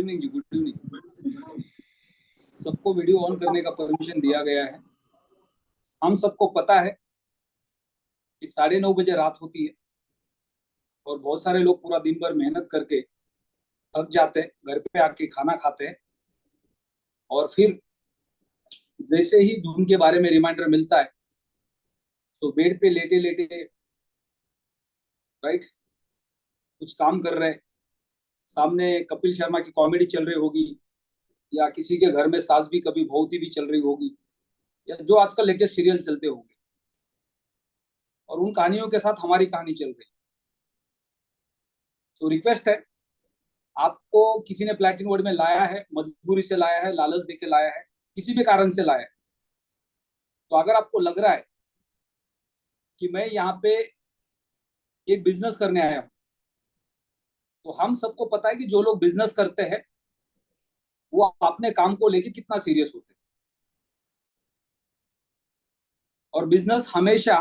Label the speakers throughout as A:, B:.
A: Evening जी, good evening. सबको video on करने का परमिशन दिया गया है। हम सबको पता है कि 9:30 बजे रात होती है और बहुत सारे लोग पूरा दिन भर मेहनत करके थक जाते हैं, घर पे आके खाना खाते हैं और फिर जैसे ही जून के बारे में रिमाइंडर मिलता है तो बेड पे लेटे लेटे राइट कुछ काम कर रहे हैं, सामने कपिल शर्मा की कॉमेडी चल रही होगी या किसी के घर में सास भी कभी बहुती भी चल रही होगी या जो आजकल लेटेस्ट सीरियल चलते होंगे और उन कहानियों के साथ हमारी कहानी चल रही है। तो रिक्वेस्ट है, आपको किसी ने प्लैटिन वर्ड में लाया है, मजबूरी से लाया है, लालच देके लाया है, किसी भी कारण से लाया है, तो अगर आपको लग रहा है कि मैं यहाँ पे एक बिजनेस करने आया हूँ, तो हम सबको पता है कि जो लोग बिजनेस करते हैं वो अपने काम को लेके कितना सीरियस होते हैं और बिजनेस हमेशा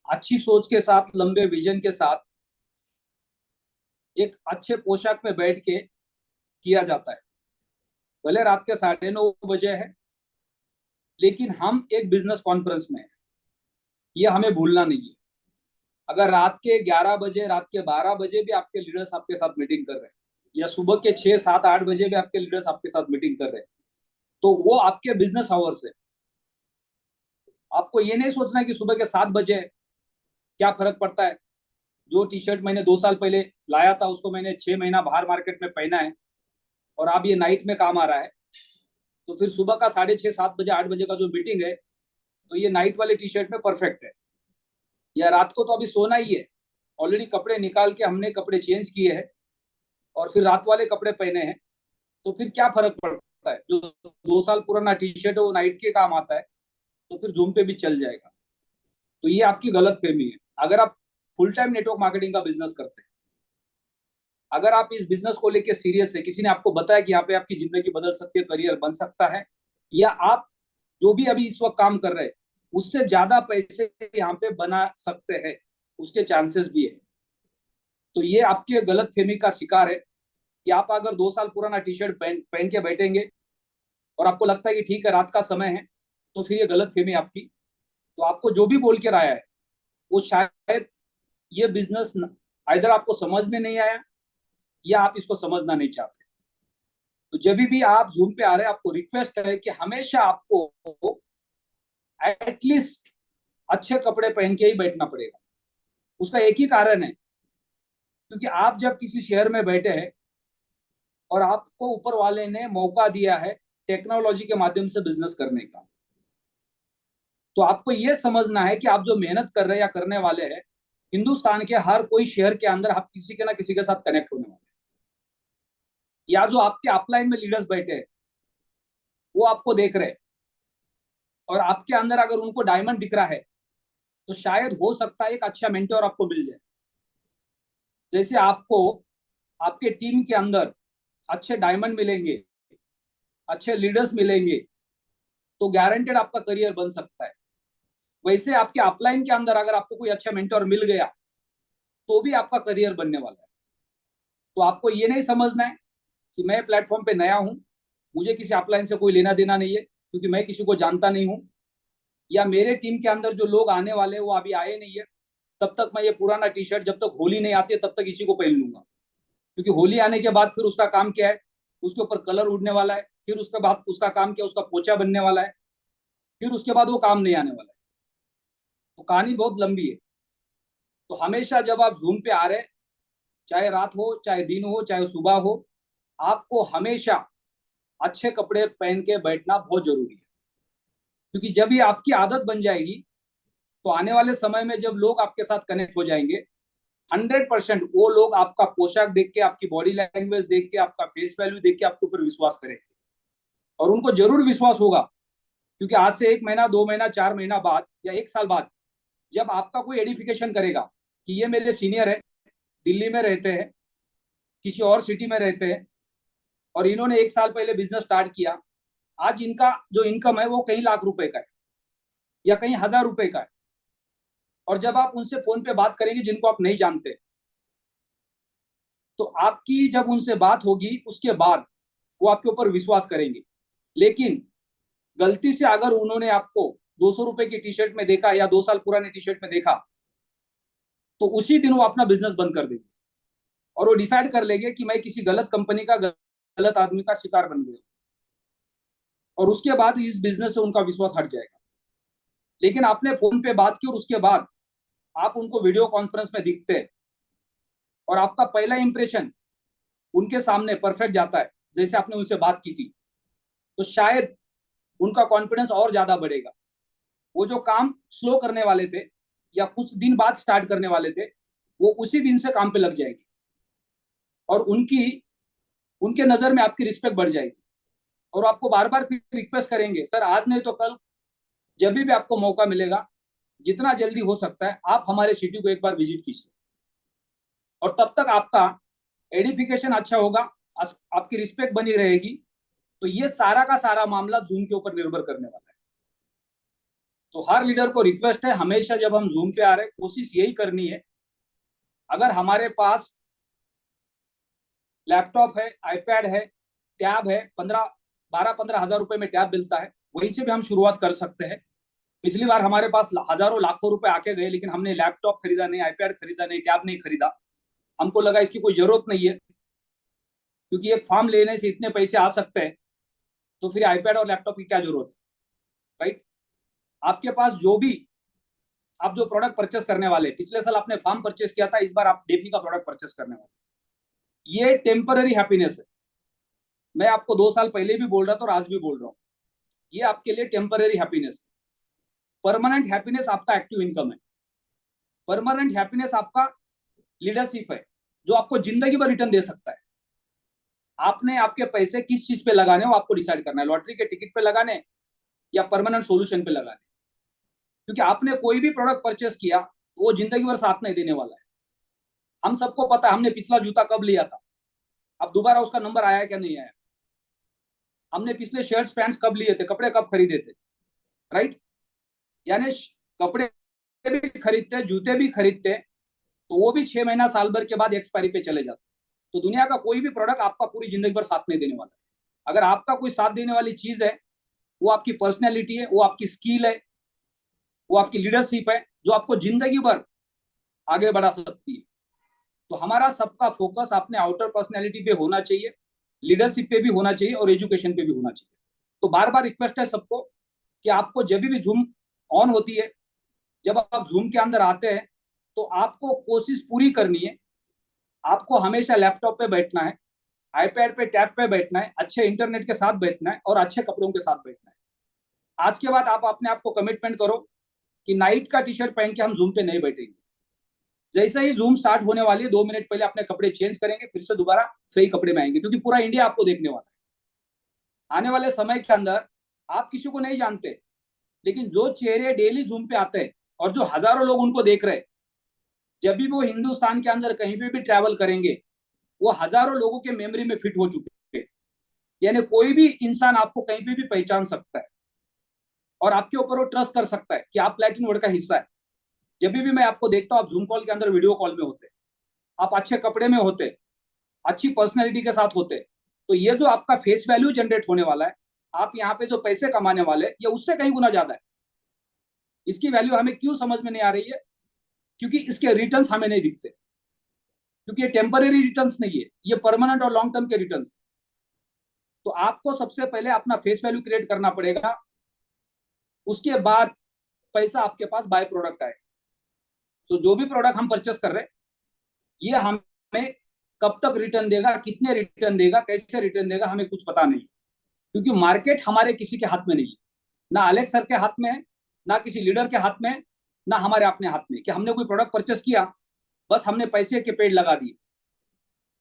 A: अच्छी सोच के साथ, लंबे विजन के साथ, एक अच्छे पोशाक में बैठ के किया जाता है। भले रात के 9:30 बजे है, लेकिन हम एक बिजनेस कॉन्फ्रेंस में है, ये हमें भूलना नहीं है। अगर रात के 11 बजे, रात के 12 बजे भी आपके लीडर्स आपके साथ मीटिंग कर रहे हैं या सुबह के 6, 7, 8 बजे भी आपके लीडर्स आपके साथ मीटिंग कर रहे हैं, तो वो आपके बिजनेस आवर्स है। आपको ये नहीं सोचना है कि सुबह के 7 बजे क्या फर्क पड़ता है। जो टी शर्ट मैंने 2 साल पहले लाया था उसको मैंने 6 महीना बाहर मार्केट में पहना है और अब ये नाइट में काम आ रहा है, तो फिर सुबह का 6:30, 7 बजे, 8 बजे का जो मीटिंग है तो ये नाइट वाले टी शर्ट में परफेक्ट है। या रात को तो अभी सोना ही है, ऑलरेडी कपड़े निकाल के हमने कपड़े चेंज किए हैं और फिर रात वाले कपड़े पहने हैं, तो फिर क्या फर्क पड़ता है। जो 2 साल पुराना टी शर्ट है वो नाइट के काम आता है, तो फिर जूम पे भी चल जाएगा। तो ये आपकी गलत फहमी है। अगर आप फुल टाइम नेटवर्क मार्केटिंग का बिजनेस करते हैं, अगर आप इस बिजनेस को लेके सीरियस है, किसी ने आपको बताया कि यहाँ पे आपकी जिंदगी बदल सकती है, करियर बन सकता है, या आप जो भी अभी इस वक्त काम कर रहे हैं उससे ज्यादा पैसे यहाँ पे बना सकते हैं, उसके चांसेस भी है, तो ये आपके गलत फहमी का शिकार है कि आप अगर 2 साल पुराना टी शर्ट पहन के बैठेंगे और आपको लगता है कि ठीक है रात का समय है, तो फिर ये गलत फहमी आपकी। तो आपको जो भी बोल के आया है वो शायद ये बिजनेस इधर आपको समझ में नहीं आया या आप इसको समझना नहीं चाहते। तो जब भी आप जूम पे आ रहे हैं, आपको रिक्वेस्ट है कि हमेशा आपको एटलीस्ट अच्छे कपड़े पहन के ही बैठना पड़ेगा। उसका एक ही कारण है, क्योंकि आप जब किसी शहर में बैठे हैं और आपको ऊपर वाले ने मौका दिया है टेक्नोलॉजी के माध्यम से बिजनेस करने का, तो आपको यह समझना है कि आप जो मेहनत कर रहे हैं या करने वाले हैं, हिंदुस्तान के हर कोई शहर के अंदर आप किसी के ना किसी के साथ कनेक्ट होने वाले हैं। या जो आपके अपलाइन में लीडर्स बैठे हैं वो आपको देख रहे हैं और आपके अंदर अगर उनको डायमंड दिख रहा है तो शायद हो सकता है एक अच्छा मेंटोर आपको मिल जाए। जैसे आपको आपके टीम के अंदर अच्छे डायमंड मिलेंगे, अच्छे लीडर्स मिलेंगे, तो गारंटेड आपका करियर बन सकता है। वैसे आपके अपलाइन के अंदर अगर आपको कोई अच्छा मेंटोर मिल गया तो भी आपका करियर बनने वाला है। तो आपको ये नहीं समझना है कि मैं प्लेटफॉर्म पे नया हूं, मुझे किसी अपलाइन से कोई लेना देना नहीं है क्योंकि मैं किसी को जानता नहीं हूं, या मेरे टीम के अंदर जो लोग आने वाले हैं वो अभी आए नहीं है, तब तक मैं ये पुराना टी शर्ट जब तक होली नहीं आती है तब तक इसी को पहन लूंगा, क्योंकि होली आने के बाद फिर उसका काम क्या है, उसके ऊपर कलर उड़ने वाला है, फिर उसके बाद उसका काम क्या, उसका पोचा बनने वाला है, फिर उसके बाद वो काम नहीं आने वाला है। तो कहानी बहुत लंबी है। तो हमेशा जब आप जूम पे आ रहे हैं, चाहे रात हो, चाहे दिन हो, चाहे सुबह हो, आपको हमेशा अच्छे कपड़े पहन के बैठना बहुत जरूरी है, क्योंकि जब ये आपकी आदत बन जाएगी तो आने वाले समय में जब लोग आपके साथ कनेक्ट हो जाएंगे, 100% वो लोग आपका पोशाक देख के, आपकी बॉडी लैंग्वेज देख के, आपका फेस वैल्यू देख के आपके ऊपर विश्वास करेंगे। और उनको जरूर विश्वास होगा, क्योंकि आज से 1 महीना, 2 महीना, 4 महीना बाद या 1 साल बाद जब आपका कोई एडिफिकेशन करेगा कि ये मेरे सीनियर है, दिल्ली में रहते हैं, किसी और सिटी में रहते हैं और इन्होंने 1 साल पहले बिजनेस स्टार्ट किया, आज इनका जो इनकम है वो कई लाख रुपए का है या कई हजार रुपए का है, और जब आप उनसे फोन पे बात करेंगे जिनको आप नहीं जानते, तो आपकी जब उनसे बात होगी उसके बाद वो आपके ऊपर विश्वास करेंगे। लेकिन गलती से अगर उन्होंने आपको 200 रुपए की टी शर्ट में देखा या 2 साल पुराने टी शर्ट में देखा, तो उसी दिन वो अपना बिजनेस बंद कर देंगे और वो डिसाइड कर लेंगे कि मैं किसी गलत कंपनी का, गलत आदमी का शिकार बन गया, और उसके बाद इस बिजनेस से उनका विश्वास हट जाएगा। लेकिन आपने फोन पे बात की और उसके बाद आप उनको वीडियो कॉन्फ्रेंस में दिखते हैं और आपका पहला इंप्रेशन उनके सामने परफेक्ट जाता है जैसे आपने उनसे बात की थी, तो शायद उनका कॉन्फिडेंस और ज्यादा बढ़ेगा। वो जो काम स्लो करने वाले थे या कुछ दिन बाद स्टार्ट करने वाले थे, वो उसी दिन से काम पे लग जाएंगे और उनके नजर में आपकी रिस्पेक्ट बढ़ जाएगी और आपको बार बार फिर रिक्वेस्ट करेंगे, सर आज नहीं तो कल, जब भी आपको मौका मिलेगा, जितना जल्दी हो सकता है आप हमारे सिटी को एक बार विजिट कीजिए। और तब तक आपका एडिफिकेशन अच्छा होगा, आपकी रिस्पेक्ट बनी रहेगी। तो ये सारा का सारा मामला जूम के ऊपर निर्भर करने वाला है। तो हर लीडर को रिक्वेस्ट है, हमेशा जब हम जूम पे आ रहे हैं कोशिश यही करनी है, अगर हमारे पास लैपटॉप है, आईपैड है, टैब है, 12-15 हजार रुपए में टैब मिलता है, वहीं से भी हम शुरुआत कर सकते हैं। पिछली बार हमारे पास हजारों लाखों रुपए आके गए, लेकिन हमने लैपटॉप खरीदा नहीं, आईपैड खरीदा नहीं, टैब नहीं खरीदा। हमको लगा इसकी कोई जरूरत नहीं है, क्योंकि एक फॉर्म लेने से इतने पैसे आ सकते हैं, तो फिर आईपैड और लैपटॉप की क्या जरूरत है, राइट? आपके पास जो भी आप जो प्रोडक्ट परचेस करने वाले, पिछले साल आपने फॉर्म परचेस किया था, इस बार आप डेफी का प्रोडक्ट परचेस करने वाले, ये टेम्पररी हैप्पीनेस है। मैं आपको 2 साल पहले भी बोल रहा था और आज भी बोल रहा हूँ, ये आपके लिए टेम्पररी हैप्पीनेस है। परमानेंट हैप्पीनेस आपका एक्टिव इनकम है। परमानेंट हैप्पीनेस आपका लीडरशिप है, जो आपको जिंदगी भर रिटर्न दे सकता है। आपने आपके पैसे किस चीज पे लगाने हो आपको डिसाइड करना है, लॉटरी के टिकट पे लगाने या परमानेंट सॉल्यूशन पे लगाने। क्योंकि आपने कोई भी प्रोडक्ट परचेस किया, वो जिंदगी भर साथ नहीं देने वाला है। हम सबको पता है हमने पिछला जूता कब लिया था, अब दोबारा उसका नंबर आया क्या नहीं आया। हमने पिछले शर्ट्स पैंट्स कब लिए थे, कपड़े कब खरीदे थे, राइट? यानी कपड़े भी खरीदते, जूते भी खरीदते, तो वो भी 6 महीना साल भर के बाद एक्सपायरी पे चले जाते। तो दुनिया का कोई भी प्रोडक्ट आपका पूरी जिंदगी भर साथ नहीं देने वाला है। अगर आपका कोई साथ देने वाली चीज है, वो आपकी पर्सनैलिटी है, वो आपकी स्किल है, वो आपकी लीडरशिप है, जो आपको जिंदगी भर आगे बढ़ा सकती है। तो हमारा सबका फोकस अपने आउटर पर्सनैलिटी पे होना चाहिए, लीडरशिप पे भी होना चाहिए और एजुकेशन पे भी होना चाहिए। तो बार बार रिक्वेस्ट है सबको कि आपको जब भी जूम ऑन होती है, जब आप जूम के अंदर आते हैं, तो आपको कोशिश पूरी करनी है, आपको हमेशा लैपटॉप पे बैठना है, आईपैड पे, टैब पे बैठना है, अच्छे इंटरनेट के साथ बैठना है और अच्छे कपड़ों के साथ बैठना है। आज के बाद आप अपने आप को कमिटमेंट करो कि नाइट का टी शर्ट पहन के हम जूम पे नहीं बैठेंगे। जैसे ही जूम स्टार्ट होने वाली है, 2 मिनट पहले अपने कपड़े चेंज करेंगे, फिर से दोबारा सही कपड़े में आएंगे, क्योंकि पूरा इंडिया आपको देखने वाला है। आने वाले समय के अंदर आप किसी को नहीं जानते, लेकिन जो चेहरे डेली जूम पे आते हैं और जो हजारों लोग उनको देख रहे हैं, जब भी वो हिंदुस्तान के अंदर कहीं पे भी ट्रैवल करेंगे, वो हजारों लोगों के मेमोरी में फिट हो चुके हैं। यानी कोई भी इंसान आपको कहीं पे भी पहचान सकता है और आपके ऊपर वो ट्रस्ट कर सकता है कि आप प्लैटिनम वर्ल्ड का हिस्सा है। जब भी मैं आपको देखता हूँ, आप जूम कॉल के अंदर, वीडियो कॉल में होते, आप अच्छे कपड़े में होते, अच्छी पर्सनैलिटी के साथ होते, तो ये जो आपका फेस वैल्यू जनरेट होने वाला है, आप यहाँ पे जो पैसे कमाने वाले, ये उससे कहीं गुना ज्यादा है। इसकी वैल्यू हमें क्यों समझ में नहीं आ रही है? क्योंकि इसके रिटर्न्स हमें नहीं दिखते, क्योंकि ये टेम्पररी रिटर्न्स नहीं है, ये परमानेंट और लॉन्ग टर्म के रिटर्न्स। तो आपको सबसे पहले अपना फेस वैल्यू क्रिएट करना पड़ेगा, उसके बाद पैसा आपके पास बाय प्रोडक्ट आए। तो जो भी प्रोडक्ट हम परचेस कर रहे हैं, ये हमें कब तक रिटर्न देगा, कितने रिटर्न देगा, कैसे रिटर्न देगा, हमें कुछ पता नहीं, क्योंकि मार्केट हमारे किसी के हाथ में नहीं है। ना अलेक्स सर के हाथ में है, ना किसी लीडर के हाथ में, ना हमारे अपने हाथ में, कि हमने कोई प्रोडक्ट परचेस किया, बस हमने पैसे के पेड़ लगा दिए।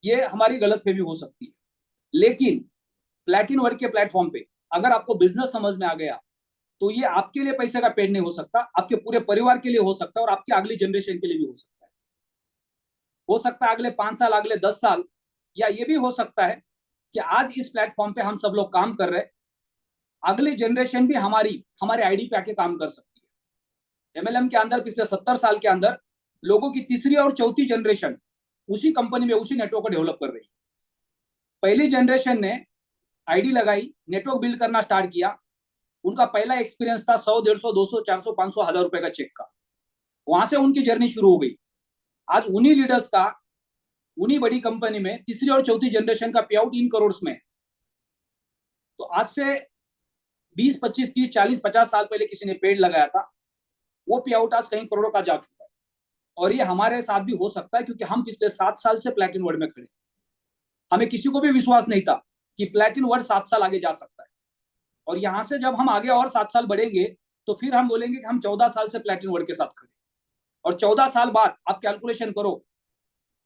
A: ये हमारी गलतफहमी हो सकती है। लेकिन प्लैटिनम वर्ल्ड के प्लेटफॉर्म पे अगर आपको बिजनेस समझ में आ गया, तो ये आपके लिए पैसे का पेड़ नहीं हो सकता, आपके पूरे परिवार के लिए हो सकता है और आपकी अगली जनरेशन के लिए भी हो सकता है। हो सकता है अगले 5 साल, अगले 10 साल, या ये भी हो सकता है कि आज इस प्लेटफॉर्म पे हम सब लोग काम कर रहे हैं, अगली जनरेशन भी हमारे आईडी पे आके काम कर सकती है। एमएलएम के अंदर पिछले 70 साल के अंदर लोगों की तीसरी और चौथी जनरेशन उसी कंपनी में उसी नेटवर्क को डेवलप कर रही है। पहली जनरेशन ने आईडी लगाई, नेटवर्क बिल्ड करना स्टार्ट किया, उनका पहला एक्सपीरियंस था 100, 150, 200, 400, 500, 1000 रुपए का चेक का। वहां से उनकी जर्नी शुरू हो गई। आज उन्हीं लीडर्स का उन्हीं बड़ी कंपनी में तीसरी और चौथी जनरेशन का पे आउट इन करोड़ में है। तो आज से 20, 25, 30, 40, 50 साल पहले किसी ने पेड़ लगाया था, वो पे आउट आज कई करोड़ों का जा चुका है। और ये हमारे साथ भी हो सकता है, क्योंकि हम पिछले 7 साल से प्लैटिन वर्ल्ड में खड़े। हमें किसी को भी विश्वास नहीं था कि प्लैटिन वर्ल्ड 7 साल आगे जा सकता है। और यहां से जब हम आगे और 7 साल बढ़ेंगे तो फिर हम बोलेंगे कि हम 14 साल से प्लैटिन वर्ल्ड के साथ खड़े। और 14 साल बाद आप कैलकुलेशन करो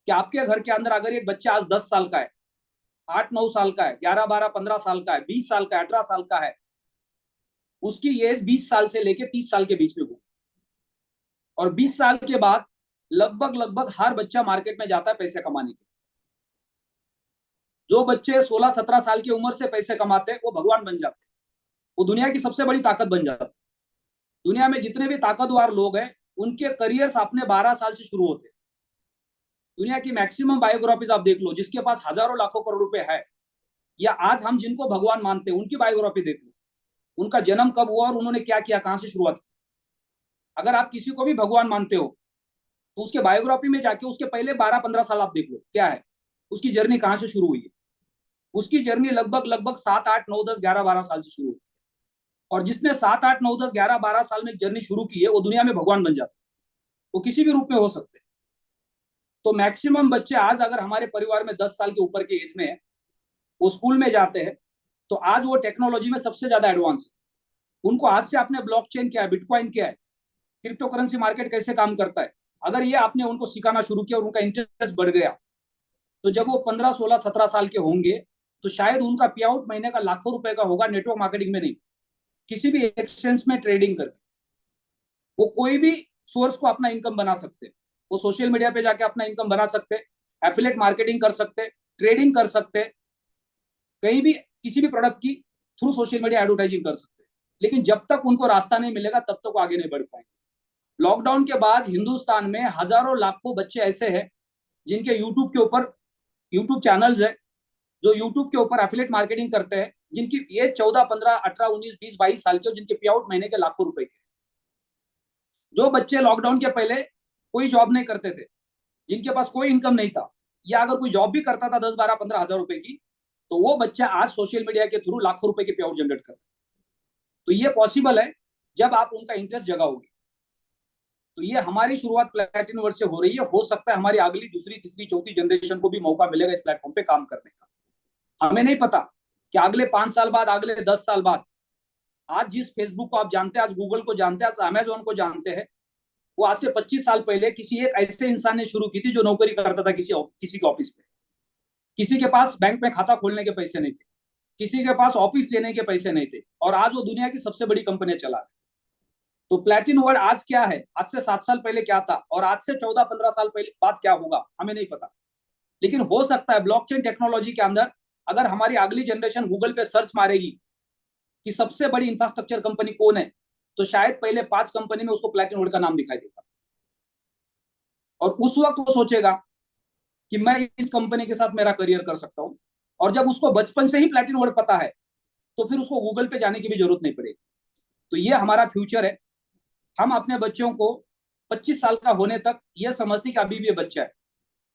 A: कि आपके घर के अंदर अगर एक बच्चा आज 10 साल का है, 8-9 साल का है, 11, 12, 15 साल का है, 20 साल का है, 18 साल का है, उसकी एज 20 साल से लेकर 30 साल के बीच में होगी। और 20 साल के बाद लगभग हर बच्चा मार्केट में जाता है पैसे कमाने के। जो बच्चे 16-17 साल की उम्र से पैसे कमाते हैं वो भगवान बन जाते हैं, वो दुनिया की सबसे बड़ी ताकत बन जाते हैं। दुनिया में जितने भी ताकतवर लोग हैं उनके करियर्स अपने 12 साल से शुरू होते हैं। दुनिया की मैक्सिमम बायोग्राफीज आप देख लो, जिसके पास हजारों लाखों करोड़ रुपए है, या आज हम जिनको भगवान मानते हैं उनकी बायोग्राफी देख लो, उनका जन्म कब हुआ और उन्होंने क्या किया, कहां से शुरुआत की। अगर आप किसी को भी भगवान मानते हो तो उसके बायोग्राफी में जाके उसके पहले 12-15 साल आप देख लो क्या है, उसकी जर्नी कहां से शुरू हुई है। उसकी जर्नी लगभग 7, 8, 9, 10, 11, 12 साल से शुरू हुई। और जिसने 7, 8, 9, 10, 11, 12 साल में जर्नी शुरू की है वो दुनिया में भगवान बन जाता है। वो किसी भी रूप में हो सकते हैं। तो मैक्सिमम बच्चे आज अगर हमारे परिवार में 10 साल के ऊपर के एज में है, वो स्कूल में जाते हैं, तो आज वो टेक्नोलॉजी में सबसे ज्यादा एडवांस है। उनको आज से आपने ब्लॉकचेन क्या है, बिटकॉइन क्या है, क्रिप्टो करेंसी मार्केट कैसे काम करता है, अगर ये आपने उनको सिखाना शुरू किया और उनका इंटरेस्ट बढ़ गया, तो जब वो 15, 16, 17 साल के होंगे तो शायद उनका पे आउट महीने का लाखों रुपए का होगा, नेटवर्क मार्केटिंग में नहीं, किसी भी एक्सचेंज में ट्रेडिंग करके। वो कोई भी सोर्स को अपना इनकम बना सकते, वो सोशल मीडिया पे जाके अपना इनकम बना सकते, एफिलिएट मार्केटिंग कर सकते, ट्रेडिंग कर सकते, कहीं भी किसी भी प्रोडक्ट की थ्रू सोशल मीडिया एडवर्टाइजिंग कर सकते। लेकिन जब तक उनको रास्ता नहीं मिलेगा तब तक वो आगे नहीं बढ़ पाएंगे। लॉकडाउन के बाद हिंदुस्तान में हजारों लाखों बच्चे ऐसे हैं जिनके यूट्यूब के ऊपर यूट्यूब चैनल्स है, जो यूट्यूब के ऊपर एफिलिएट मार्केटिंग करते हैं, जिनकी ये 14, 15, 18, 19, 20, 22 साल के, जिनके पे आउट महीने के लाखों रुपए के। जो बच्चे लॉकडाउन के पहले कोई जॉब नहीं करते थे, जिनके पास कोई इनकम नहीं था, या अगर कोई जॉब भी करता था 10, 12, 15 हजार रुपए की, तो वो बच्चा आज सोशल मीडिया के थ्रू लाखों रुपए के पे आउट जनरेट करता है। तो ये पॉसिबल है जब आप उनका इंटरेस्ट जगाओगे। तो ये हमारी शुरुआत प्लैटिनम वर्ल्ड से हो रही है। हो सकता है हमारी अगली, दूसरी, तीसरी, चौथी जनरेशन को भी मौका मिलेगा इस प्लेटफॉर्म पे काम करने का। हमें नहीं पता कि अगले 5 साल बाद, अगले 10 साल बाद, आज जिस फेसबुक को आप जानते हैं, आज गूगल को जानते हैं, आज अमेजोन को जानते हैं, वो आज से 25 साल पहले किसी एक ऐसे इंसान ने शुरू की थी जो नौकरी करता था किसी के ऑफिस में। किसी के पास बैंक में खाता खोलने के पैसे नहीं थे, किसी के पास ऑफिस लेने के पैसे नहीं थे, और आज वो दुनिया की सबसे बड़ी कंपनी चला रहे। तो प्लैटिनम वर्ल्ड आज क्या है, आज से 7 साल पहले क्या था, और आज से 14-15 साल पहले बाद क्या होगा, हमें नहीं पता। लेकिन हो सकता है ब्लॉकचेन टेक्नोलॉजी के अंदर अगर हमारी अगली जनरेशन गूगल पे सर्च मारेगी कि सबसे बड़ी इंफ्रास्ट्रक्चर कंपनी कौन है, तो शायद पहले 5 कंपनी में उसको प्लैटिनम वर्ल्ड का नाम दिखाई देगा। और उस वक्त वो सोचेगा कि मैं इस कंपनी के साथ मेरा करियर कर सकता हूं। और जब उसको बचपन से ही प्लैटिनम वर्ल्ड पता है तो फिर उसको गूगल पे जाने की भी जरूरत नहीं पड़ेगी। तो ये हमारा फ्यूचर है। हम अपने बच्चों को 25 साल का होने तक यह समझते कि अभी भी ये बच्चा है।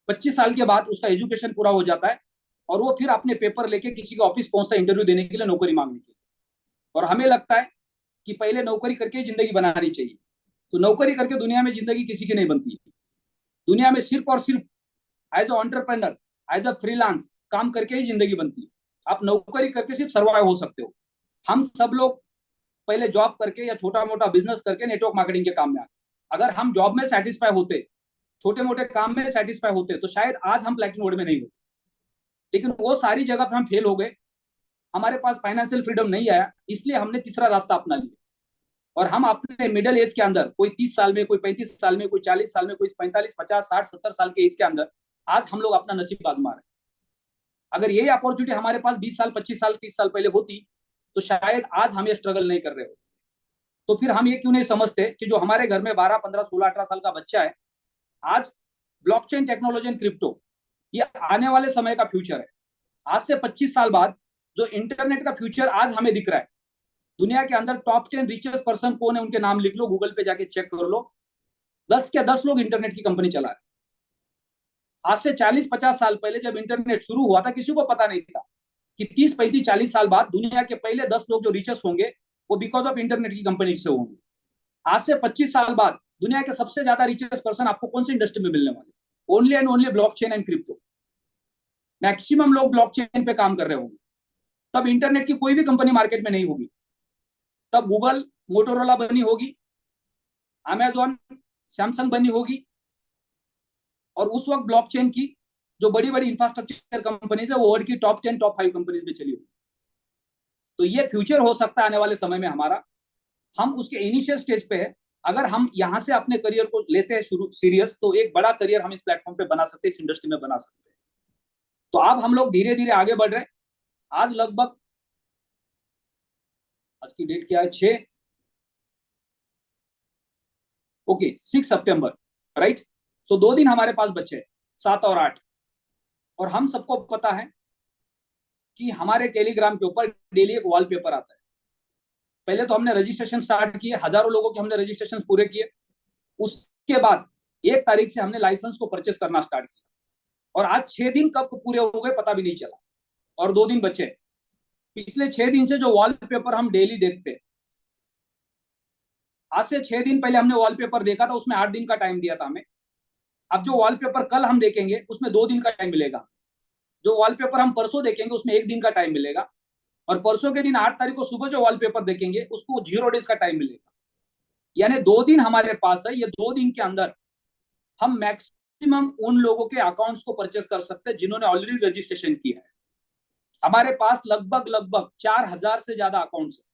A: 25 साल के बाद उसका एजुकेशन पूरा हो जाता है और वो फिर अपने पेपर लेके किसी के ऑफिस पहुंचता है इंटरव्यू देने के लिए, नौकरी मांगने के लिए। और हमें लगता है कि पहले नौकरी करके ही जिंदगी बनानी चाहिए। तो नौकरी करके दुनिया में जिंदगी किसी की नहीं बनती है। दुनिया में सिर्फ और सिर्फ as a entrepreneur, as a freelance काम करके ही जिंदगी बनती है। आप नौकरी करके सिर्फ सर्वाइव हो सकते हो। हम सब लोग पहले जॉब करके या छोटा मोटा बिजनेस करके नेटवर्क मार्केटिंग के काम में आए। अगर हम जॉब में सेटिस्फाई होते, छोटे मोटे काम में सेटिस्फाई होते, तो शायद आज हम प्लैटिनम वर्ल्ड में नहीं होते। लेकिन वो सारी जगह पर हम फेल हो गए, हमारे पास फाइनेंशियल फ्रीडम नहीं आया, इसलिए हमने तीसरा रास्ता अपना लिया। और हम अपने मिडिल एज के अंदर, कोई 30 साल में, कोई 35 साल में, कोई 40 साल में, कोई 45, 50, 60, 70 साल के एज के अंदर आज हम लोग अपना नसीब आजमा रहे हैं। अगर यही अपॉर्चुनिटी हमारे पास 20 साल, 25 साल, 30 साल पहले होती तो शायद आज हम ये स्ट्रगल नहीं कर रहे हो। तो फिर हम ये क्यों नहीं समझते कि जो हमारे घर में 12, 15, 16, 18 साल का बच्चा है, आज ब्लॉकचेन टेक्नोलॉजी एंड क्रिप्टो, ये आने वाले समय का फ्यूचर है। आज से 25 साल बाद जो इंटरनेट का फ्यूचर आज हमें दिख रहा है, दुनिया के अंदर टॉप 10 रिचेस्ट पर्सन कौन है, उनके नाम लिख लो, गूगल पे जाके चेक कर लो, 10 के 10 लोग इंटरनेट की कंपनी चला रहे। आज से 40-50 साल पहले जब इंटरनेट शुरू हुआ था, किसी को पता नहीं था कि 30-35-40 साल बाद दुनिया के पहले 10 लोग जो रिचेस्ट होंगे वो बिकॉज ऑफ इंटरनेट की कंपनी से होंगे। आज से 25 साल बाद दुनिया के सबसे ज्यादा रिचेस्ट पर्सन आपको कौन सी इंडस्ट्री में मिलने वाले? Only and only blockchain and crypto. Maximum लोग ब्लॉकचेन पे काम कर रहे होंगे। तब इंटरनेट की कोई भी कंपनी मार्केट में नहीं होगी। तब गूगल, मोटोरोला बनी होगी, अमेजॉन, सैमसंग बनी होगी, और उस वक्त ब्लॉकचेन की जो बड़ी बड़ी इंफ्रास्ट्रक्चर कंपनीज है वो वर्ल्ड की टॉप 10 टॉप 5 कंपनीज में चली होगी। तो ये फ्यूचर हो सकता है आने वाले समय में हमारा। हम उसके इनिशियल स्टेज पे है। अगर हम यहाँ से अपने करियर को लेते हैं शुरू सीरियस, तो एक बड़ा करियर हम इस प्लेटफॉर्म पे बना सकते हैं, इस इंडस्ट्री में बना सकते हैं। तो अब हम लोग धीरे धीरे आगे बढ़ रहे हैं। आज लगभग, आज की डेट क्या है, 6 सितंबर, राइट। सो 2 दिन हमारे पास बचे हैं, 7 और 8। और हम सबको पता है कि हमारे टेलीग्राम के ऊपर डेली एक वॉलपेपर आता है। पहले तो हमने रजिस्ट्रेशन स्टार्ट किए, हजारों लोगों के हमने रजिस्ट्रेशन पूरे किए। उसके बाद 1 तारीख से हमने लाइसेंस को परचेस करना स्टार्ट किया, और आज 6 दिन कब पूरे हो गए पता भी नहीं चला, और 2 दिन बचे। पिछले 6 दिन से जो वॉलपेपर हम डेली देखते, आज से 6 दिन पहले हमने वॉलपेपर देखा था, उसमें 8 दिन का टाइम दिया था हमें। अब जो वॉलपेपर कल हम देखेंगे उसमें 2 दिन का टाइम मिलेगा। जो वॉलपेपर हम परसों देखेंगे उसमें 1 दिन का टाइम मिलेगा, और परसों के दिन 8 तारीख को सुबह जो वॉलपेपर देखेंगे उसको 0 डेज का टाइम मिलेगा। यानी 2 दिन हमारे पास है। ये 2 दिन के अंदर हम मैक्सिमम उन लोगों के अकाउंट्स को परचेस कर सकते हैं जिन्होंने ऑलरेडी रजिस्ट्रेशन किया है। हमारे पास लगभग 4000 से ज्यादा अकाउंट्स है।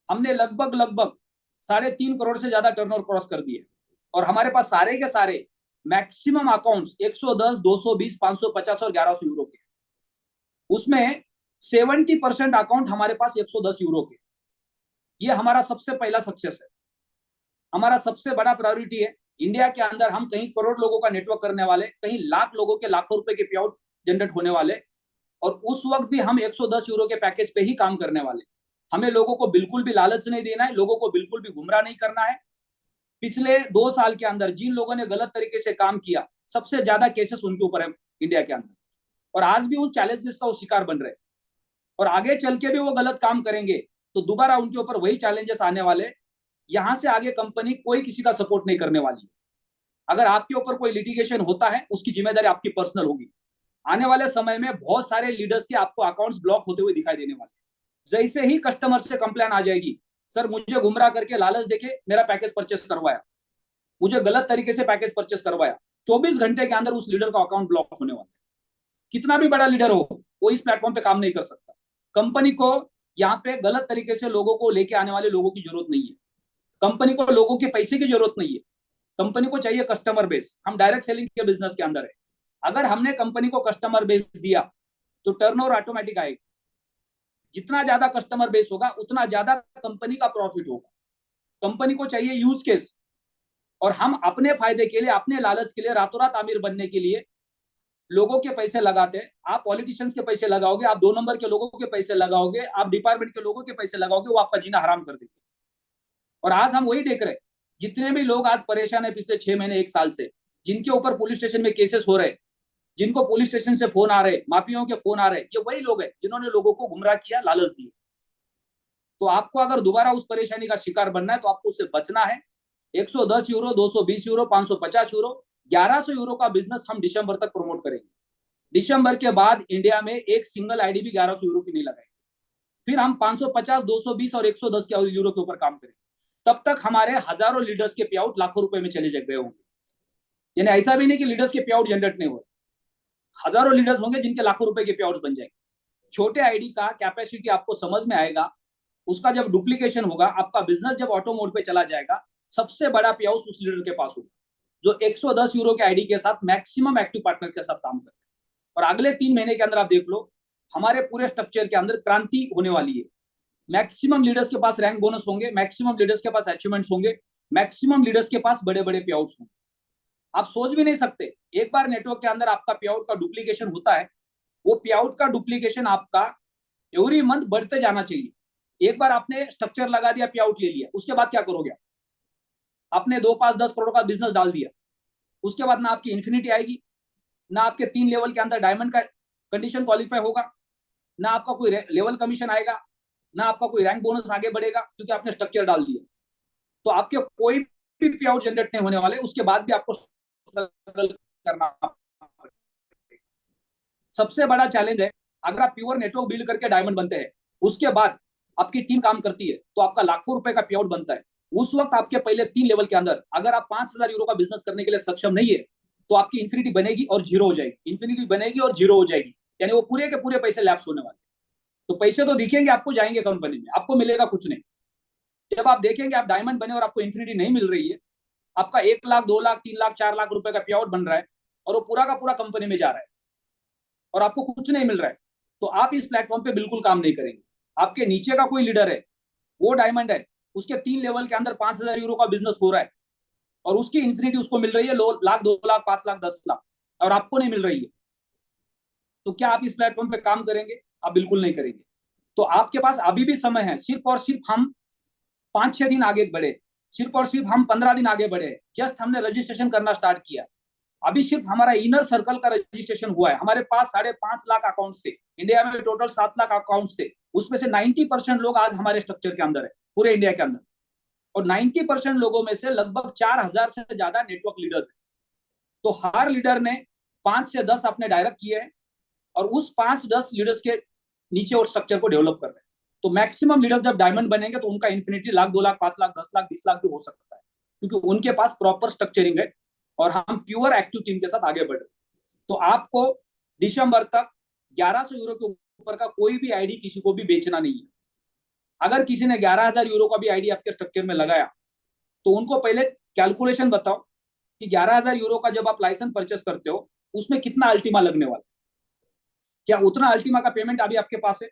A: हमने लगभग 3.5 करोड़ से ज्यादा टर्नओवर क्रॉस कर दिए, और हमारे पास सारे के सारे मैक्सिमम अकाउंट्स 110, 220, 550 और 1100 यूरो के। उसमें 70% अकाउंट हमारे पास 110 यूरो के। ये हमारा सबसे पहला सक्सेस है, हमारा सबसे बड़ा प्रायोरिटी है। इंडिया के अंदर हम कहीं करोड़ लोगों का नेटवर्क करने वाले, कहीं लाख लोगों के लाखों रुपए के पे आउट जनरेट होने वाले, और उस वक्त भी हम 110 यूरो के पैकेज पे ही काम करने वाले। हमें लोगों को बिल्कुल भी लालच नहीं देना है, लोगों को बिल्कुल भी गुमराह नहीं करना है। पिछले 2 साल के अंदर जिन लोगों ने गलत तरीके से काम किया, सबसे ज्यादा केसेस उनके ऊपर है इंडिया के अंदर, और आज भी उन चैलेंजेस का वो शिकार बन रहे, और आगे चल के भी वो गलत काम करेंगे तो दोबारा उनके ऊपर वही चैलेंजेस आने वाले। यहां से आगे कंपनी कोई किसी का सपोर्ट नहीं करने वाली है। अगर आपके ऊपर कोई लिटिगेशन होता है, उसकी जिम्मेदारी आपकी पर्सनल होगी। आने वाले समय में बहुत सारे लीडर्स के आपको अकाउंट्स ब्लॉक होते हुए दिखाई देने वाले। जैसे ही कस्टमर से कंप्लेन आ जाएगी, सर मुझे गुमराह करके लालच देके मेरा पैकेज परचेस करवाया, मुझे गलत तरीके से पैकेज परचेस करवाया, 24 घंटे के अंदर उस लीडर का अकाउंट ब्लॉक होने वाला है। कितना भी बड़ा लीडर हो, वो इस प्लेटफॉर्म पे काम नहीं कर सकता। कंपनी को यहाँ पे गलत तरीके से लोगों को लेके आने वाले लोगों की जरूरत नहीं है। कंपनी को लोगों के पैसे की जरूरत नहीं है। कंपनी को चाहिए कस्टमर बेस। हम डायरेक्ट सेलिंग के बिजनेस के अंदर है। अगर हमने कंपनी को कस्टमर बेस दिया तो टर्नओवर ऑटोमेटिक आएगा। जितना ज्यादा कस्टमर बेस होगा उतना ज्यादा कंपनी का प्रॉफिट होगा। कंपनी को चाहिए यूज केस, और हम अपने फायदे के लिए, अपने लालच के लिए, रातों रात अमीर बनने के लिए लोगों के पैसे लगाते हैं। आप पॉलिटिशियंस के पैसे लगाओगे, आप 2 नंबर के लोगों के पैसे लगाओगे, आप डिपार्टमेंट के लोगों के पैसे लगाओगे, वो आपका जीना हराम कर देंगे। और आज हम वही देख रहे हैं, जितने भी लोग आज परेशान है पिछले 6 महीने 1 साल से, जिनके ऊपर पुलिस स्टेशन में केसेस हो रहे, जिनको पुलिस स्टेशन से फोन आ रहे, माफियाओं के फोन आ रहे, ये वही लोग हैं जिन्होंने लोगों को गुमराह किया, लालच दी। तो आपको अगर दोबारा उस परेशानी का शिकार बनना है तो आपको उससे बचना है। 110 यूरो, 220 यूरो, 550 यूरो, 1100 यूरो का बिजनेस हम दिसंबर तक प्रमोट करेंगे। दिसंबर के बाद इंडिया में एक सिंगल आईडी भी 1100 यूरो की नहीं लगाएंगे। फिर हम 550, 220 और 110 यूरो के ऊपर काम करेंगे। तब तक हमारे हजारों लीडर्स के पे आउट लाखों रुपए में चले गए होंगे। यानी ऐसा भी नहीं कि लीडर्स के पे आउट जनरेट नहीं हो, हजारों लीडर्स होंगे जिनके लाखों रुपए के पे आउट बन जाएंगे। छोटे आईडी का कैपेसिटी आपको समझ में आएगा, उसका जब डुप्लीकेशन होगा, आपका बिजनेस जब ऑटो मोड पे चला जाएगा, सबसे बड़ा पे आउट उस लीडर के पास होगा जो 110 यूरो के आईडी के साथ मैक्सिमम एक्टिव पार्टनर के साथ काम करे। और अगले 3 महीने के अंदर आप देख लो, हमारे पूरे स्ट्रक्चर के अंदर क्रांति होने वाली है। मैक्सिमम लीडर्स के पास रैंक बोनस होंगे, मैक्सिमम लीडर्स के पास अचीवमेंट्स होंगे, मैक्सिमम लीडर्स के पास बड़े बड़े पे आउट्स होंगे। आप सोच भी नहीं सकते, एक बार नेटवर्क के अंदर आपका पे आउट का डुप्लीकेशन होता है, वो पे आउट का डुप्लीकेशन आपका एवरी मंथ बढ़ते जाना चाहिए। एक बार आपने स्ट्रक्चर लगा दिया, पे आउट ले लिया, उसके बाद क्या करोगे? आपने 2 5 10 करोड़ का बिजनेस डाल दिया, उसके बाद ना आपकी इन्फिनिटी आएगी, ना आपके 3 लेवल के अंदर डायमंड का कंडीशन क्वालिफाई होगा, ना आपका कोई लेवल कमीशन आएगा, ना आपका कोई रैंक बोनस आगे बढ़ेगा, क्योंकि आपने स्ट्रक्चर डाल दिया। तो आपके कोई भी पे आउट जनरेट नहीं होने वाले, उसके बाद भी आपको स्ट्रगल करना। सबसे बड़ा चैलेंज है, अगर आप प्योर नेटवर्क बिल्ड करके डायमंड बनते हैं, उसके बाद आपकी टीम काम करती है, तो आपका लाखों रुपए का पे आउट बनता है। उस वक्त आपके पहले 3 लेवल के अंदर अगर आप 5,000 यूरो का बिजनेस करने के लिए सक्षम नहीं है, तो आपकी इन्फिनिटी बनेगी और जीरो हो जाएगी, इन्फिनिटी बनेगी और जीरो हो जाएगी, यानी वो पूरे के पूरे पैसे लैप्स होने वाले। तो पैसे तो दिखेंगे आपको, जाएंगे कंपनी में, आपको मिलेगा कुछ नहीं। जब आप देखेंगे आप डायमंड बने और आपको इन्फिनिटी नहीं मिल रही है, आपका 1 लाख 2 लाख 3 लाख 4 लाख रुपए का पे आउट बन रहा है, और वो पूरा का पूरा कंपनी में जा रहा है, और आपको कुछ नहीं मिल रहा है, तो आप इस प्लेटफॉर्म पे बिल्कुल काम नहीं करेंगे। आपके नीचे का कोई लीडर है, वो डायमंड है, उसके 3 लेवल के अंदर 5,000 यूरो का बिजनेस हो रहा है, और उसकी इन्फिनिटी उसको मिल रही है 1 लाख 2 लाख 5 लाख 10 लाख, और आपको नहीं मिल रही है, तो क्या आप इस प्लेटफॉर्म पे काम करेंगे? आप बिल्कुल नहीं करेंगे। तो आपके पास अभी भी समय है, सिर्फ और सिर्फ हम 5 6 दिन आगे बढ़े, सिर्फ और सिर्फ हम 15 दिन आगे बढ़े, जस्ट हमने रजिस्ट्रेशन करना स्टार्ट किया। अभी सिर्फ हमारा इनर सर्कल का रजिस्ट्रेशन हुआ है, हमारे पास 5.5 लाख अकाउंट थे, इंडिया में टोटल 7 लाख अकाउंट थे, उसमें से 90% लोग आज हमारे स्ट्रक्चर के अंदर है, पूरे इंडिया के अंदर, और 90% लोगों में से लगभग 4,000 से ज्यादा नेटवर्क लीडर्स है। तो हर लीडर ने 5 से 10 अपने डायरेक्ट किए हैं, और उस 5 10 लीडर्स के नीचे और स्ट्रक्चर को डेवलप कर रहे हैं। तो मैक्सिमम लीडर्स जब डायमंड बनेंगे, तो उनका इन्फिनिटी 1 लाख 2 लाख 5 लाख 10 लाख 20 लाख भी हो सकता है, क्योंकि उनके पास प्रॉपर स्ट्रक्चरिंग है, और हम प्योर एक्टिव टीम के साथ आगे बढ़ रहे। तो आपको दिसंबर तक 1,100 यूरो के ऊपर का कोई भी आईडी किसी को भी बेचना नहीं है। अगर किसी ने 11,000 यूरो का भी आईडी आपके स्ट्रक्चर में लगाया, तो उनको पहले कैलकुलेशन बताओ कि 11,000 यूरो का जब आप लाइसेंस परचेस करते हो, उसमें कितना अल्टीमा लगने वाला? क्या उतना अल्टीमा का पेमेंट अभी आपके पास है?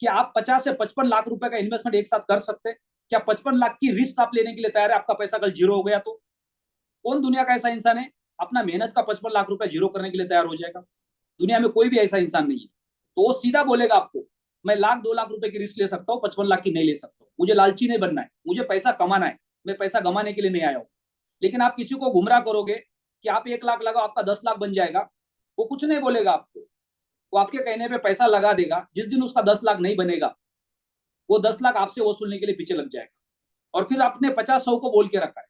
A: क्या आप 50 से 55 लाख रुपए का इन्वेस्टमेंट एक साथ कर सकते हैं? क्या 55 लाख की रिस्क आप लेने के लिए तैयार है? आपका पैसा कल जीरो हो गया तो? कौन दुनिया का ऐसा इंसान है अपना मेहनत का 55 लाख रुपए जीरो करने के लिए तैयार हो जाएगा? दुनिया में कोई भी ऐसा इंसान नहीं है। तो वो सीधा बोलेगा आपको, मैं 1 लाख 2 लाख रुपए की रिस्क ले सकता हूँ, 55 लाख की नहीं ले सकता हूँ। मुझे लालची नहीं बनना है, मुझे पैसा कमाना है, मैं पैसा कमाने के लिए नहीं आया हूँ। लेकिन आप किसी को गुमराह करोगे कि आप 1 लाख लगाओ, आपका 10 लाख बन जाएगा, वो कुछ नहीं बोलेगा आपको। वो आपके कहने पे पैसा लगा देगा, जिस दिन उसका 10 लाख नहीं बनेगा, वो 10 लाख आपसे वसूलने के लिए पीछे लग जाएगा, और फिर आपने 50 100 को बोल के रखा है,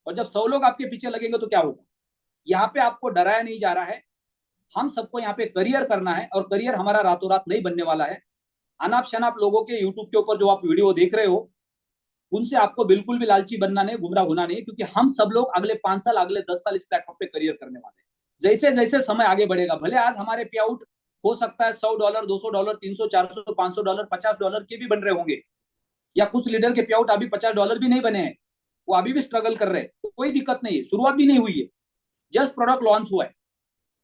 A: और जब 100 लोग आपके पीछे लगेंगे तो क्या होगा? यहाँ पे आपको डराया नहीं जा रहा है, हम सबको यहाँ पे करियर करना है, और करियर हमारा रातों रात नहीं बनने वाला है। अनाप शनाप लोगों के यूट्यूब के ऊपर जो आप वीडियो देख रहे हो, उनसे आपको बिल्कुल भी लालची बनना नहीं, गुमराह होना नहीं, क्योंकि हम सब लोग अगले 5 साल अगले 10 साल इस प्लेटफॉर्म पे करियर करने वाले हैं। जैसे जैसे समय आगे बढ़ेगा, भले आज हमारे पे आउट हो सकता है $100 $200 $300 $400 $500 $50 के भी बन रहे होंगे, या कुछ लीडर के पे आउट अभी $50 भी नहीं बने हैं, वो अभी भी स्ट्रगल कर रहे हैं, कोई दिक्कत नहीं है, शुरुआत भी नहीं हुई है, जस्ट प्रोडक्ट लॉन्च हुआ है।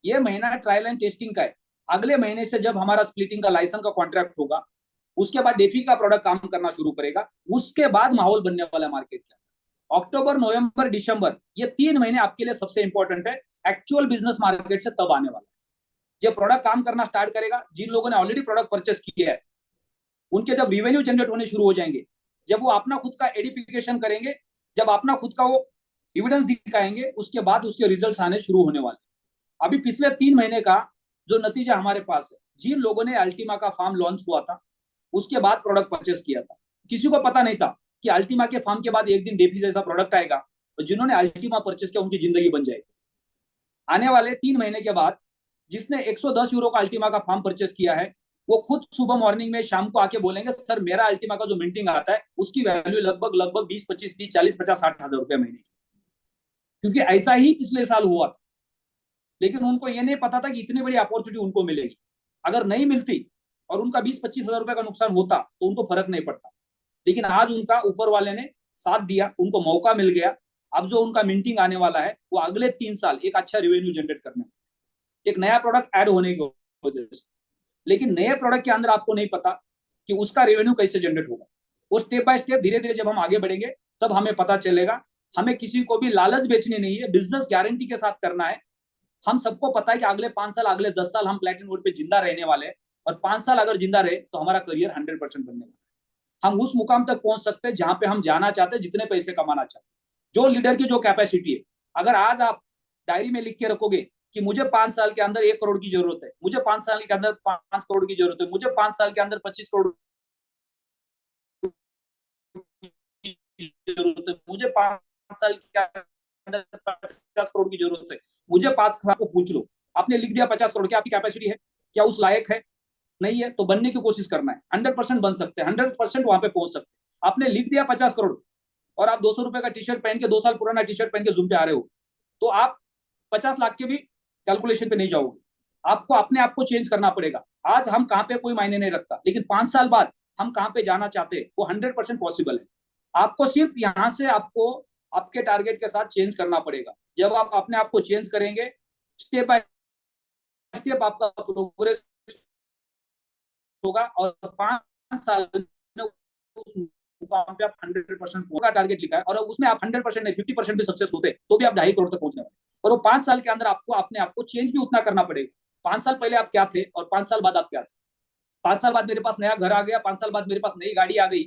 A: ये महीना ट्रायल एंड टेस्टिंग का है। अगले महीने से जब हमारा स्प्लिटिंग का लाइसेंस का कॉन्ट्रैक्ट होगा, उसके बाद डेफी का प्रोडक्ट काम करना शुरू करेगा, उसके बाद माहौल बनने वाला है मार्केट का। अक्टूबर नवंबर दिसंबर ये 3 महीने आपके लिए सबसे इंपॉर्टेंट है, एक्चुअल बिजनेस मार्केट से तब आने वाला है जब प्रोडक्ट काम करना स्टार्ट करेगा। जिन लोगों ने ऑलरेडी प्रोडक्ट परचेस किया है, उनके जब रिवेन्यू जनरेट होने शुरू हो जाएंगे, जब वो अपना खुद का एडिफिकेशन करेंगे, जब अपना खुद का वो एविडेंस दिखाएंगे, उसके बाद उसके रिजल्ट्स आने शुरू होने वाले। अभी पिछले 3 महीने का जो नतीजा हमारे पास है, जिन लोगों ने अल्टीमा का फार्म लॉन्च हुआ था, उसके बाद प्रोडक्ट परचेस किया था, किसी को पता नहीं था कि अल्टीमा के फार्म के बाद एक दिन डेफी जैसा प्रोडक्ट आएगा, तो जिन्होंने अल्टीमा परचेस किया उनकी जिंदगी बन जाएगी। आने वाले 3 महीने के बाद जिसने 110 यूरो का अल्टीमा का फार्म परचेस किया है, वो खुद सुबह मॉर्निंग में शाम को आके बोलेंगे, सर मेरा अल्टीमा का जो मिंटिंग आता है उसकी वैल्यू लगभग 20 25 30 40 50 60 हजार रुपए महीने की, क्योंकि ऐसा ही पिछले साल हुआ था। लेकिन उनको ये नहीं पता था कि इतनी बड़ी अपॉर्चुनिटी उनको मिलेगी। अगर नहीं मिलती और उनका 20 25 हजार रुपए का नुकसान होता तो उनको फर्क नहीं पड़ता, लेकिन आज उनका ऊपर वाले ने साथ दिया, उनको मौका मिल गया। अब जो उनका मिंटिंग आने वाला है, वो अगले 3 साल एक अच्छा रेवेन्यू जनरेट करने, एक नया प्रोडक्ट ऐड होने की वजह से। लेकिन नए प्रोडक्ट के अंदर आपको नहीं पता कि उसका रेवेन्यू कैसे जनरेट होगा। वो स्टेप बाय स्टेप धीरे धीरे जब हम आगे बढ़ेंगे, तब हमें पता चलेगा हमें किसी को भी लालच बेचनी नहीं है, बिजनेस गारंटी के साथ करना है। हम सबको पता है कि अगले 5 साल, अगले 10 साल हम प्लेटिनम वुड पे जिंदा रहने वाले हैं, और 5 साल अगर जिंदा रहे तो हमारा करियर 100% बनने वाला है। हम उस मुकाम तक पहुंच सकते हैं जहां पे हम जाना चाहते हैं, जितने पैसे कमाना चाहते हैं, जो लीडर की जो कैपेसिटी है। अगर आज आप डायरी में लिख के रखोगे कि मुझे 5 साल के अंदर 1 करोड़ की जरूरत है, मुझे 5 साल के अंदर 5 करोड़ की जरूरत है, मुझे 5 साल के अंदर 25 करोड़ की जरूरत है, मुझे 5 साल के अंदर 50 करोड़ की जरूरत है, मुझे 5 साल को पूछ लो, आपने लिख दिया 50 करोड़, क्या आपकी कैपेसिटी है? क्या उस लायक है? नहीं है तो बनने की कोशिश करना है। 100% बन सकते हैं, 100% वहां पे पहुंच सकते हैं। आपने लिख दिया 50 करोड़ और आप 200 रुपए का टी शर्ट पहन के, 2 साल पुराना टी शर्ट पहन के जूम पे आ रहे हो, तो आप 50 लाख के भी कैलकुलेशन पे नहीं जाओगे। आपको अपने आप को चेंज करना पड़ेगा। आज हम कहाँ पे कोई मायने नहीं रखता, लेकिन 5 साल बाद हम कहाँ पे जाना चाहते हैं वो 100% पॉसिबल है। आपको सिर्फ यहाँ से आपको आपके टारगेट के साथ चेंज करना पड़ेगा। जब आप अपने आप को चेंज करेंगे, स्टेप बाय स्टेप आपका प्रोग्रेस होगा, और 5 साल में उस मुकाम पे आप 100% का टारगेट लिखा है, और उसमें आप 100% नहीं 50% भी सक्सेस होते तो भी आप 2.5 करोड़ तक पहुंचने वाले। और वो 5 साल के अंदर आपको अपने आप को चेंज भी उतना करना पड़ेगा। 5 साल पहले आप क्या थे और 5 साल बाद आप क्या थे। 5 साल बाद मेरे पास नया घर आ गया, 5 साल बाद मेरे पास नई गाड़ी आ गई,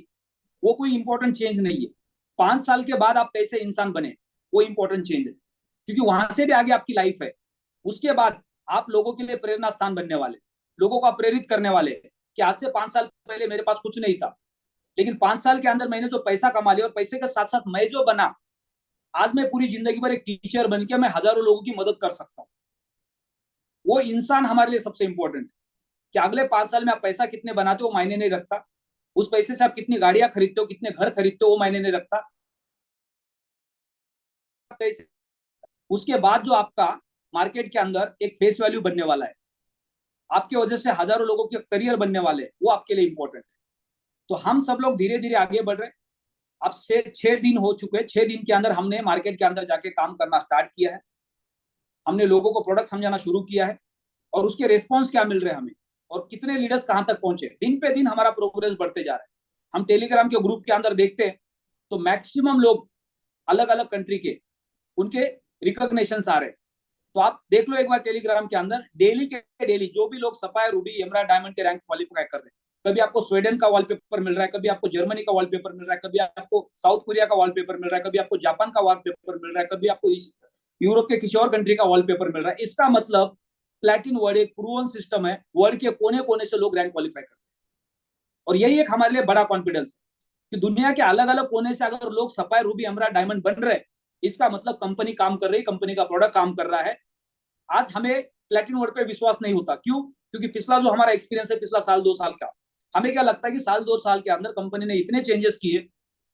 A: वो कोई इंपॉर्टेंट चेंज नहीं है। 5 साल के बाद आप कैसे इंसान बने, वो इंपॉर्टेंट चेंज है, क्योंकि वहां से भी आगे आपकी लाइफ है। उसके बाद आप लोगों के लिए प्रेरणा स्थान बनने वाले, लोगों को आप प्रेरित करने वाले कि आज से 5 साल पहले मेरे पास कुछ नहीं था, लेकिन 5 साल के अंदर मैंने जो पैसा कमा लिया, और पैसे के साथ साथ मैं जो बना, आज मैं पूरी जिंदगी भर एक टीचर बन के मैं हजारों लोगों की मदद कर सकता हूँ। वो इंसान हमारे लिए सबसे इंपॉर्टेंट है। कि अगले 5 साल में आप पैसा कितने बनाते हो वो मायने नहीं रखता, उस पैसे से आप कितनी गाड़ियां खरीदते हो, कितने घर खरीदते हो वो मायने नहीं रखता। कैसे उसके बाद जो आपका मार्केट के अंदर एक फेस वैल्यू बनने वाला है, आपकी वजह से हजारों लोगों के करियर बनने वाले हैं, वो आपके लिए इंपॉर्टेंट है। तो हम सब लोग धीरे धीरे आगे बढ़ रहे हैं। अब से 6 दिन हो चुके हैं, 6 दिन के अंदर हमने मार्केट के अंदर जाके काम करना स्टार्ट किया है। हमने लोगों को प्रोडक्ट समझाना शुरू किया है, और उसके रेस्पॉन्स क्या मिल रहे हैं हमें, और कितने लीडर्स कहां तक पहुंचे। दिन पे दिन हमारा प्रोग्रेस बढ़ते जा रहा है। हम टेलीग्राम के ग्रुप के अंदर देखते हैं तो मैक्सिमम लोग अलग अलग कंट्री के, उनके रिकॉग्निशन आ रहे हैं। तो आप देख लो एक बार टेलीग्राम के अंदर डेली के डेली जो भी लोग सफायर, रूबी, एमराल्ड, डायमंड के रैंक क्वालिफाई कर रहे हैं। कभी आपको स्वीडन का वॉलपेपर मिल रहा है, कभी आपको जर्मनी का वॉलपेपर मिल रहा है, कभी आपको साउथ कोरिया का वॉलपेपर मिल रहा है, कभी आपको जापान का वॉलपेपर मिल रहा है, कभी आपको यूरोप के किसी और कंट्री का वॉलपेपर मिल रहा है। इसका मतलब प्लेटिन वर्ल्ड एक प्रूवन सिस्टम है, वर्ल्ड के कोने कोने से लोग रैंक क्वालिफाई करते हैं। और यही एक हमारे लिए बड़ा कॉन्फिडेंस है कि दुनिया के अलग अलग कोने से अगर लोग सफायर, रूबी, एमराल्ड, डायमंड बन रहे हैं, इसका मतलब कंपनी काम कर रही है, कंपनी का प्रोडक्ट काम कर रहा है। आज हमें प्लेटिनम वर्ड पे विश्वास नहीं होता, क्यों? क्योंकि पिछला जो हमारा एक्सपीरियंस है, पिछला साल 2 साल का, हमें क्या लगता है कि साल 2 साल के अंदर कंपनी ने इतने चेंजेस किए,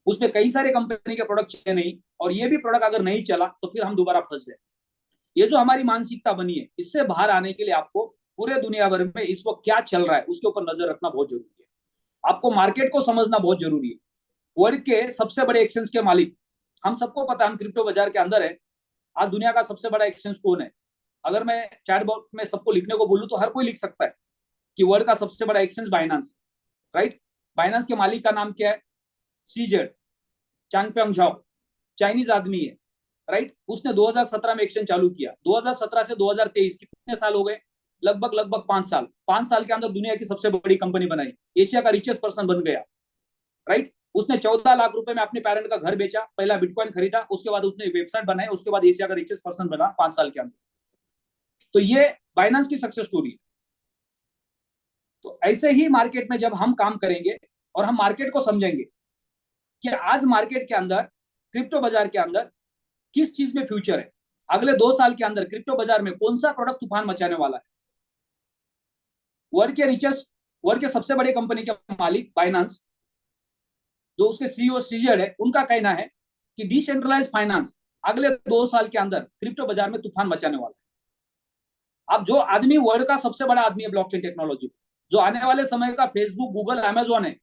A: उसमें कई सारे कंपनी के प्रोडक्ट चले नहीं, और ये भी प्रोडक्ट अगर नहीं चला तो फिर हम दोबारा फंस जाए। ये जो हमारी मानसिकता बनी है, इससे बाहर आने के लिए आपको पूरे दुनिया भर में इस वक्त क्या चल रहा है उसके ऊपर नजर रखना बहुत जरूरी है। आपको मार्केट को समझना बहुत जरूरी है। वर्ल्ड के सबसे बड़े एक्सचेंज के मालिक हम सबको पता है, हम क्रिप्टो बाजार के अंदर है। आज दुनिया का सबसे बड़ा एक्सचेंज कौन है? अगर मैं चैट बॉक्स में सबको लिखने को बोलूं तो हर कोई लिख सकता है कि वर्ल्ड का सबसे बड़ा एक्सचेंज बाइनांस, राइट? बाइनांस के मालिक का नाम क्या है? सीजेड, चांगपेंग झाओ, चाइनीज आदमी है, राइट? उसने 2017 में एक्सचेंज चालू किया। 2017 से 2023 कितने साल हो गए? लगभग 5 साल। 5 साल के अंदर दुनिया की सबसे बड़ी कंपनी बनाई, एशिया का रिचेस्ट पर्सन बन गया, राइट? उसने 14 लाख रुपए में अपने पेरेंट का घर बेचा, पहला बिटकॉइन खरीदा, उसके बाद उसने वेबसाइट बनाई, उसके बाद एशिया का रिचेस्ट पर्सन बना 5 साल के अंदर। तो ये बाइनेंस की सक्सेस स्टोरी है। तो ऐसे ही मार्केट में जब हम काम करेंगे और हम मार्केट को समझेंगे कि आज मार्केट के अंदर, क्रिप्टो बाजार के अंदर किस चीज में फ्यूचर है, अगले 2 साल के अंदर क्रिप्टो बाजार में कौन सा प्रोडक्ट तूफान मचाने वाला है। वर्ल्ड के सबसे बड़ी कंपनी के मालिक बाइनेंस, जो उसके सीईओ सीजेड है, उनका कहना है कि डिसेंट्रलाइज फाइनेंस अगले 2 साल के अंदर क्रिप्टो बाजार में तूफान मचाने वाला है। अब जो आदमी वर्ल्ड का सबसे बड़ा आदमी है ब्लॉकचेन टेक्नोलॉजी, जो आने वाले समय का फेसबुक, गूगल, अमेजोन है,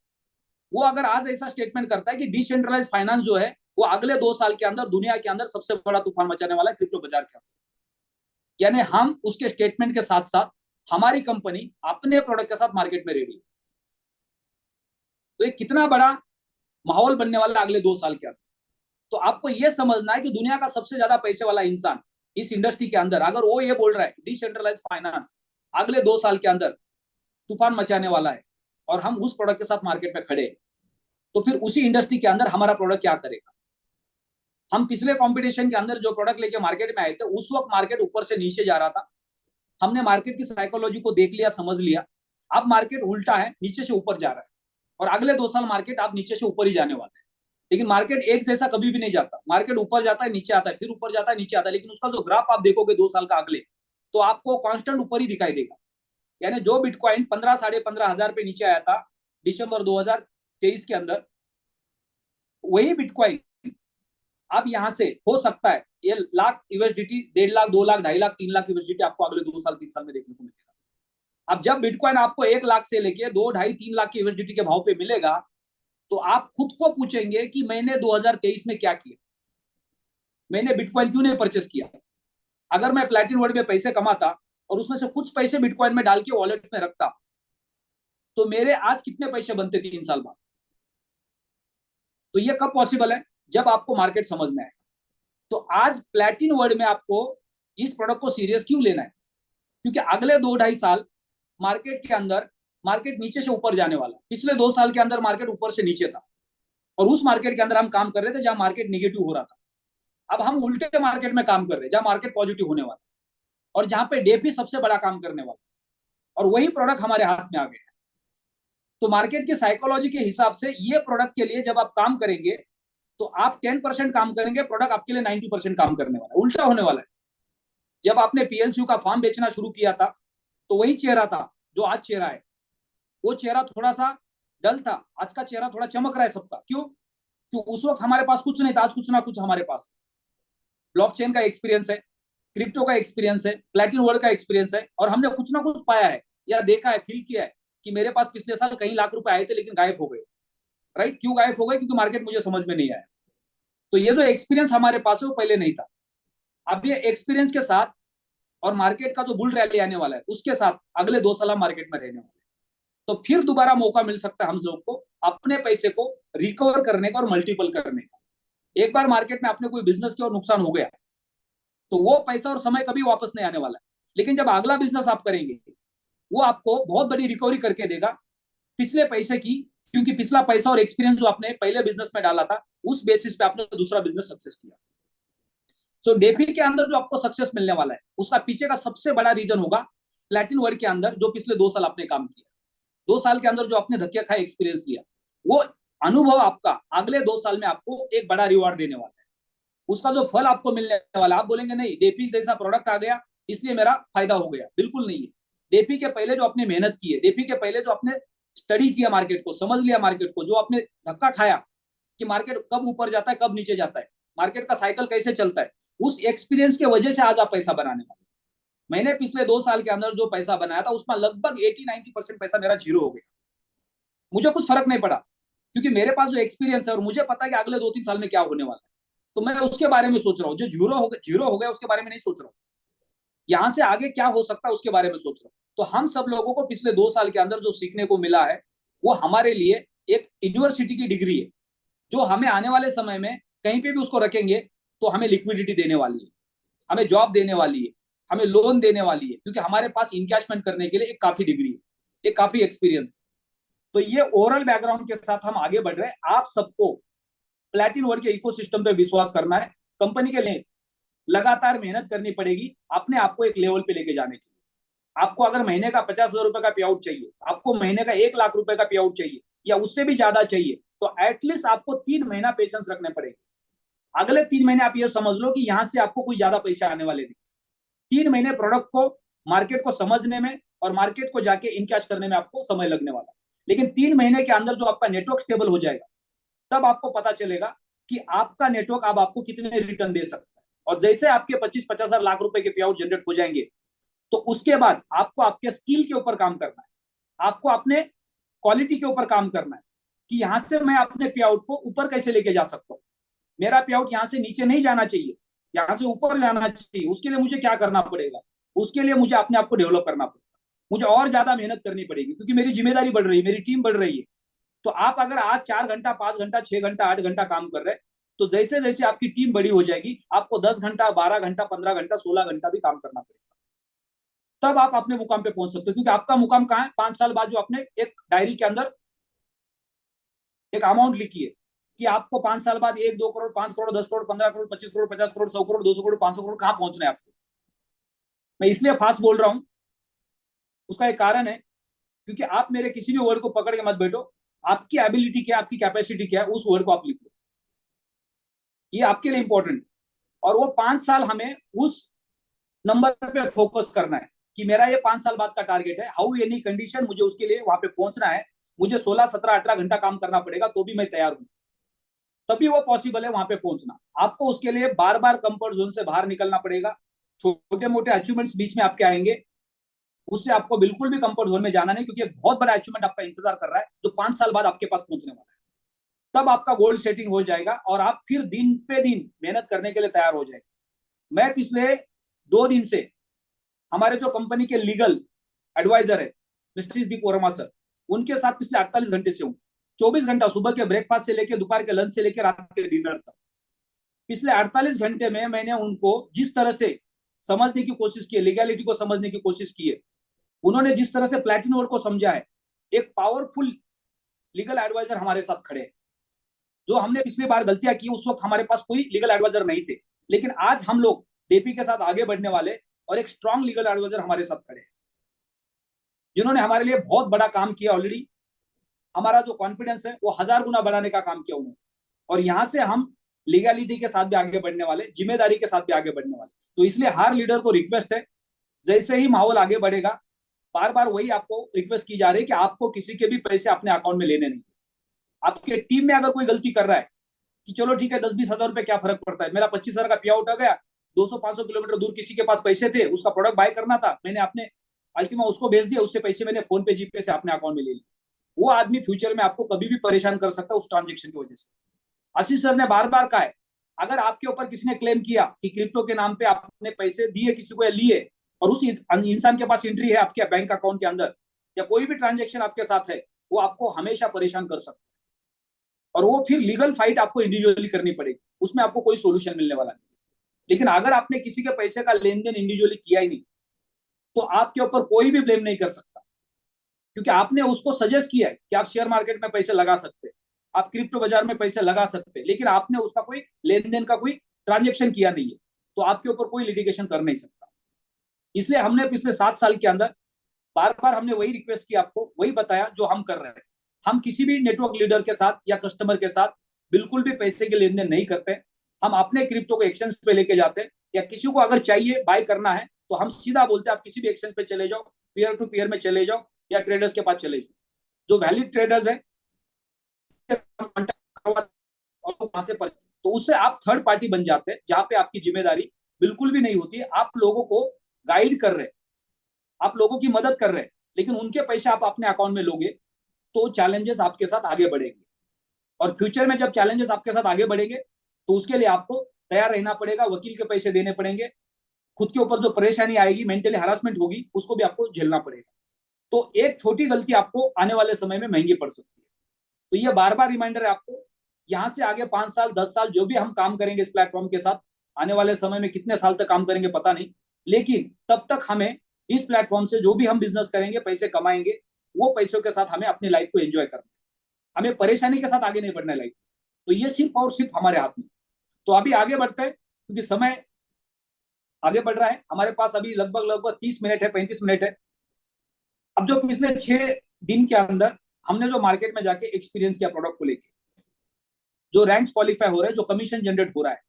A: वो अगर आज ऐसा स्टेटमेंट करता है कि डिसेंट्रलाइज फाइनेंस जो है वो अगले 2 साल के अंदर दुनिया के अंदर सबसे बड़ा तूफान मचाने वाला है क्रिप्टो बाजार के अंदर, यानी हम उसके स्टेटमेंट के साथ साथ हमारी कंपनी अपने प्रोडक्ट के साथ मार्केट में रेडी है। तो ये कितना बड़ा माहौल बनने वाला है अगले 2 साल के अंदर। तो आपको ये समझना है कि दुनिया का सबसे ज्यादा पैसे वाला इंसान इस इंडस्ट्री के अंदर, अगर वो ये बोल रहा है डिसेंट्रलाइज फाइनेंस अगले 2 साल के अंदर तूफान मचाने वाला है, और हम उस प्रोडक्ट के साथ मार्केट में खड़े हैं, तो फिर उसी इंडस्ट्री के अंदर हमारा प्रोडक्ट क्या करेगा। हम पिछले कंपटीशन के अंदर जो प्रोडक्ट लेके मार्केट में आए थे, उस वक्त मार्केट ऊपर से नीचे जा रहा था, हमने मार्केट की साइकोलॉजी को देख लिया, समझ लिया। अब मार्केट उल्टा है, नीचे से ऊपर जा रहा है, और अगले 2 साल मार्केट आप नीचे से ऊपर ही जाने वाला है। लेकिन मार्केट एक जैसा कभी भी नहीं जाता, मार्केट ऊपर जाता है, नीचे आता है, फिर ऊपर जाता है, नीचे आता है, लेकिन उसका जो ग्राफ आप देखोगे 2 साल का अगले, तो आपको कांस्टेंट ऊपर ही दिखाई देगा। यानी जो बिटकॉइन 15 साढ़े 15 हजार पे नीचे आया था दिसंबर 2023 के अंदर, वही बिटकॉइन अब यहां से हो सकता है ये लाख यूएसडीटी, 1.5 लाख, 2 लाख, 2.5 लाख, 3 लाख यूएसडीटी आपको अगले 2 साल 3 साल में देखने को मिलेगा। अब जब बिटकॉइन आपको 1 लाख से लेके 2, 2.5, 3 लाख की यूएसडीटी के भाव पे मिलेगा, तो आप खुद को पूछेंगे कि मैंने 2023 में क्या किया, मैंने बिटकॉइन क्यों नहीं परचेस किया। अगर मैं प्लैटिनम वर्ल्ड में पैसे कमाता और उसमें से कुछ पैसे बिटकॉइन में डाल के वॉलेट में रखता, तो मेरे आज कितने पैसे बनते 3 साल बाद। तो ये कब पॉसिबल है, जब आपको मार्केट समझ में आए। तो आज प्लैटिन वर्ल्ड में आपको इस प्रोडक्ट को सीरियस क्यों लेना है, क्योंकि अगले 2-2.5 साल मार्केट के अंदर मार्केट नीचे से ऊपर जाने वाला। पिछले 2 साल के अंदर मार्केट ऊपर से नीचे था, और उस मार्केट के अंदर हम काम कर रहे थे जहां मार्केट निगेटिव हो रहा था। अब हम उल्टे मार्केट में काम कर रहे हैं जहां मार्केट पॉजिटिव होने वाला, और जहां पे डेपी सबसे बड़ा काम करने वाला, और वही प्रोडक्ट हमारे हाथ में आ गया है। तो मार्केट की साइकोलॉजी के हिसाब से ये प्रोडक्ट के लिए जब आप काम करेंगे, तो आप 10% काम करेंगे, प्रोडक्ट आपके लिए 90% काम करने वाला है, उल्टा होने वाला है। जब आपने पीएलसीयू का फॉर्म बेचना शुरू किया था, तो वही चेहरा था जो आज चेहरा है। वो चेहरा थोड़ा सा डल था, आज का चेहरा थोड़ा चमक रहा है सबका। क्यों? क्यों? उस वक्त हमारे पास कुछ नहीं था, आज कुछ ना कुछ हमारे पास ब्लॉकचेन का एक्सपीरियंस है, क्रिप्टो का एक्सपीरियंस है, प्लैटिनम वर्ल्ड का एक्सपीरियंस है, और हमने कुछ ना कुछ पाया है या देखा है, फील किया है कि मेरे पास पिछले साल कई लाख रुपए आए थे लेकिन गायब हो गए। राइट? क्यों गायब हो गए? क्योंकि मार्केट मुझे समझ में नहीं आया। तो ये जो एक्सपीरियंस हमारे पास है वो पहले नहीं था। अब ये एक्सपीरियंस के साथ और मार्केट का जो बुल रैली आने वाला है उसके साथ अगले 2 साल हम मार्केट में रहने वाले हैं। तो फिर दोबारा मौका मिल सकता है हम लोग को अपने पैसे को रिकवर करने का और मल्टीपल करने का। एक बार मार्केट में अपने कोई बिजनेस की और नुकसान हो गया, तो वो पैसा और समय कभी वापस नहीं आने वाला है। लेकिन जब अगला बिजनेस आप करेंगे, वो आपको बहुत बड़ी रिकवरी करके देगा पिछले पैसे की, क्योंकि पिछला पैसा और एक्सपीरियंस जो आपने पहले बिजनेस में डाला था, उस बेसिस पे आपने दूसरा बिजनेस सक्सेस किया। सो डेफी के अंदर जो आपको सक्सेस मिलने वाला है, उसका पीछे का सबसे बड़ा रीजन होगा प्लैटिन वर्ल्ड के अंदर जो पिछले 2 साल आपने काम किया, 2 साल के अंदर जो आपने धक्के खाए एक्सपीरियंस लिया, वो अनुभव आपका अगले 2 साल में आपको एक बड़ा रिवॉर्ड देने वाला है। उसका जो फल आपको मिलने वाला, आप बोलेंगे नहीं डेपी जैसा प्रोडक्ट आ गया इसलिए मेरा फायदा हो गया, बिल्कुल नहीं है। डेपी के पहले जो आपने मेहनत की है, डेपी के पहले जो आपने स्टडी किया, मार्केट को समझ लिया, मार्केट को जो आपने धक्का खाया कि मार्केट कब ऊपर जाता है कब नीचे जाता है, मार्केट का साइकिल कैसे चलता है, उस एक्सपीरियंस की वजह से आज आप पैसा बनाने वाले। मैंने पिछले 2 साल के अंदर जो पैसा बनाया था उसमें लगभग 80-90% पैसा मेरा जीरो हो गया। मुझे कुछ फर्क नहीं पड़ा, क्योंकि मेरे पास जो एक्सपीरियंस है और मुझे पता है कि अगले 2-3 साल में क्या होने वाला है, तो मैं उसके बारे में सोच रहा हूँ। जो जीरो हो गया उसके बारे में नहीं सोच रहा हूँ, यहां से आगे क्या हो सकता है उसके बारे में सोच रहा हूँ। तो हम सब लोगों को पिछले 2 साल के अंदर जो सीखने को मिला है, वो हमारे लिए एक यूनिवर्सिटी की डिग्री है, जो हमें आने वाले समय में कहीं पे भी उसको रखेंगे तो हमें लिक्विडिटी देने वाली है, हमें जॉब देने वाली है, हमें लोन देने वाली है, क्योंकि हमारे पास इनकैशमेंट करने के लिए एक काफी डिग्री है, एक काफी एक्सपीरियंस। तो ये ओवरऑल बैकग्राउंड के साथ हम आगे बढ़ रहे हैं। आप सबको प्लैटिन वर्ल्ड के इकोसिस्टम पे विश्वास करना है, कंपनी के लिए लगातार मेहनत करनी पड़ेगी अपने आप को एक लेवल पे लेके जाने के लिए। आपको अगर महीने का 50,000 रुपए का पे आउट चाहिए, आपको महीने का 1 लाख रुपए का पे आउट चाहिए या उससे भी ज्यादा चाहिए, तो एटलीस्ट आपको 3 महीना पेशेंस रखने पड़ेंगे। अगले 3 महीने आप ये समझ लो कि यहां से आपको कोई ज्यादा पैसे आने वाले नहीं। 3 महीने प्रोडक्ट को, मार्केट को समझने में और मार्केट को जाके इनकैश करने में आपको समय लगने वाला है। लेकिन 3 महीने के अंदर जो आपका नेटवर्क स्टेबल हो जाएगा, तब आपको पता चलेगा कि आपका नेटवर्क अब आपको कितने रिटर्न दे सकता है। और जैसे आपके 25-50 लाख रुपए के पे आउट जनरेट हो जाएंगे, तो उसके बाद आपको आपके स्किल के ऊपर काम करना है, आपको अपने क्वालिटी के ऊपर काम करना है कि यहां से मैं अपने पे आउट को ऊपर कैसे लेके जा सकता हूँ। मेरा पे आउट यहां से नीचे नहीं जाना चाहिए, यहां से ऊपर जाना चाहिए। उसके लिए मुझे क्या करना पड़ेगा? उसके लिए मुझे अपने आप को डेवलप करना पड़ेगा, मुझे और ज्यादा मेहनत करनी पड़ेगी, क्योंकि मेरी जिम्मेदारी बढ़ रही है, मेरी टीम बढ़ रही है। तो आप अगर आज 4 घंटा, 5 घंटा, 6 घंटा, 8 घंटा काम कर रहे हैं, तो जैसे जैसे आपकी टीम बड़ी हो जाएगी, आपको 10 घंटा, 12 घंटा, 15 घंटा, 16 घंटा भी काम करना पड़ेगा, तब आप अपने मुकाम पे पहुंच सकते हो। क्योंकि आपका मुकाम कहाँ है? 5 साल बाद जो आपने एक डायरी के अंदर एक अमाउंट लिखी है कि आपको 5 साल बाद 1, 2 करोड़, 5 करोड़, 10 करोड़, 15 करोड़, 25 करोड़, 50 करोड़, 100 करोड़, 200 करोड़, 500 करोड़ कहाँ पहुंचना है आपको। मैं इसलिए फास्ट बोल रहा हूं, उसका एक कारण है, क्योंकि आप मेरे किसी भी वर्ड को पकड़ के मत बैठो। आपकी एबिलिटी क्या है, आपकी कैपेसिटी क्या है, उस वर्ड को आप लिखो, ये आपके लिए इंपॉर्टेंट। और वो 5 साल हमें उस नंबर पे फोकस करना है कि मेरा ये 5 साल बाद का टारगेट है, हाउ एनी कंडीशन मुझे उसके लिए वहां पे पहुंचना है। मुझे 16, 17, 18 घंटा काम करना पड़ेगा तो भी मैं तैयार हूं, तभी वो पॉसिबल है वहां पे पहुंचना। आपको उसके लिए बार बार कंफर्ट जोन से बाहर निकलना पड़ेगा। छोटे मोटे अचीवमेंट्स बीच में आपके आएंगे, उससे आपको बिल्कुल भी कंफर्ट जोन में जाना नहीं, क्योंकि एक बहुत बड़ा अचीवमेंट आपका इंतजार कर रहा है जो 5 साल बाद आपके पास पहुंचने वाला है। तब आपका गोल सेटिंग हो जाएगा और आप फिर दिन पे दिन मेहनत करने के लिए तैयार हो जाएंगे। मैं पिछले 2 दिन से हमारे जो कंपनी के लीगल एडवाइजर है मिस्टर दीप वर्मा सर, उनके साथ पिछले 48 घंटे से हूँ। 24 घंटा सुबह के ब्रेकफास्ट से लेकर, दोपहर के लंच से लेकर, रात के डिनर तक, पिछले 48 घंटे में मैंने उनको जिस तरह से समझने की कोशिश की है, लीगैलिटी को समझने की कोशिश की है, उन्होंने जिस तरह से प्लैटिन वर्ड को समझा है, एक पावरफुल लीगल एडवाइजर हमारे साथ खड़े हैं। जो हमने पिछली बार गलतियां की, उस वक्त हमारे पास कोई लीगल एडवाइजर नहीं थे, लेकिन आज हम लोग डेपी के साथ आगे बढ़ने वाले और एक स्ट्रांग लीगल एडवाइजर हमारे साथ खड़े हैं, जिन्होंने हमारे लिए बहुत बड़ा काम किया ऑलरेडी। हमारा जो कॉन्फिडेंस है वो 1000 गुना बढ़ाने का काम किया उन्होंने। और यहां से हम लीगैलिटी के साथ भी आगे बढ़ने वाले, जिम्मेदारी के साथ भी आगे बढ़ने वाले। तो इसलिए हर लीडर को रिक्वेस्ट है, जैसे ही माहौल आगे बढ़ेगा, बार बार वही आपको रिक्वेस्ट की जा रही है कि आपको किसी के भी पैसे अपने अकाउंट में लेने नहीं। आपके टीम में अगर कोई गलती कर रहा है कि चलो ठीक है 10-20 हजार रुपए क्या फर्क पड़ता है, मेरा 25 हजार का पे आउट आ गया, 200-500 किलोमीटर दूर किसी के पास पैसे थे, उसका प्रोडक्ट बाय करना था, मैंने अपने अल्टीमा उसको भेज दिया, उससे पैसे मैंने फोन पे, जीपे से अपने अकाउंट में ले लिए। वो आदमी फ्यूचर में आपको कभी भी परेशान कर सकता है उस ट्रांजेक्शन की वजह से। आशीष सर ने बार बार कहा है, अगर आपके ऊपर किसी ने क्लेम किया कि क्रिप्टो के नाम पे आपने पैसे दिए किसी को या लिए, और उस इंसान के पास एंट्री है आपके बैंक अकाउंट के अंदर, या कोई भी ट्रांजेक्शन आपके साथ है, वो आपको हमेशा परेशान कर सकता है। और वो फिर लीगल फाइट आपको इंडिविजुअली करनी पड़ेगी, उसमें आपको कोई सोल्यूशन मिलने वाला नहीं। लेकिन अगर आपने किसी के पैसे का लेन देन इंडिविजुअली किया ही नहीं, तो आपके ऊपर कोई भी ब्लेम नहीं कर सकता, क्योंकि आपने उसको सजेस्ट किया है कि आप शेयर मार्केट में पैसे लगा सकते हैं, आप क्रिप्टो बाजार में पैसे लगा सकते हैं, लेकिन आपने उसका कोई लेन देन का कोई ट्रांजेक्शन किया नहीं है, तो आपके ऊपर कोई लिटिगेशन कर नहीं सकता। इसलिए हमने पिछले 7 साल के अंदर बार बार हमने वही रिक्वेस्ट की, आपको वही बताया जो हम कर रहे हैं। हम किसी भी नेटवर्क लीडर के साथ या कस्टमर के साथ बिल्कुल भी पैसे के लेन देन नहीं करते। हम अपने क्रिप्टो को एक्सचेंज पे लेके जाते हैं, या किसी को अगर चाहिए बाय करना है तो हम सीधा बोलते हैं आप किसी भी एक्सचेंज पे चले जाओ, पीयर टू पीयर में चले जाओ, या ट्रेडर्स के पास चले जाओ, जो वैलिड ट्रेडर्स है और वहां से तो उससे आप थर्ड पार्टी बन जाते हैं, जहां पे आपकी जिम्मेदारी बिल्कुल भी नहीं होती है। आप लोगों को गाइड कर रहे हैं, आप लोगों की मदद कर रहे हैं, लेकिन उनके पैसे आप अपने अकाउंट में लोगे तो चैलेंजेस आपके साथ आगे बढ़ेंगे। और फ्यूचर में जब चैलेंजेस आपके साथ आगे बढ़ेंगे तो उसके लिए आपको तैयार रहना पड़ेगा, वकील के पैसे देने पड़ेंगे, खुद के ऊपर जो परेशानी आएगी, मेंटली हरासमेंट होगी, उसको भी आपको झेलना पड़ेगा। तो एक छोटी गलती आपको आने वाले समय में महंगी पड़ सकती है। तो ये बार बार रिमाइंडर है आपको, यहाँ से आगे 5 साल 10 साल जो भी हम काम करेंगे इस प्लेटफॉर्म के साथ, आने वाले समय में कितने साल तक काम करेंगे पता नहीं, लेकिन तब तक हमें इस प्लेटफॉर्म से जो भी हम बिजनेस करेंगे, पैसे कमाएंगे, वो पैसों के साथ हमें अपनी लाइफ को एंजॉय करना है, हमें परेशानी के साथ आगे नहीं बढ़ना है लाइफ। तो ये सिर्फ और सिर्फ हमारे हाथ में। तो अभी आगे बढ़ते हैं, क्योंकि समय आगे बढ़ रहा है, हमारे पास अभी लगभग लगभग 30 मिनट है, 35 मिनट है। अब जो पिछले 6 दिन के अंदर हमने जो मार्केट में जाके एक्सपीरियंस किया प्रोडक्ट को लेके, जो रैंक्स क्वालिफाई हो रहे हैं, जो कमीशन जनरेट हो रहा है,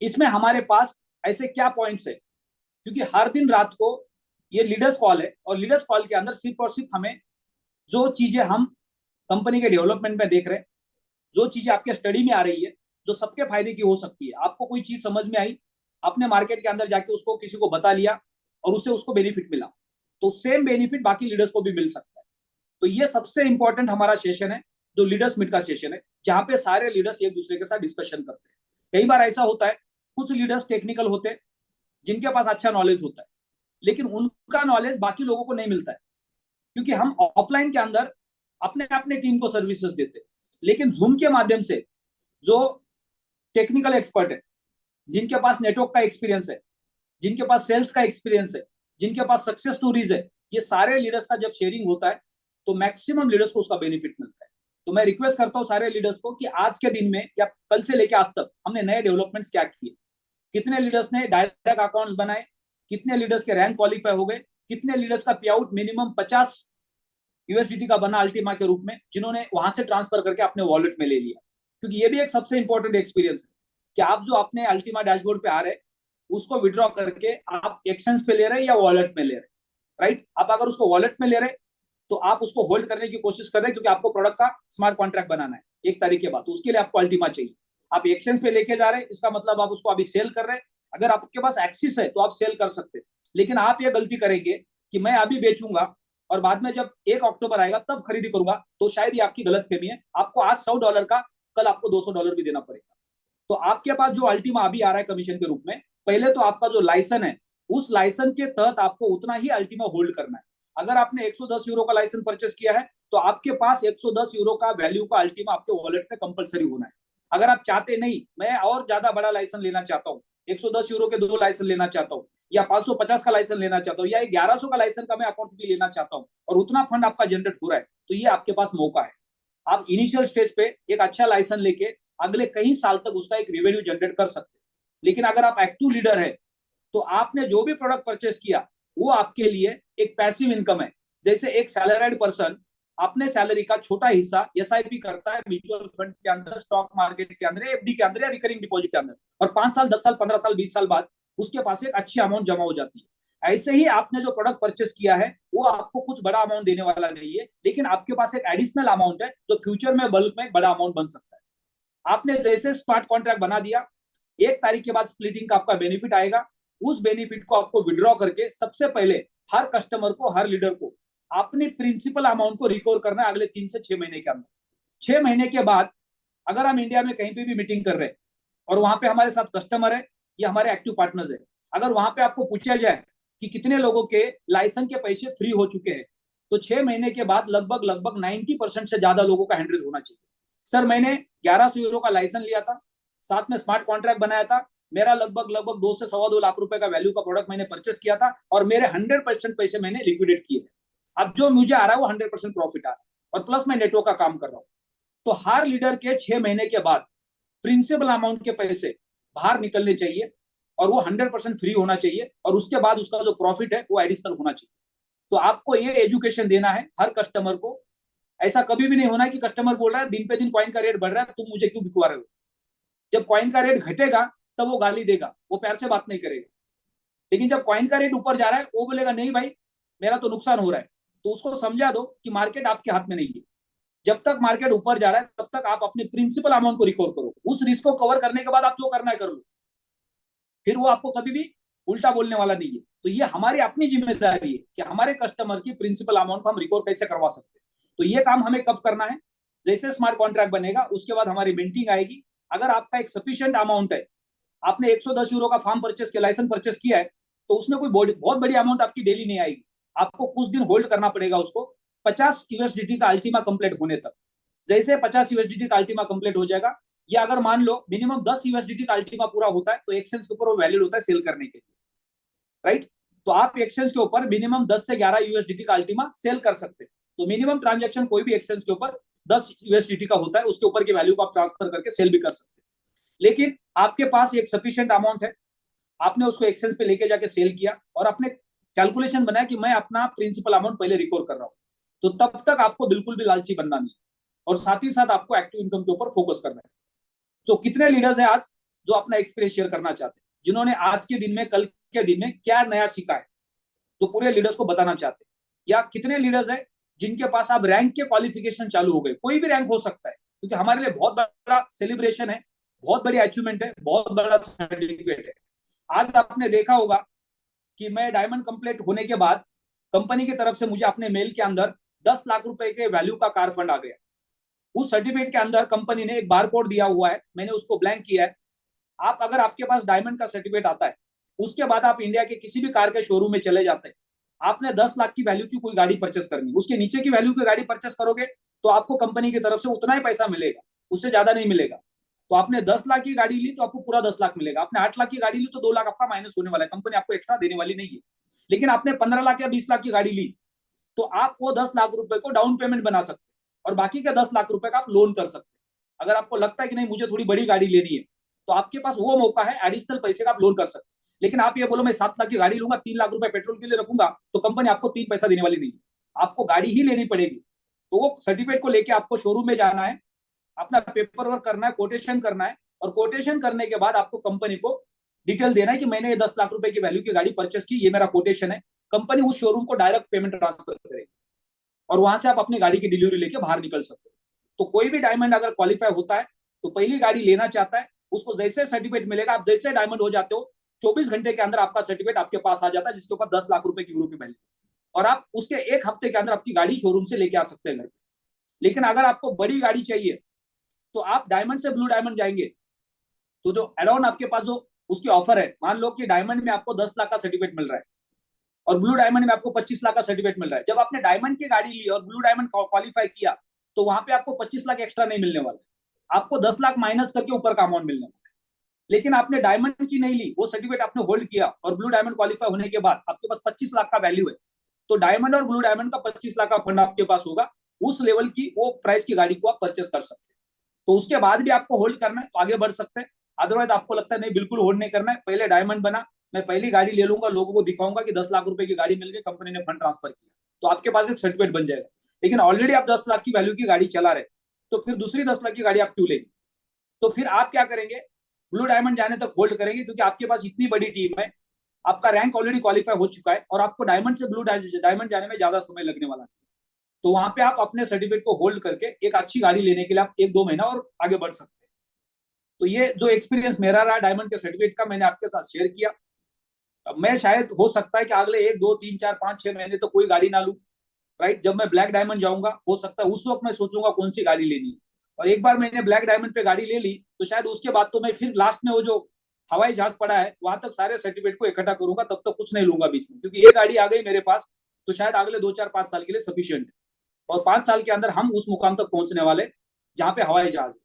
A: इसमें हमारे पास ऐसे क्या पॉइंट्स है, क्योंकि हर दिन रात को ये लीडर्स कॉल है, और लीडर्स कॉल के अंदर सिर्फ और सिर्फ हमें जो चीजें हम कंपनी के डेवलपमेंट में देख रहे हैं, जो चीजें आपके स्टडी में आ रही है, जो सबके फायदे की हो सकती है, आपको कोई चीज समझ में आई, आपने मार्केट के अंदर जाके उसको किसी को बता लिया और उससे उसको बेनिफिट मिला, तो सेम बेनिफिट बाकी लीडर्स को भी मिल सकता है। तो ये सबसे इंपॉर्टेंट हमारा सेशन है, जो लीडर्स मीट का सेशन है, जहां पे सारे लीडर्स एक दूसरे के साथ डिस्कशन करते हैं। कई बार ऐसा होता है, कुछ लीडर्स टेक्निकल होते हैं, जिनके पास अच्छा नॉलेज होता है, लेकिन उनका नॉलेज बाकी लोगों को नहीं मिलता है, क्योंकि हम ऑफलाइन के अंदर अपने अपने टीम को सर्विसेज देते हैं, लेकिन जूम के माध्यम से जो टेक्निकल एक्सपर्ट है, जिनके पास नेटवर्क का एक्सपीरियंस है, जिनके पास सेल्स का एक्सपीरियंस है, जिनके पास सक्सेस स्टोरीज है, ये सारे लीडर्स का जब शेयरिंग होता है तो मैक्सिमम लीडर्स को उसका बेनिफिट मिलता है। तो मैं रिक्वेस्ट करता हूँ सारे लीडर्स को कि आज के दिन में या कल से लेकर आज तक हमने नए डेवलपमेंट्स क्या किए, कितने लीडर्स ने डायरेक्ट अकाउंट्स बनाए, कितने लीडर्स के रैंक क्वालिफाई हो गए, कितने लीडर्स का पे आउट मिनिमम 50 यूएसडीटी का बना अल्टीमा के रूप में, जिन्होंने वहां से ट्रांसफर करके अपने वॉलेट में ले लिया। क्योंकि ये भी एक सबसे इंपॉर्टेंट एक्सपीरियंस है कि आप जो अपने अल्टीमा डैशबोर्ड पे आ रहे हैं उसको विड्रॉ करके आप एक्सचेंज पे ले रहे हैं या वॉलेट में ले रहे हैं, राइट। आप अगर उसको वॉलेट में ले रहे हैं तो आप उसको होल्ड करने की कोशिश कर रहे हैं, क्योंकि आपको प्रोडक्ट का स्मार्ट कॉन्ट्रैक्ट बनाना है 1 तारीख के बाद, तो उसके लिए आपको अल्टीमा चाहिए। आप एक्सचेंज पे लेके जा रहे हैं, इसका मतलब आप उसको अभी सेल कर रहे हैं। अगर आपके पास एक्सेस है तो आप सेल कर सकते हैं, लेकिन आप ये गलती करेंगे कि मैं अभी बेचूंगा और बाद में जब 1 अक्टूबर आएगा तब खरीदी करूंगा, तो शायद ये आपकी गलतफहमी है। आपको आज $100 का कल आपको $200 भी देना पड़ेगा। तो आपके पास जो अल्टीमा अभी आ रहा है कमीशन के रूप में, पहले तो आपका जो लाइसेंस है उस लाइसेंस के तहत आपको उतना ही अल्टीमा होल्ड करना है। अगर आपने 110 यूरो का लाइसेंस परचेस किया है तो आपके पास 110 यूरो का वैल्यू का अल्टीमा आपके वॉलेट में कंपलसरी होना है। अगर आप चाहते नहीं मैं और ज्यादा बड़ा लाइसेंस लेना चाहता हूँ, 110 यूरो के 2 लाइसेंस लेना चाहता हूँ, या 550 का लाइसेंस लेना चाहता हूँ, या 1100 का लाइसेंस का मैं अकाउंट लेना चाहता हूँ, और उतना फंड आपका जनरेट हो रहा है, तो ये आपके पास मौका है। आप इनिशियल स्टेज पे एक अच्छा लाइसेंस लेके अगले कई साल तक उसका एक रेवेन्यू जनरेट कर सकते हैं। लेकिन अगर आप एक्टिव लीडर है तो आपने जो भी प्रोडक्ट परचेस किया वो आपके लिए एक पैसिव इनकम है। जैसे एक सैलरीड पर्सन अपने सैलरी का छोटा हिस्सा एसआईपी करता है म्यूचुअल फंड के अंदर, स्टॉक मार्केट के अंदर, एफडी के अंदर या रिकरिंग डिपॉजिट के अंदर, और 5 साल 10 साल 15 साल 20 साल बाद उसके पास एक अच्छी अमाउंट जमा हो जाती है। ऐसे ही आपने जो प्रोडक्ट परचेस किया है वो आपको कुछ बड़ा अमाउंट देने वाला नहीं है, लेकिन आपके पास एक एडिशनल अमाउंट है जो फ्यूचर में बल्क में एक बड़ा अमाउंट बन सकता है। आपने जैसे स्मार्ट कॉन्ट्रैक्ट बना दिया, 1 तारीख के बाद स्प्लिटिंग का आपका बेनिफिट आएगा। उस बेनिफिट को आपको विड्रॉ करके सबसे पहले हर कस्टमर को, हर लीडर को अपनी प्रिंसिपल अमाउंट को रिकवर करना है अगले 3 से 6 महीने के अंदर। 6 महीने के बाद अगर हम इंडिया में कहीं पे भी मीटिंग कर रहे हैं और वहां पे हमारे साथ कस्टमर है या हमारे एक्टिव पार्टनर्स है, अगर वहां पे आपको पूछा जाए कि कितने लोगों के लाइसेंस के पैसे फ्री हो चुके हैं, तो 6 महीने के बाद लगभग लगभग 90% से ज्यादा लोगों का हैंड रेज होना चाहिए। सर मैंने 1100 यूरो का लाइसेंस लिया था, साथ में स्मार्ट कॉन्ट्रैक्ट बनाया था, मेरा लगभग लगभग 2 से 2.25 लाख रुपए का वैल्यू का प्रोडक्ट मैंने परचेस किया था, और मेरे 100% पैसे मैंने लिक्विडेट किए। अब जो मुझे आ रहा है वो 100% प्रॉफिट आ रहा है, और प्लस मैं नेटवर्क का काम कर रहा हूँ। तो हर लीडर के 6 महीने के बाद प्रिंसिपल अमाउंट के पैसे बाहर निकलने चाहिए, और वो 100% फ्री होना चाहिए, और उसके बाद उसका जो प्रॉफिट है वो एडिशनल होना चाहिए। तो आपको ये एजुकेशन देना है हर कस्टमर को। ऐसा कभी भी नहीं होना कि कस्टमर बोल रहा है दिन पे दिन कॉइन का रेट बढ़ रहा है, तुम मुझे क्यों बिकवा रहे हो। जब कॉइन का रेट घटेगा तब वो गाली देगा, वो प्यार से बात नहीं करेगा। लेकिन जब कॉइन का रेट ऊपर जा रहा है वो बोलेगा नहीं भाई मेरा तो नुकसान हो रहा है, तो उसको समझा दो कि मार्केट आपके हाथ में नहीं है। जब तक मार्केट ऊपर जा रहा है तब तक आप अपने प्रिंसिपल अमाउंट को रिकवर करो, उस रिस्क को कवर करने के बाद आप जो करना है कर लो, फिर वो आपको कभी भी उल्टा बोलने वाला नहीं है। तो ये हमारी अपनी जिम्मेदारी है कि हमारे कस्टमर की प्रिंसिपल अमाउंट को हम रिकवर कैसे करवा सकते हैं। तो ये काम हमें कब करना है, जैसे स्मार्ट कॉन्ट्रैक्ट बनेगा उसके बाद हमारी मीटिंग आएगी। अगर आपका एक सफिशिएंट अमाउंट है, आपने 110 यूरो का फार्म परचेस किया, लाइसेंस परचेस किया है, तो उसमें कोई बहुत बड़ी अमाउंट आपकी डेली नहीं आएगी। आपको कुछ दिन होल्ड करना पड़ेगा उसको 50 यूएसडीटी का अल्टीमा कंप्लीट होने तक। जैसे 50 यूएसडीटी का अल्टीमा कंप्लीट हो जाएगा, या अगर मान लो मिनिमम 10 यूएसडीटी का अल्टीमा पूरा होता है तो एक्सचेंज के ऊपर वो वैलिड होता है सेल करने के लिए, राइट। तो आप एक्सचेंज के ऊपर मिनिमम 10 से 11 यूएसडीटी का अल्टीमा सेल कर सकते हैं। तो मिनिमम ट्रांजेक्शन कोई भी एक्सचेंज के ऊपर 10 यूएसडीटी का होता है, उसके ऊपर की वैल्यू को आप ट्रांसफर करके सेल भी कर सकते हैं। लेकिन आपके पास एक सफिशिएंट अमाउंट है, आपने उसको एक्सचेंज पे लेके जाके सेल किया और आपने कैलकुलेशन बनाया कि मैं अपना प्रिंसिपल अमाउंट पहले रिकवर कर रहा हूँ, तो तब तक आपको बिल्कुल भी लालची बनना नहीं, और साथ ही साथ आपको एक्टिव इनकम के ऊपर फोकस करना है। तो कितने लीडर्स हैं आज जो अपना एक्सपीरियंस शेयर करना चाहते हैं, जिन्होंने आज के दिन में, कल के दिन में क्या नया सीखा है, जो पूरे लीडर्स को बताना चाहते हैं। या कितने लीडर्स हैं जिनके पास अब रैंक के क्वालिफिकेशन चालू हो गए, कोई भी रैंक हो सकता है, क्योंकि हमारे लिए बहुत बड़ा सेलिब्रेशन है, बहुत बड़ी अचीवमेंट है, बहुत बड़ा सर्टिफिकेट है। आज आपने देखा होगा कि मैं डायमंड कंप्लीट होने के बाद कंपनी की तरफ से मुझे अपने मेल के अंदर 10 लाख रुपए के वैल्यू का कार फंड आ गया। उस सर्टिफिकेट के अंदर कंपनी ने एक बार कोड दिया हुआ है, मैंने उसको ब्लैंक किया है। आप अगर आपके पास डायमंड का सर्टिफिकेट आता है, उसके बाद आप इंडिया के किसी भी कार के शोरूम में चले जाते हैं, आपने 10 लाख की वैल्यू की कोई गाड़ी परचेस करनी, उसके नीचे की वैल्यू की गाड़ी परचेस करोगे तो आपको कंपनी की तरफ से उतना ही पैसा मिलेगा, उससे ज्यादा नहीं मिलेगा। तो आपने 10 लाख की गाड़ी ली तो आपको पूरा 10 लाख मिलेगा, आपने 8 लाख की गाड़ी ली तो 2 लाख आपका माइनस होने वाला है, कंपनी आपको एक्स्ट्रा देने वाली नहीं है। लेकिन आपने 15 लाख या 20 लाख की गाड़ी ली तो आप वो 10 लाख रुपए को डाउन पेमेंट बना सकते हैं और बाकी के 10 लाख रुपए का आप लोन कर सकते हैं। अगर आपको लगता है कि नहीं मुझे थोड़ी बड़ी गाड़ी लेनी है तो आपके पास वो मौका है, एडिशनल पैसे का आप लोन कर सकते हैं। लेकिन आप ये बोलो मैं 7 लाख की गाड़ी लूंगा, 3 लाख रुपए पेट्रोल के लिए रखूंगा, तो कंपनी आपको 3 पैसा देने वाली नहीं है, आपको गाड़ी ही लेनी पड़ेगी। तो वो सर्टिफिकेट को लेके आपको शोरूम में जाना है, अपना पेपर वर्क करना है, कोटेशन करना है, और कोटेशन करने के बाद आपको कंपनी को डिटेल देना है कि मैंने ये 10 लाख रुपए की वैल्यू की गाड़ी परचेस की, ये मेरा कोटेशन है। कंपनी उस शोरूम को डायरेक्ट पेमेंट ट्रांसफर करेगी और वहां से आप अपनी गाड़ी की डिलीवरी लेके बाहर निकल सकते हो। तो कोई भी डायमंड अगर क्वालिफाई होता है तो पहली गाड़ी लेना चाहता है, उसको जैसे सर्टिफिकेट मिलेगा, आप जैसे डायमंड हो जाते हो 24 घंटे के अंदर आपका सर्टिफिकेट आपके पास आ जाता है, जिसके ऊपर 10 लाख रुपए की यूरो की वैल्यू, और आप उसके 1 हफ्ते के अंदर आपकी गाड़ी शोरूम से लेके आ सकते हैं घर पे। लेकिन अगर आपको बड़ी गाड़ी चाहिए तो आप डायमंड से ब्लू डायमंड जाएंगे तो जो एड ऑन आपके पास जो उसकी ऑफर है, मान लो कि डायमंड में आपको 10 लाख का सर्टिफिकेट मिल रहा है और ब्लू डायमंड में आपको 25 लाख का सर्टिफिकेट मिल रहा है। जब आपने डायमंड की गाड़ी ली और ब्लू डायमंड क्वालिफाई किया तो वहां पे आपको 25 लाख एक्स्ट्रा नहीं मिलने वाला, आपको 10 लाख माइनस करके ऊपर का अमाउंट मिलने वाला। लेकिन आपने डायमंड की नहीं ली, वो सर्टिफिकेट आपने होल्ड किया और ब्लू डायमंड क्वालिफाई होने के बाद आपके पास 25 लाख का वैल्यू है, तो डायमंड और ब्लू डायमंड का 25 लाख का फंड आपके पास होगा, उस लेवल की वो प्राइस की गाड़ी को आप परचेस कर सकते हैं। तो उसके बाद भी आपको होल्ड करना है तो आगे बढ़ सकते हैं, अदरवाइज आपको लगता है नहीं बिल्कुल होल्ड नहीं करना है, पहले डायमंड बना, मैं पहली गाड़ी ले लूंगा, लोगों को दिखाऊंगा कि 10 लाख रुपए की गाड़ी मिल गई, कंपनी ने फंड ट्रांसफर किया, तो आपके पास एक सर्टिफिकेट बन जाएगा। लेकिन ऑलरेडी आप 10 लाख की वैल्यू की गाड़ी चला रहे तो फिर दूसरी 10 लाख की गाड़ी आप क्यों लेंगे? तो फिर आप क्या करेंगे, ब्लू डायमंड जाने तक होल्ड करेंगे, क्योंकि आपके पास इतनी बड़ी टीम है, आपका रैंक ऑलरेडी क्वालिफाई हो चुका है और आपको डायमंड से ब्लू डायमंड जाने में ज्यादा समय लगने वाला है। तो वहां पे आप अपने सर्टिफिकेट को होल्ड करके एक अच्छी गाड़ी लेने के लिए आप 1-2 महीना और आगे बढ़ सकते हैं। तो ये जो एक्सपीरियंस मेरा रहा डायमंड के सर्टिफिकेट का, मैंने आपके साथ शेयर किया। मैं शायद हो सकता है कि अगले 1, 2, 3, 4, 5, 6 महीने तो कोई गाड़ी ना लूं, राइट। जब मैं ब्लैक डायमंड जाऊंगा हो सकता है उस वक्त मैं सोचूंगा कौन सी गाड़ी लेनी है, और एक बार मैंने ब्लैक डायमंड पे गाड़ी ले ली तो शायद उसके बाद तो मैं फिर लास्ट में वो जो हवाई जहाज पड़ा है वहां तक सारे सर्टिफिकेट को इकट्ठा करूंगा, तब तक कुछ नहीं लूंगा बीच में, क्योंकि ये गाड़ी आ गई मेरे पास तो शायद अगले 2, 4, 5 साल के लिए सफिशियंट है, और 5 साल के अंदर हम उस मुकाम तक पहुंचने वाले जहां पे हवाई जहाज है।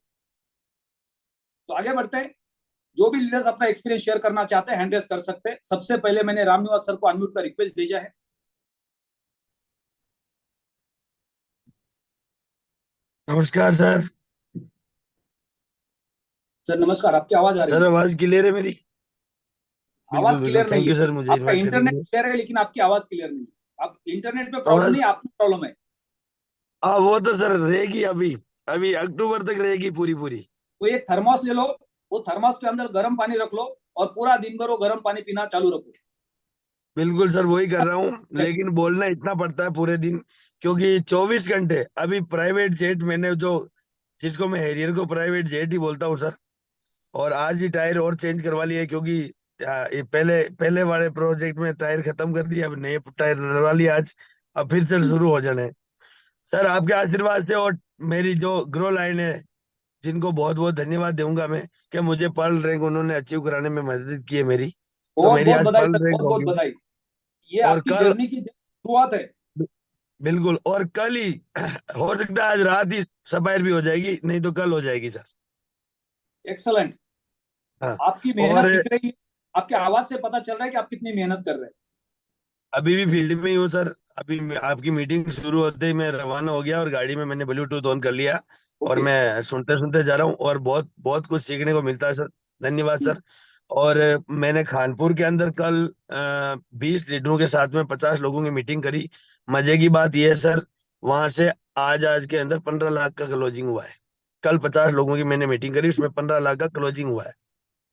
A: तो आगे बढ़ते हैं, जो भी लीडर्स अपना एक्सपीरियंस शेयर करना चाहते हैं हैंड रेस कर सकते हैं। सबसे पहले मैंने रामनिवास सर को अनम्यूट का रिक्वेस्ट भेजा है।
B: नमस्कार सर।
A: सर नमस्कार, आपकी आवाज आ रही
B: सर
A: है?
B: आवाज क्लियर है मेरी? बिल्कुल
A: आवाज
B: बिल्कुल,
A: क्लियर नहीं
B: थैंक
A: है।
B: यू सर मुझे
A: आपका
B: इनवाइट करने के
A: इंटरनेट
B: लिए।
A: क्लियर है लेकिन आपकी आवाज क्लियर नहीं है। आप इंटरनेट पे प्रॉब्लम
B: आवाज,
A: नहीं, आप में प्रॉब्लम है।
B: हाँ वो तो सर रहेगी अभी, अभी अक्टूबर तक रहेगी पूरी पूरी।
A: तो एक थर्मोस ले लो, वो थर्मोस के अंदर गर्म पानी रख लो और पूरा दिन भर वो गर्म पानी पीना चालू रखो।
B: बिल्कुल सर वही कर रहा हूँ, लेकिन बोलना इतना पड़ता है पूरे दिन, क्योंकि 24 घंटे अभी प्राइवेट जेट मैंने जो, जिसको मैं हैरियर को प्राइवेट जेट ही बोलता हूँ सर, और आज ही टायर और चेंज करवा लिया, क्योंकि ये पहले पहले वाले प्रोजेक्ट में टायर खत्म कर दिया, अब नए टायर डलवा लिया आज, अब फिर से शुरू हो जाना है। सर आपके आशीर्वाद से और मेरी जो ग्रो लाइन है, जिनको बहुत बहुत धन्यवाद दूंगा मैं, कि मुझे पर्ल रैंक उन्होंने अचीव कराने में मदद की है मेरी, तो
A: बहुत
B: मेरी
A: बहुत
B: आज
A: बधाई
B: पर्ल
A: सर,
B: रैंक
A: बहुत बहुत
B: होगी।
A: बधाई। ये
B: और
A: आपकी
B: कल,
A: जर्नी की शुरुआत है।
B: बिल्कुल, और कल ही हो सकता है आज रात ही सफायर भी हो जाएगी, नहीं तो कल हो जाएगी सर।
A: एक्सलेंट।
B: हाँ।
A: आपकी
B: और
A: मेहनत दिख रही है, आपके आवाज से पता चल रहा है कि आप कितनी मेहनत कर रहे हैं।
B: अभी भी फील्ड में ही हूँ सर, अभी आपकी मीटिंग शुरू होते ही मैं रवाना हो गया और गाड़ी में मैंने ब्लूटूथ ऑन कर लिया, और
A: ओके।
B: मैं सुनते सुनते जा रहा हूँ, और बहुत बहुत कुछ सीखने को मिलता है सर। धन्यवाद सर। और मैंने खानपुर के अंदर कल 20 लीडरों के साथ में 50 लोगों की मीटिंग करी। मजे की बात यह है सर, वहां से आज के अंदर 15 लाख का क्लोजिंग हुआ है। कल 50 लोगों की मैंने मीटिंग करी, उसमें 15 लाख का क्लोजिंग हुआ है।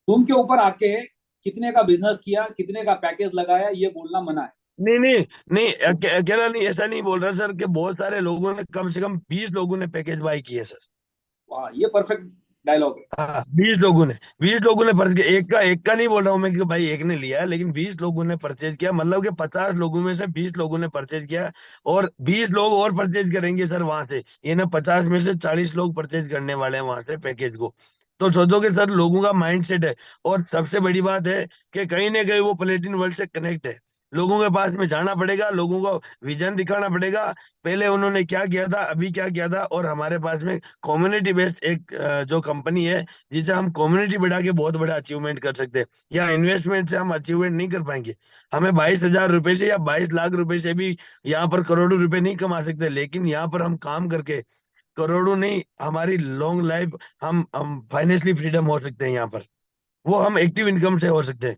A: रूम के ऊपर आके कितने का बिजनेस किया, कितने का पैकेज लगाया, ये बोलना मना है।
B: नहीं नहीं नहीं, अकेला नहीं, ऐसा नहीं बोल रहा सर, कि बहुत सारे लोगों ने, कम से कम 20 लोगों ने पैकेज बाय किए सर।
A: वाह, ये परफेक्ट डायलॉग है।
B: हाँ 20 लोगों ने परचेज, एक का नहीं बोल रहा हूँ मैं कि भाई एक ने लिया है, लेकिन 20 लोगों ने परचेज किया, मतलब कि 50 लोगों में से 20 लोगों ने परचेज किया, और 20 लोग और परचेज करेंगे सर वहां से, ये ना 50 में से 40 लोग परचेज करने वाले हैं वहां से पैकेज को। तो सोचो कि सर लोगों का माइंड सेट है, और सबसे बड़ी बात है कि कहीं ना कहीं वो प्लेटिन वर्ल्ड से कनेक्ट है। लोगों के पास में जाना पड़ेगा, लोगों को विजन दिखाना पड़ेगा, पहले उन्होंने क्या किया था, अभी क्या किया था। और हमारे पास में कम्युनिटी बेस्ड एक जो कंपनी है, जिसे हम कम्युनिटी बढ़ा के बहुत बड़ा अचीवमेंट कर सकते हैं। या इन्वेस्टमेंट से हम अचीवमेंट नहीं कर पाएंगे। हमें 22,000 रुपए से या 22 लाख रुपए से भी यहाँ पर करोड़ों रुपए नहीं कमा सकते, लेकिन यहाँ पर हम काम करके करोड़ों नहीं, हमारी लॉन्ग लाइफ, हम फाइनेंशियली फ्रीडम हो सकते हैं यहाँ पर। वो हम एक्टिव इनकम से हो सकते हैं।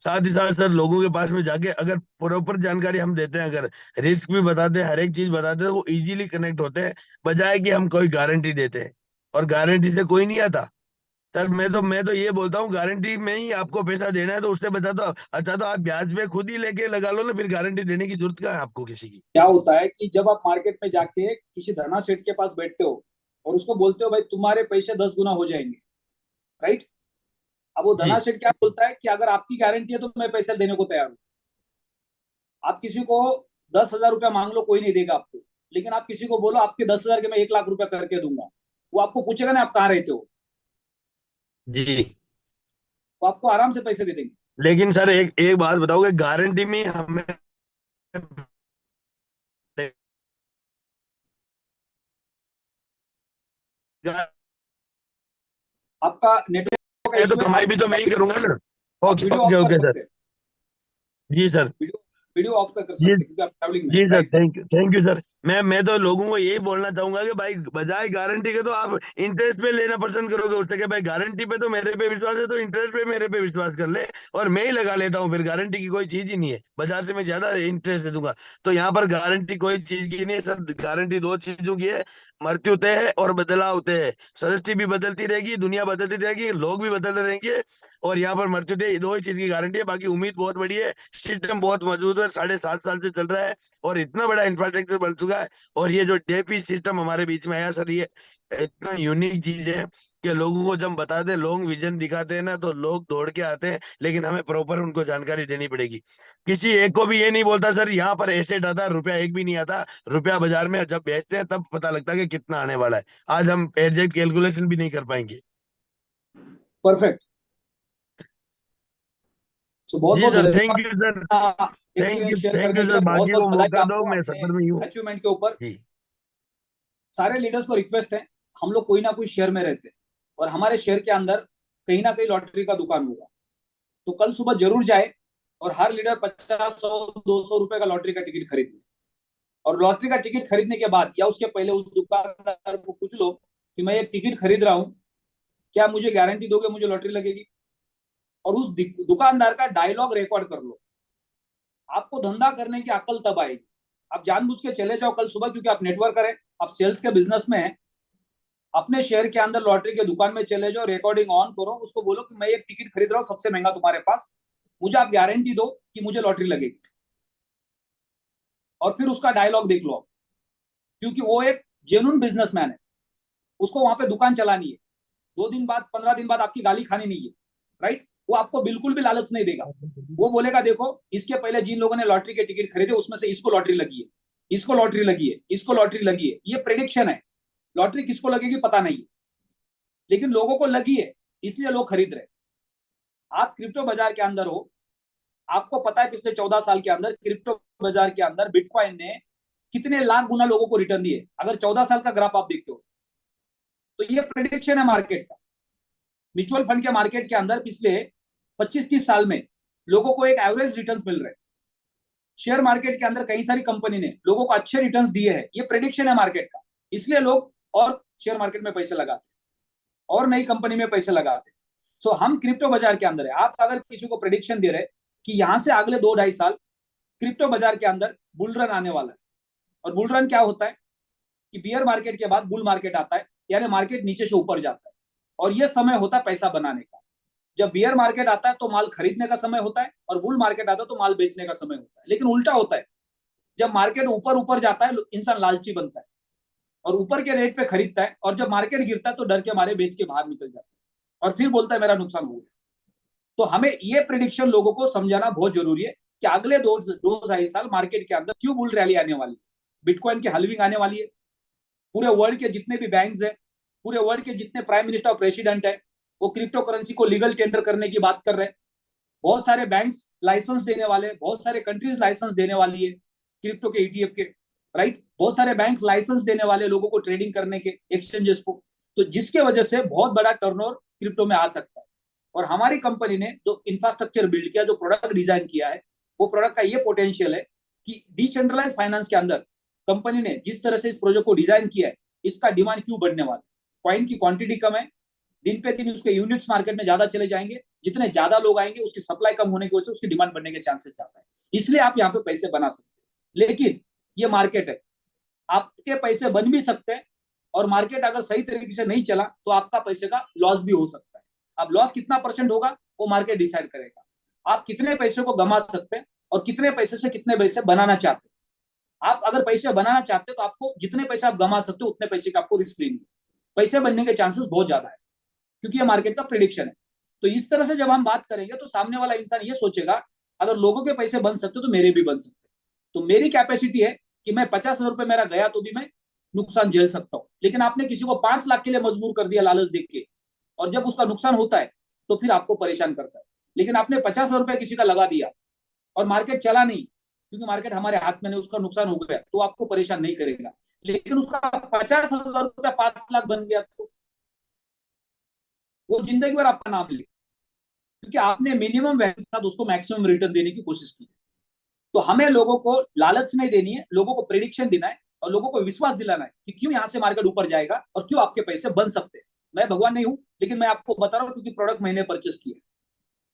B: साथ ही साथ सर, लोगों के पास में जाके अगर प्रॉपर जानकारी हम देते हैं, अगर रिस्क भी बताते हैं, हर एक चीज बताते हैं, तो वो इजीली कनेक्ट होते हैं, बजाय कि हम कोई गारंटी देते हैं। और गारंटी से कोई नहीं आता। सर मैं तो ये बोलता हूँ, गारंटी में ही आपको पैसा देना है तो उससे बचा तो अच्छा, तो आप ब्याज पे खुद ही लेके लगा लो ना, फिर गारंटी देने की जरूरत क्या है आपको किसी की।
A: क्या होता है कि जब आप मार्केट में जाके किसी धना सेठ के पास बैठते हो और उसको बोलते हो भाई तुम्हारे पैसे 10 गुना हो जाएंगे, राइट? अब वो धना
B: जी
A: सेठ क्या बोलता है कि अगर आपकी गारंटी है तो मैं पैसे देने को तैयार हूँ। आप किसी को 10,000 रुपया मांग लो, कोई नहीं देगा आपको। लेकिन आप किसी को बोलो आपके 10,000 के मैं 1 लाख रुपया करके दूंगा, वो आपको पूछेगा ना आप कहाँ रहते हो,
B: जी।
A: वो आपको आराम से पैसे दे देंगे।
B: लेकिन सर एक एक बात बताओगे, गारंटी में हमें
A: आपका नेटवर्क का
B: तो
A: इश्यू है,
B: कमाई
A: आप
B: भी तो मैं ही करूंगा ना।
A: आप
B: ओके
A: वीडियो
B: ओके
A: ऑफ कर
B: ओके सर।
A: सकते हैं।
B: जी सर।
A: वीडियो वीडियो ऑफ कर
B: जी
A: सकते हैं क्योंकि आप ट्रैवलिंग में,
B: जी sir,
A: right?
B: Thank you sir. मैं तो लोगों को यही बोलना चाहूंगा कि भाई, बजाय गारंटी के तो आप इंटरेस्ट पे लेना पसंद करोगे उससे, कि भाई गारंटी पे तो मेरे पे विश्वास है, तो इंटरेस्ट पे मेरे पे विश्वास कर ले, और मैं ही लगा लेता हूँ। फिर गारंटी की कोई चीज ही नहीं है, बाजार से मैं ज्यादा इंटरेस्ट दे दूंगा। तो यहाँ पर गारंटी कोई चीज की नहीं है सर। गारंटी दो चीजों की है, मृत्यु तय है और बदलाव तय है। सृष्टि भी बदलती रहेगी, दुनिया बदलती रहेगी, लोग भी बदलते रहेंगे। और यहाँ पर मृत्यु तय, दो ही चीज की गारंटी है। बाकी उम्मीद बहुत बड़ी है, सिस्टम बहुत मजबूत है, 7.5 साल से चल रहा है, और इतना बड़ा इंफ्रास्ट्रक्चर बन चुका है। और ये जो डेपी सिस्टम हमारे बीच में आया सर, ये इतना यूनिक चीज है कि लोगों को जब बताते हैं, लोग विजन दिखाते हैं ना, तो लोग दौड़ के आते हैं। लेकिन हमें प्रॉपर उनको जानकारी देनी पड़ेगी। किसी एक को भी ये नहीं बोलता सर यहाँ पर एसेट आता है, रुपया एक भी नहीं आता। रुपया बाजार में जब बेचते हैं तब पता लगता है कि कितना आने वाला है। आज हम एग्जैक्ट कैलकुलेशन भी नहीं कर पाएंगे।
A: परफेक्ट। सो बहुत
B: जी
A: बहुत
B: सर, थैंक यू सर।
A: धन्यवाद एक्सपीरियंस शेयर
B: थैंक
A: करने
B: यू
A: के
B: सर,
A: लिए। बहुत
B: बाकी
A: बहुत
B: को
A: बधाई
B: मौका दो,
A: आपको
B: मैं
A: अपने
B: सफर में ही हूँ।
A: अचीवमेंट के ऊपर।
B: जी
A: सारे लीडर्स को रिक्वेस्ट है, हम लोग कोई ना कोई शहर में रहते हैं और हमारे शहर के अंदर कहीं ना कहीं लॉटरी का दुकान होगा। तो कल सुबह जरूर जाए और हर लीडर 50, 100, 200 रुपए का लॉटरी का टिकट खरीद ले। और लॉटरी का टिकट खरीदने के बाद या उसके पहले उस दुकानदार को पूछ लो कि मैं एक टिकट खरीद रहा हूँ, क्या मुझे गारंटी दोगे मुझे लॉटरी लगेगी? और उस दुकानदार का डायलॉग रिकॉर्ड कर लो। आपको धंधा करने की अकल तब आएगी। आप जानबूझ के चले जाओ कल सुबह, क्योंकि आप नेटवर्कर है, आप सेल्स के बिजनेस में है, अपने शहर के अंदर लॉटरी के दुकान में चले जाओ, रिकॉर्डिंग ऑन करो, उसको बोलो कि मैं एक टिकट खरीद रहा हूँ सबसे महंगा तुम्हारे पास, मुझे आप गारंटी दो कि मुझे लॉटरी लगेगी। और फिर उसका डायलॉग देख लो, क्योंकि वो एक जेन्युइन बिजनेसमैन है, उसको वहां पे दुकान चलानी है। 2 दिन बाद 15 दिन बाद आपकी गाली खानी नहीं है, राइट? वो आपको बिल्कुल भी लालच नहीं देगा। वो बोलेगा देखो इसके पहले जिन लोगों ने लॉटरी के टिकट खरीदे उसमें से इसको लॉटरी लगी है, इसको लॉटरी लगी है, इसको लॉटरी लगी है। ये प्रेडिक्शन है। लॉटरी किसको लगेगी पता नहीं है, लेकिन लोगों को लगी है, इसलिए लोग खरीद रहे। आप क्रिप्टो बाजार के अंदर हो, आपको पता है पिछले 14 साल के अंदर क्रिप्टो बाजार के अंदर बिटकॉइन ने कितने लाख गुना लोगों को रिटर्न दिए। अगर 14 साल का ग्राफ आप देखते हो तो ये प्रेडिक्शन है मार्केट का। म्यूचुअल फंड के मार्केट के अंदर पिछले 25-30 साल में लोगों को एक एवरेज रिटर्न मिल रहे हैं। शेयर मार्केट के अंदर कई सारी कंपनी ने लोगों को अच्छे रिटर्न्स दिए हैं। ये प्रेडिक्शन है मार्केट का, इसलिए लोग और शेयर मार्केट में पैसे लगाते हैं और नई कंपनी में पैसे लगाते हैं। सो हम क्रिप्टो बाजार के अंदर है। आप अगर किसी को प्रेडिक्शन दे रहे कि यहां से अगले 2-2.5 साल क्रिप्टो बाजार के अंदर बुल रन आने वाला है, और बुल रन क्या होता है कि बियर मार्केट के बाद बुल मार्केट आता है, यानी मार्केट नीचे से ऊपर जाता है, और यह समय होता है पैसा बनाने का। जब बियर मार्केट आता है तो माल खरीदने का समय होता है, और बुल मार्केट आता है तो माल बेचने का समय होता है। लेकिन उल्टा होता है, जब मार्केट ऊपर ऊपर जाता है इंसान लालची बनता है और ऊपर के रेट पे खरीदता है, और जब मार्केट गिरता है तो डर के मारे बेच के बाहर निकल जाता है और फिर बोलता है मेरा नुकसान हो गया। तो हमें ये प्रिडिक्शन लोगों को समझाना बहुत जरूरी है कि अगले 2-2.5 साल मार्केट के अंदर क्यों बुल रैली आने वाली है, बिटकॉइन की हलविंग आने वाली है। पूरे वर्ल्ड के जितने भी बैंक्स है, पूरे वर्ल्ड के जितने प्राइम मिनिस्टर और प्रेसिडेंट है, वो क्रिप्टो करेंसी को लीगल टेंडर करने की बात कर रहे हैं। बहुत सारे बैंक्स लाइसेंस देने वाले, बहुत सारे कंट्रीज लाइसेंस देने वाली है क्रिप्टो के ईटीएफ के, राइट। बहुत सारे बैंक्स लाइसेंस देने वाले लोगों को ट्रेडिंग करने के, एक्सचेंजेस को। तो जिसके वजह से बहुत बड़ा टर्नओवर क्रिप्टो में आ सकता है। और हमारी कंपनी ने जो इंफ्रास्ट्रक्चर बिल्ड किया, जो प्रोडक्ट डिजाइन किया है, वो प्रोडक्ट का ये पोटेंशियल है कि डिसेंट्रलाइज फाइनेंस के अंदर कंपनी ने जिस तरह से इस प्रोजेक्ट को डिजाइन किया है, इसका डिमांड क्यों बढ़ने वाला है। कॉइन की क्वांटिटी कम है, दिन पे दिन उसके यूनिट्स मार्केट में ज्यादा चले जाएंगे, जितने ज्यादा लोग आएंगे उसकी सप्लाई कम होने की वजह से उसकी डिमांड बढ़ने के चांसेस ज्यादा है। इसलिए आप यहाँ पे पैसे बना सकते हैं। लेकिन ये मार्केट है, आपके पैसे बन भी सकते हैं, और मार्केट अगर सही तरीके से नहीं चला तो आपका पैसे का लॉस भी हो सकता है। अब लॉस कितना % होगा वो मार्केट डिसाइड करेगा। आप कितने पैसे को गंवा सकते हैं और कितने पैसे से कितने पैसे बनाना चाहते हैं। आप अगर पैसे बनाना चाहते हैं तो आपको जितने पैसे आप गंवा सकते हो उतने पैसे का आपको रिस्क लेनी है। पैसे बनने के चांसेस बहुत ज्यादा है, क्योंकि ये मार्केट का प्रिडिक्शन है। तो इस तरह से जब हम बात करेंगे तो सामने वाला इंसान ये सोचेगा, अगर लोगों के पैसे बन सकते तो मेरे भी बन सकते। तो मेरी कैपेसिटी है कि मैं 50,000 रुपए मेरा गया तो भी मैं नुकसान झेल सकता हूँ। लेकिन आपने किसी को 5 लाख के लिए मजबूर कर दिया लालच देख के, और जब उसका नुकसान होता है तो फिर आपको परेशान करता है। लेकिन आपने 50,000 रुपए किसी का लगा दिया और मार्केट चला नहीं, क्योंकि मार्केट हमारे हाथ में नहीं, उसका नुकसान हो गया, तो आपको परेशान नहीं करेगा। लेकिन उसका 50,000 रुपया 5 लाख बन गया तो वो जिंदगी भर आपका नाम ले, क्योंकि आपने मिनिमम वैल्यू के साथ उसको मैक्सिमम रिटर्न देने की कोशिश की। तो हमें लोगों को लालच नहीं देनी है, लोगों को प्रेडिक्शन देना है और लोगों को विश्वास दिलाना है कि क्यों यहाँ से मार्केट ऊपर जाएगा और क्यों आपके पैसे बन सकते हैं। मैं भगवान नहीं हूं, लेकिन मैं आपको बता रहा हूँ क्योंकि प्रोडक्ट मैंने परचेस किया।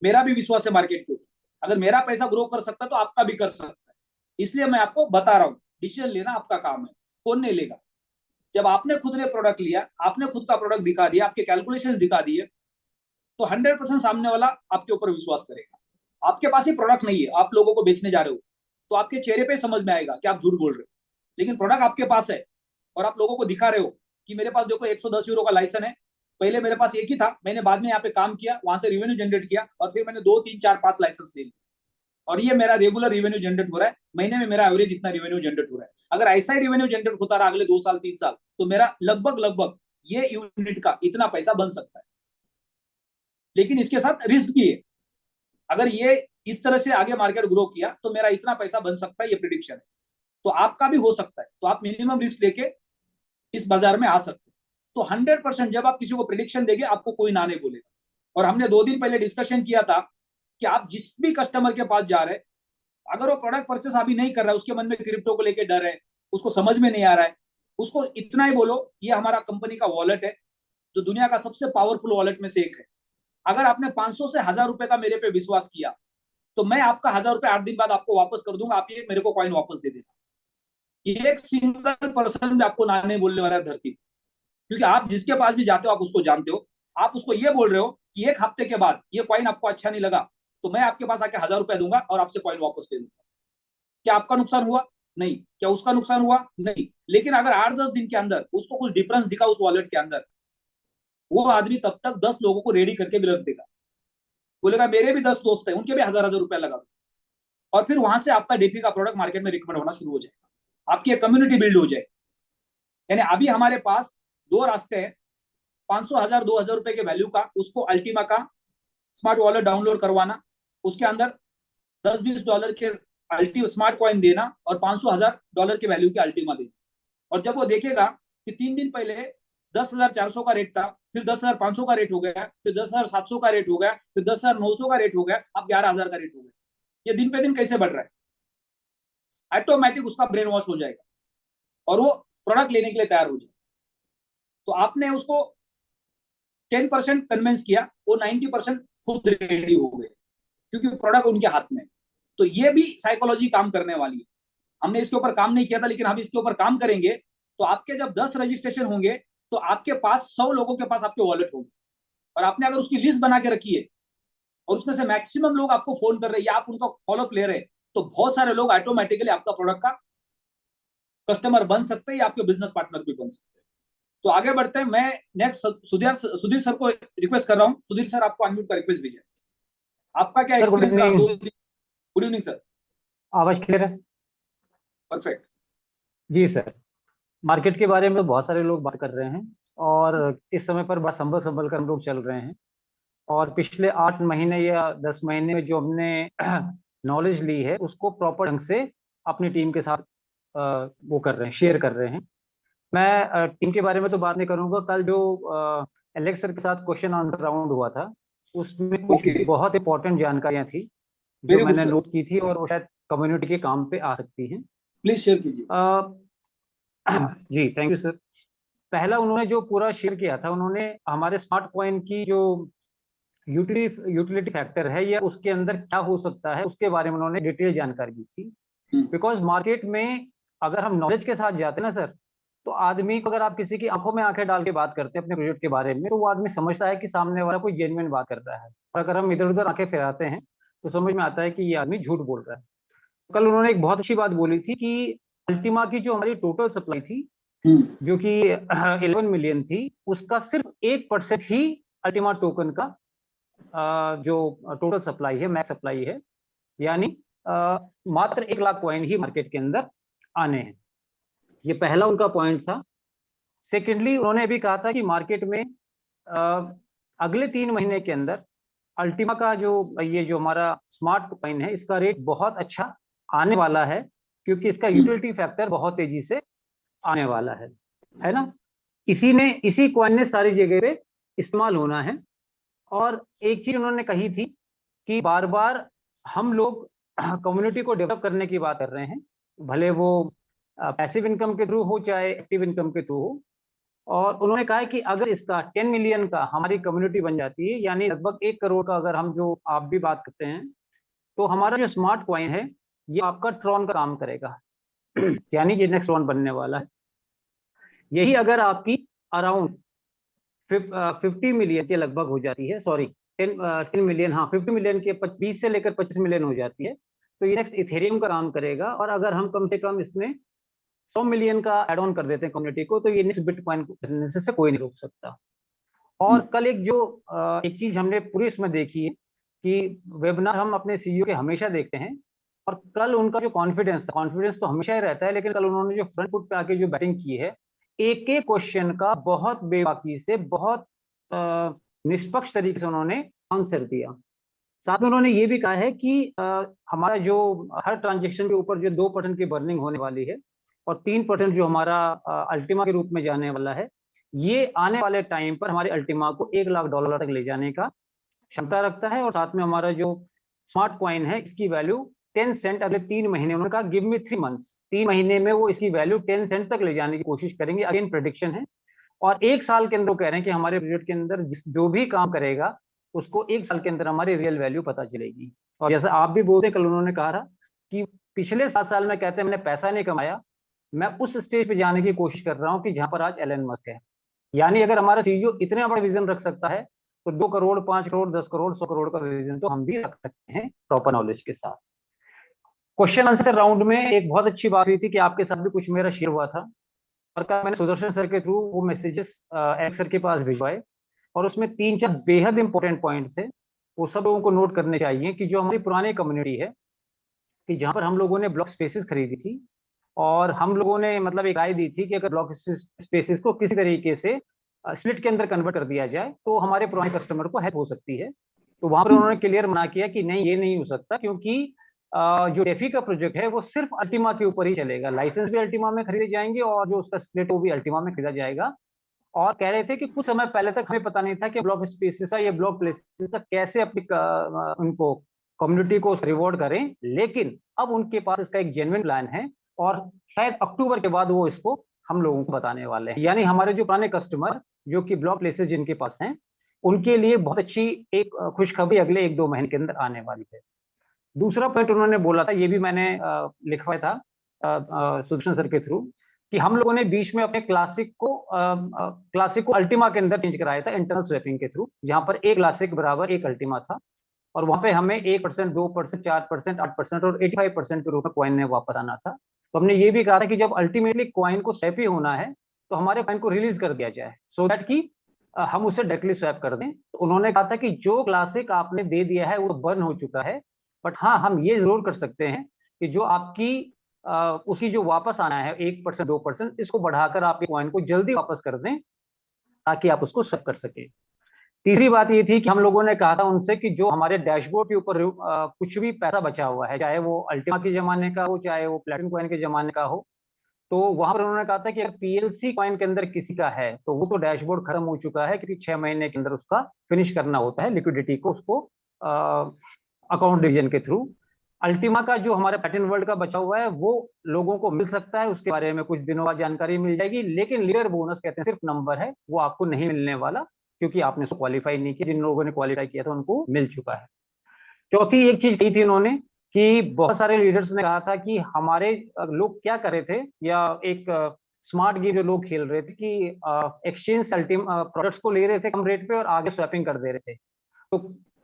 A: मेरा भी विश्वास है मार्केट के ऊपर, अगर मेरा पैसा ग्रो कर सकता है तो आपका भी कर सकता है। इसलिए मैं आपको बता रहा हूँ, डिसीजन लेना आपका काम है, कौन नहीं लेगा। जब आपने खुद ने प्रोडक्ट लिया, आपने खुद का प्रोडक्ट दिखा दिया, आपके कैलकुलेशन दिखा दिए, तो 100% सामने वाला आपके ऊपर विश्वास करेगा। आपके पास ही प्रोडक्ट नहीं है, आप लोगों को बेचने जा रहे हो, तो आपके चेहरे पे समझ में आएगा कि आप झूठ बोल रहे हो। लेकिन प्रोडक्ट आपके पास है और आप लोगों को दिखा रहे हो कि मेरे पास देखो 110 यूरो का लाइसेंस है, पहले मेरे पास एक ही था, मैंने बाद में यहाँ पे काम किया, वहां से रेवेन्यू जनरेट किया, और फिर मैंने 2 3 4 5 लाइसेंस ले लिए, और ये मेरा रेगुलर रेवेन्यू जनरेट हो रहा है। महीने में मेरा एवरेज इतना रेवेन्यू जनरेट हो रहा है। अगर ऐसा ही रेवेन्यू जनरेट होता रहा अगले 2 साल 3 साल, तो मेरा लगभग लगभग ये यूनिट का इतना पैसा बन सकता है। लेकिन इसके साथ रिस्क भी है। अगर ये इस तरह से आगे मार्केट ग्रो किया तो मेरा इतना पैसा बन सकता है, ये प्रिडिक्शन है। तो आपका भी हो सकता है, तो आप मिनिमम रिस्क लेके इस बाजार में आ सकते हैं। तो 100% जब आप किसी को प्रिडिक्शन देंगे आपको कोई ना नहीं बोलेगा। और हमने 2 दिन पहले डिस्कशन किया था कि आप जिस भी कस्टमर के पास जा रहे हैं, अगर वो प्रोडक्ट परचेस अभी नहीं कर रहा है, उसके मन में क्रिप्टो को लेकर डर है, उसको समझ में नहीं आ रहा है, उसको इतना ही बोलो ये हमारा कंपनी का वॉलेट है, जो दुनिया का सबसे पावरफुल वॉलेट में से एक है। अगर आपने 500 से 1000 रुपए का मेरे पे विश्वास किया, तो मैं आपका 1000 रुपए 8 दिन बाद आपको वापस कर दूंगा, आप ये मेरे को कॉइन वापस दे देना। एक सिंगल पर्सन भी आपको ना नहीं बोलने वाला है धरती, क्योंकि आप जिसके पास भी जाते हो आप उसको जानते हो। आप उसको ये बोल रहे हो कि 1 हफ्ते के बाद ये कॉइन आपको अच्छा नहीं लगा तो मैं आपके पास आके 1000 रुपए दूंगा और आपसे कॉइन वापस ले लूंगा। क्या आपका नुकसान हुआ? नहीं। क्या उसका नुकसान हुआ? नहीं। लेकिन अगर 8-10 दिन के अंदर उसको कुछ डिफरेंस दिखा उस वॉलेट के अंदर, वो आदमी तब तक 10 लोगों को रेडी करके भी रख देगा, बोलेगा मेरे भी 10 दोस्त हैं, उनके भी 1000-1000 रुपया लगा दो। और फिर वहां से आपका डीपी का प्रोडक्ट मार्केट में रिकमेंड होना शुरू हो जाएगा, आपकी एक कम्युनिटी बिल्ड हो जाएगी। यानी अभी हमारे पास 2 रास्ते हैं, 500 1000 2000 रुपए के वैल्यू का उसको अल्टीमा का स्मार्ट वॉलेट डाउनलोड करवाना, उसके अंदर $10-20 के अल्टी स्मार्ट कॉइन देना और 500-1000 के वैल्यू के अल्टीमा देना। और जब वो देखेगा कि 3 दिन पहले 10,400 का रेट था, फिर 10,500 का रेट हो गया, फिर 10,700 का रेट हो गया, फिर 10,900 का रेट हो गया, अब 11,000 का रेट हो गया, ये दिन पे दिन कैसे बढ़ रहा है, ऑटोमेटिक उसका ब्रेन वॉश हो जाएगा और वो प्रोडक्ट लेने के लिए तैयार हो जाएगा। तो आपने उसको 10% कन्विंस किया, वो 90% खुद रेडी हो गए, क्योंकि प्रोडक्ट उनके हाथ में। तो ये भी साइकोलॉजी काम करने वाली है। हमने इसके ऊपर काम नहीं किया था, लेकिन हम इसके ऊपर काम करेंगे। तो आपके जब 10 रजिस्ट्रेशन होंगे तो आपके पास 100 लोगों के पास आपके वॉलेट होंगे, और आपने अगर उसकी लिस्ट बना के रखी है और उसमें से मैक्सिमम लोग आपको फोन कर रहे हैं या आप उनका फॉलोअप ले रहे हैं, तो बहुत सारे लोग ऑटोमेटिकली आपका प्रोडक्ट का कस्टमर बन सकते हैं या आपके बिजनेस पार्टनर भी बन सकते हैं। तो आगे बढ़ते हैं। मैं नेक्स्ट सुधीर सर को रिक्वेस्ट कर रहा हूँ। सुधीर सर, आपको अनम्यूट का रिक्वेस्ट भेजिए। आपका क्या
C: सर, गुड
A: एक्सपीरियंस रहा?
C: इवनिंग।
A: Good evening sir.
C: आवाज क्लियर है?
A: परफेक्ट।
C: जी सर। मार्केट के बारे में बहुत सारे लोग बात कर रहे हैं और इस समय पर बड़ा संभल संभल कर हम लोग चल रहे हैं। और पिछले 8 महीने या 10 महीने में जो हमने नॉलेज ली है उसको प्रॉपर ढंग से अपनी टीम के साथ वो कर रहे हैं, शेयर कर रहे हैं। मैं टीम के बारे में तो बात नहीं करूंगा। कल जो एलेक्स सर के साथ क्वेश्चन आंसर राउंड हुआ था उसमें कुछ
A: ओके,
C: बहुत इंपॉर्टेंट जानकारियां थी जो
A: वेरी गुड
C: मैंने
A: सर,
C: नोट की थी और वो शायद कम्युनिटी के काम पे आ सकती हैं।
A: प्लीज शेयर कीजिए।
C: जी थैंक यू सर। पहला उन्होंने जो पूरा शेयर किया था, उन्होंने हमारे स्मार्ट कॉइन की जो यूटिलिटी फैक्टर है या उसके अंदर क्या हो सकता है उसके बारे में उन्होंने डिटेल जानकारी दी थी।
A: हम्म,
C: बिकॉज मार्केट में अगर हम नॉलेज के साथ जाते हैं ना सर, तो आदमी को, अगर आप किसी की आंखों में आंखें डाल के बात करते हैं अपने प्रोजेक्ट के बारे में, तो वो आदमी समझता है कि सामने वाला कोई जेन्युइन बात कर रहा है। और अगर हम इधर उधर आंखें फिराते हैं तो समझ में आता है कि ये आदमी झूठ बोल रहा है। कल उन्होंने एक बहुत अच्छी बात बोली थी कि अल्टीमा की जो हमारी टोटल सप्लाई थी
A: हम्म,
C: जो कि 11 मिलियन थी, उसका सिर्फ 1% ही अल्टीमा टोकन का जो टोटल सप्लाई है, मैक्स सप्लाई है। यानी मात्र 1 लाख कॉइन ही मार्केट के अंदर आने हैं। ये पहला उनका पॉइंट था। सेकेंडली उन्होंने भी कहा था कि मार्केट में अगले 3 महीने के अंदर अल्टीमा का जो ये जो हमारा स्मार्ट कॉइन है इसका रेट बहुत अच्छा आने वाला है, क्योंकि इसका यूटिलिटी फैक्टर बहुत तेजी से आने वाला है ना। इसी कॉइन ने सारी जगह पे इस्तेमाल होना है। और एक चीज उन्होंने कही थी कि बार बार हम लोग कम्युनिटी को डेवलप करने की बात कर रहे हैं, भले वो पैसिव इनकम के थ्रू हो चाहे एक्टिव इनकम के थ्रू हो। और उन्होंने कहा है कि अगर इसका 10 मिलियन का हमारी कम्युनिटी बन जाती है, यानी लगभग 1 करोड़ का, अगर हम जो आप भी बात करते हैं, तो हमारा जो स्मार्ट कॉइन है ये आपका ट्रॉन का काम करेगा। यानी ये नेक्स्ट ट्रॉन बनने वाला है। यही अगर आपकी अराउंड 50 मिलियन के लगभग हो जाती है, सॉरी 10 मिलियन, हाँ 50 मिलियन के 20 से लेकर 25 मिलियन हो जाती है, तो ये नेक्स्ट इथेरियम का काम करेगा। और अगर हम कम से कम इसमें 100 मिलियन का एड ऑन कर देते हैं कम्युनिटी को, तो ये नेक्स्ट बिटकॉइन को करने से कोई नहीं रोक सकता। और कल एक चीज हमने पूरी इसमें देखी है कि वेबिनार हम अपने सीईओ के हमेशा देखते हैं, और कल उनका जो कॉन्फिडेंस था, कॉन्फिडेंस तो हमेशा ही रहता है, लेकिन कल उन्होंने जो फ्रंट फुट पे आके जो बैटिंग की है, एक एक क्वेश्चन का बहुत बेबाकी से, बहुत निष्पक्ष तरीके से उन्होंने आंसर दिया। साथ में उन्होंने ये भी कहा है कि हमारा जो हर ट्रांजेक्शन के ऊपर जो 2% की बर्निंग होने वाली है और 3% जो हमारा अल्टीमा के रूप में जाने वाला है, ये आने वाले टाइम पर हमारे अल्टीमा को $1 लाख तक ले जाने का क्षमता रखता है। और साथ में हमारा जो स्मार्ट कॉइन है इसकी वैल्यू 10 सेंट अगले 3 महीने, उन्होंने कहा गिव मी 3 मंथ्स, 3 महीने में वो इसकी वैल्यू 10 सेंट तक ले जाने की कोशिश करेंगे। अगेन प्रेडिक्शन है। और 1 साल के अंदर वो कह रहे हैं कि हमारे प्रोजेक्ट के अंदर जो भी काम करेगा उसको 1 साल के अंदर हमारी रियल वैल्यू पता चलेगी। और जैसा आप भी बोलते, कल उन्होंने कहा था कि पिछले 7 साल में कहते हैं मैंने पैसा नहीं कमाया, मैं उस स्टेज पे जाने की कोशिश कर रहा हूँ कि जहां पर आज एलन मस्क है। यानी अगर हमारा सीईओ इतना बड़ा विजन रख सकता है, तो 2 करोड़, 5 करोड़, 10 करोड़, 100 करोड़ का विजन तो हम भी रख सकते हैं प्रॉपर नॉलेज के साथ। क्वेश्चन आंसर राउंड में एक बहुत अच्छी बात हुई थी कि आपके साथ भी कुछ मेरा शेयर हुआ था, और कल मैंने सुदर्शन सर के थ्रू वो मैसेजेस एलेक्स सर के पास भिजवाए, और उसमें 3-4 बेहद इंपॉर्टेंट पॉइंट थे। वो सब लोगों को नोट करने चाहिए कि जो हमारी पुरानी कम्युनिटी है, कि जहां पर हम लोगों ने ब्लॉक स्पेसिस खरीदी थी, और हम लोगों ने मतलब एक राय दी थी कि अगर ब्लॉक स्पेसिस को किसी तरीके से स्प्लिट के अंदर कन्वर्ट कर दिया जाए तो हमारे पुराने कस्टमर को हेल्प हो सकती है। तो वहां पर उन्होंने क्लियर मना किया कि नहीं, ये नहीं हो सकता, क्योंकि जो डेफी का प्रोजेक्ट है वो सिर्फ अल्टीमा के ऊपर ही चलेगा। लाइसेंस भी अल्टीमा में खरीदे जाएंगे और जो उसका स्प्लिट वो भी अल्टीमा में खरीदा जाएगा। और कह रहे थे कि कुछ समय पहले तक हमें पता नहीं था कि ब्लॉक स्पेसिस या ब्लॉक प्लेसेस का कैसे अपनी उनको कम्युनिटी को रिवॉर्ड करें, लेकिन अब उनके पास इसका एक जेन्युइन प्लान है, और शायद अक्टूबर के बाद वो इसको हम लोगों को बताने वाले हैं। यानी हमारे जो पुराने कस्टमर जो कि ब्लॉक प्लेसेस जिनके पास हैं, उनके लिए बहुत अच्छी एक खुशखबरी अगले 1-2 महीने के अंदर आने वाली है। दूसरा पॉइंट उन्होंने बोला था, ये भी मैंने लिखवाया था सुदर्शन सर के थ्रू, कि हम लोगों ने बीच में अपने क्लासिक को अल्टीमा के अंदर चेंज कराया था इंटरनल स्वैपिंग के थ्रू, जहां पर एक क्लासिक बराबर एक अल्टीमा था, और वहां पे हमें 1%, 2%, 4%, 8% और 85% के रूप में कॉइन ने वापस आना था। तो हमने ये भी कहा था कि जब अल्टीमेटली कॉइन को स्वैप ही होना है, तो हमारे कॉइन को रिलीज कर दिया जाए, सो दैट कि हम उसे डायरेक्टली स्वैप कर दें। तो उन्होंने कहा था कि जो क्लासिक आपने दे दिया है वो बर्न हो चुका है, बट हाँ हम ये जरूर कर सकते हैं कि जो आपकी उसकी जो वापस आना है 1%, 2%, इसको बढ़ाकर आप कॉइन को जल्दी वापस कर दें ताकि आप उसको स्वैप कर सके। तीसरी बात ये थी कि हम लोगों ने कहा था उनसे कि जो हमारे डैशबोर्ड के ऊपर कुछ भी पैसा बचा हुआ है, चाहे वो अल्टीमा के जमाने का हो, चाहे वो प्लेटिनम कॉइन के जमाने का हो, तो वहां पर उन्होंने कहा था कि अगर पीएलसी कॉइन के अंदर किसी का है तो वो तो डैशबोर्ड खत्म हो चुका है, क्योंकि 6 महीने के अंदर उसका फिनिश करना होता है लिक्विडिटी को, उसको अकाउंट डिवीजन के थ्रू। अल्टीमा का जो हमारे पैटर्न वर्ल्ड का बचा हुआ है वो लोगों को मिल सकता है, उसके बारे में कुछ दिनों बाद जानकारी मिल जाएगी, लेकिन लीडर बोनस कहते हैं सिर्फ नंबर है, वो आपको नहीं मिलने वाला, क्योंकि आपने उसको क्वालिफाई नहीं किया। जिन लोगों ने क्वालिफाई किया था उनको मिल चुका है। चौथी एक चीज कही थी इन्होंने कि बहुत सारे लीडर्स ने कहा था कि हमारे लोग क्या कर रहे थे, या एक स्मार्ट गेम जो लोग खेल रहे थे कि एक्सचेंज प्रोडक्ट्स को ले रहे थे कम रेट पे और आगे स्वैपिंग कर दे रहे थे। तो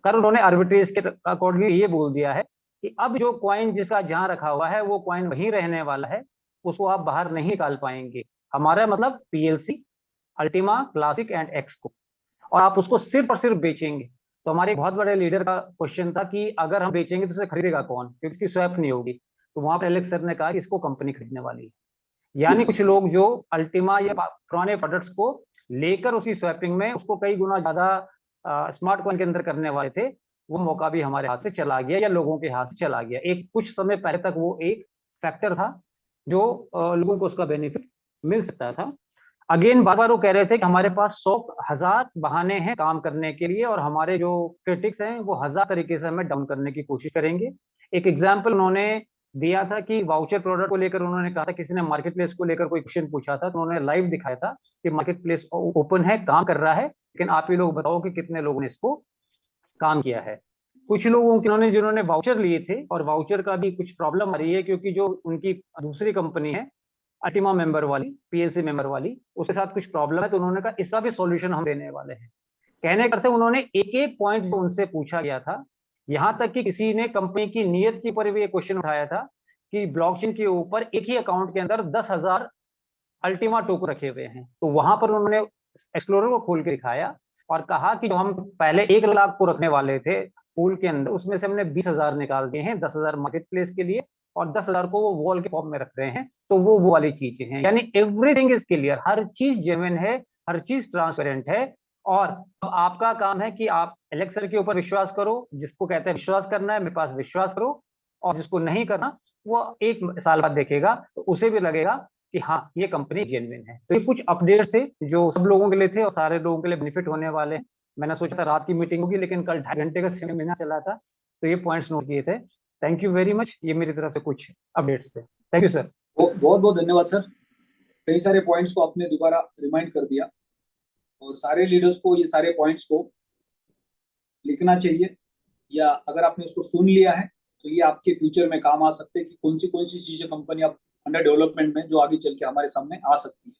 C: कर उन्होंने आर्बिट्रेज के अकॉर्डिंग ये बोल दिया है कि अब जो कॉइन जिसका जहां रखा हुआ है वो कॉइन वहीं रहने वाला है, उसको आप बाहर नहीं निकाल पाएंगे। हमारा मतलब PLC, Ultima, classic and x को, और आप उसको सिर्फ और सिर्फ बेचेंगे। तो हमारे एक बहुत बड़े लीडर का क्वेश्चन था कि अगर हम बेचेंगे तो उसे खरीदेगा कौन, क्योंकि इसकी स्वैप नहीं होगी। तो वहां पर एलेक्स सर ने कहा कि इसको कंपनी खरीदने वाली है। यानी
A: Yes.
C: कुछ लोग जो अल्टीमा या पुराने प्रोडक्ट्स को लेकर उसकी स्वैपिंग में उसको कई गुना ज्यादा स्मार्ट कॉइन के अंदर करने वाले थे, वो मौका भी हमारे हाथ से चला गया या लोगों के हाथ से चला गया। एक कुछ समय पहले तक वो एक फैक्टर था जो लोगों को उसका बेनिफिट मिल सकता था। अगेन बार बार वो कह रहे थे कि हमारे पास 100,000 बहाने हैं काम करने के लिए, और हमारे जो क्रिटिक्स हैं वो 1000 तरीके से हमें डाउन करने की कोशिश करेंगे। एक एग्जाम्पल उन्होंने दिया था कि वाउचर प्रोडक्ट को लेकर उन्होंने कहा था, किसी ने मार्केट प्लेस को लेकर कोई क्वेश्चन पूछा था, तो उन्होंने लाइव दिखाया था कि मार्केट प्लेस ओपन है, काम कर रहा है, लेकिन आप ही लोग बताओ कि कितने लोगों ने इसको काम किया है। कुछ लोगों के जिन्होंने वाउचर लिए थे, और वाउचर का भी कुछ प्रॉब्लम आ रही है, क्योंकि जो उनकी दूसरी कंपनी है अल्टीमा मेंबर वाली, पीएलसी मेंबर वाली, उसके साथ कुछ प्रॉब्लम है, तो उन्होंने कहा इसका भी सॉल्यूशन हम देने वाले हैं। कहने करते उन्होंने एक एक पॉइंट जो उनसे पूछा गया था, यहां तक कि किसी ने कंपनी की नीयत के ऊपर भी एक क्वेश्चन उठाया था कि ब्लॉकचेन के ऊपर एक ही अकाउंट के अंदर 10,000 अल्टीमा टोकन रखे हुए हैं। तो वहां पर उन्होंने एक्सप्लोरर को खोल के दिखाया और कहा कि जो हम पहले 1 लाख को रखने वाले थे पूल के अंदर, उसमें से हमने 20,000 निकाल दिए हैं, 10,000 मार्केट प्लेस के लिए, और 10,000 को वो वॉल के फॉर्म में रख रहे हैं। तो वो वाली चीजें हैं, यानी एवरीथिंग इज क्लियर, हर चीज जेन्युइन है, हर चीज ट्रांसपेरेंट है। और अब आपका काम है कि आप एलेक्स सर के ऊपर विश्वास करो, जिसको कहते हैं विश्वास करना है मेरे पास विश्वास करो, और जिसको नहीं करना वो 1 साल बाद देखेगा तो उसे भी लगेगा कि हाँ ये कंपनी जेन्युइन है। तो ये कुछ अपडेट्स थे जो सब लोगों के लिए थे और सारे लोगों के लिए बेनिफिट होने वाले हैं। मैंने सोचा था रात की मीटिंग होगी, लेकिन कल 2.5 घंटे का सेमिनार चला था, तो ये पॉइंट्स नोट किए थे। थैंक यू वेरी मच, ये मेरी तरफ से कुछ अपडेट्स थे। Thank you sir.
A: बहुत बहुत धन्यवाद सर, कई सारे पॉइंट्स को आपने दोबारा रिमाइंड कर दिया, और सारे लीडर्स को ये सारे पॉइंट्स को लिखना चाहिए, या अगर आपने उसको सुन लिया है तो ये आपके फ्यूचर में काम आ सकते हैं कि कौन सी चीजें कंपनी आप अंडर डेवलपमेंट में जो आगे चल के हमारे सामने आ सकती है।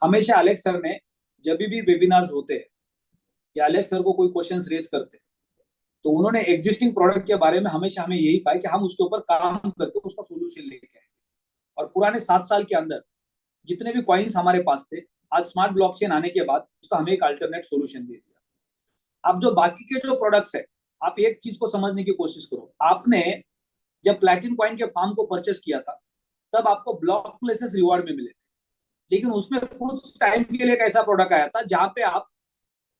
A: हमेशा एलेक्स सर ने जब भी वेबिनार्स होते हैं या एलेक्स सर को कोई क्वेश्चंस रेज करते हैं, तो उन्होंने एग्जिस्टिंग प्रोडक्ट के बारे में हमेशा हमें यही कहा कि हम उसके ऊपर काम करके उसका सोल्यूशन लेके आए। और पुराने 7 साल के अंदर जितने भी कॉइन्स हमारे पास थे, आज स्मार्ट ब्लॉकचेन आने के बाद उसका हमें एक अल्टरनेट सोल्यूशन दे दिया। अब जो बाकी के जो प्रोडक्ट्स है, आप एक चीज को समझने की कोशिश करो, आपने जब प्लैटिनम कॉइन के फार्म को परचेस किया था तब आपको ब्लॉक प्लेसेस रिवॉर्ड में मिले थे, लेकिन उसमें कुछ टाइम के लिए एक ऐसा प्रोडक्ट आया था जहां पे आप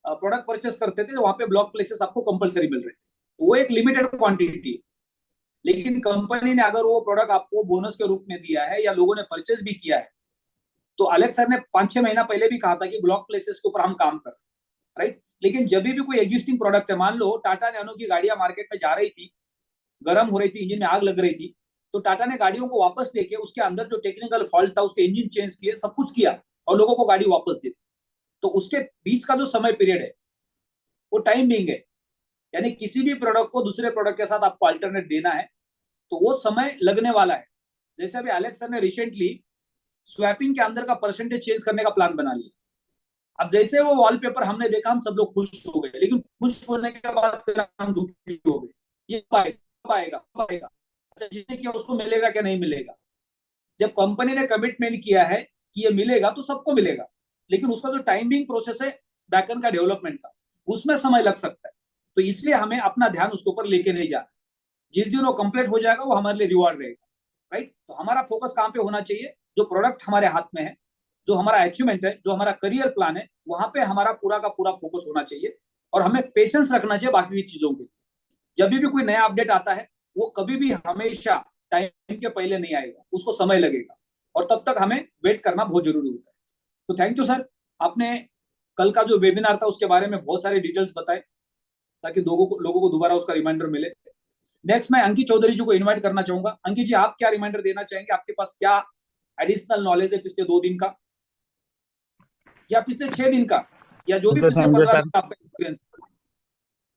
A: प्रोडक्ट परचेस करते थे, वहां पे ब्लॉक प्लेसेस आपको कंपलसरी मिल रहे थे। वो एक लिमिटेड क्वांटिटी, लेकिन कंपनी ने अगर वो प्रोडक्ट आपको बोनस के रूप में दिया है या लोगों ने परचेस भी किया है, तो एलेक्स सर ने 5-6 महीना पहले भी कहा था कि ब्लॉक प्लेसेस के ऊपर हम काम कर, राइट। लेकिन जब भी कोई एग्जिस्टिंग प्रोडक्ट है, मान लो टाटा नैनो की गाड़ियां मार्केट में जा रही थी, गर्म हो रही थी, इंजन में आग लग रही थी, तो टाटा ने गाड़ियों को वापस लेके उसके अंदर जो टेक्निकल फॉल्ट था उसके इंजन चेंज किए, सब कुछ किया और लोगों को गाड़ी वापस दी। तो उसके बीच का जो समय पीरियड है वो टाइम बिंग है, यानी किसी भी प्रोडक्ट को दूसरे प्रोडक्ट के साथ आपको अल्टरनेट देना है तो वो समय लगने वाला है। जैसे अभी एलेक्स सर ने रिसेंटली स्वैपिंग के अंदर का परसेंटेज चेंज करने का प्लान बना लिया। अब जैसे वो वॉलपेपर हमने देखा, हम सब लोग खुश हो गए, लेकिन खुश होने के बाद फिर हम दुखी हो गए। ये पाएगा अच्छा, जिसने किया उसको मिलेगा क्या नहीं मिलेगा? जब कंपनी ने कमिटमेंट किया है कि ये मिलेगा तो सबको मिलेगा, लेकिन उसका जो टाइमिंग प्रोसेस है बैकएंड का डेवलपमेंट का, उसमें समय लग सकता है। तो इसलिए हमें अपना ध्यान उसके ऊपर लेके नहीं जाना। जिस दिन वो कंप्लीट हो जाएगा वो हमारे लिए रिवॉर्ड रहेगा, राइट। तो हमारा फोकस कहाँ पे होना चाहिए? जो प्रोडक्ट हमारे हाथ में है, जो हमारा अचीवमेंट है, जो हमारा करियर प्लान है, वहां पे हमारा पूरा का पूरा फोकस होना चाहिए। और हमें पेशेंस रखना चाहिए बाकी की चीजों के। जब भी कोई नया अपडेट आता है वो कभी भी हमेशा टाइम के पहले नहीं आएगा, उसको समय लगेगा, और तब तक हमें वेट करना बहुत जरूरी होता है। तो थैंक यू सर, आपने कल का जो वेबिनार था उसके बारे में बहुत सारे डिटेल्स बताए ताकि लोगों को दोबारा उसका रिमाइंडर मिले। नेक्स्ट मैं अंकित चौधरी जी को इनवाइट करना चाहूंगा। अंकित जी, आप क्या रिमाइंडर देना चाहेंगे? आपके पास क्या एडिशनल नॉलेज है पिछले 2 दिन का या पिछले 6 दिन का, या जो भी पिछले
D: थैंक यू
A: 15
D: सर।
A: दिन का आपका एक्सपीरियंस?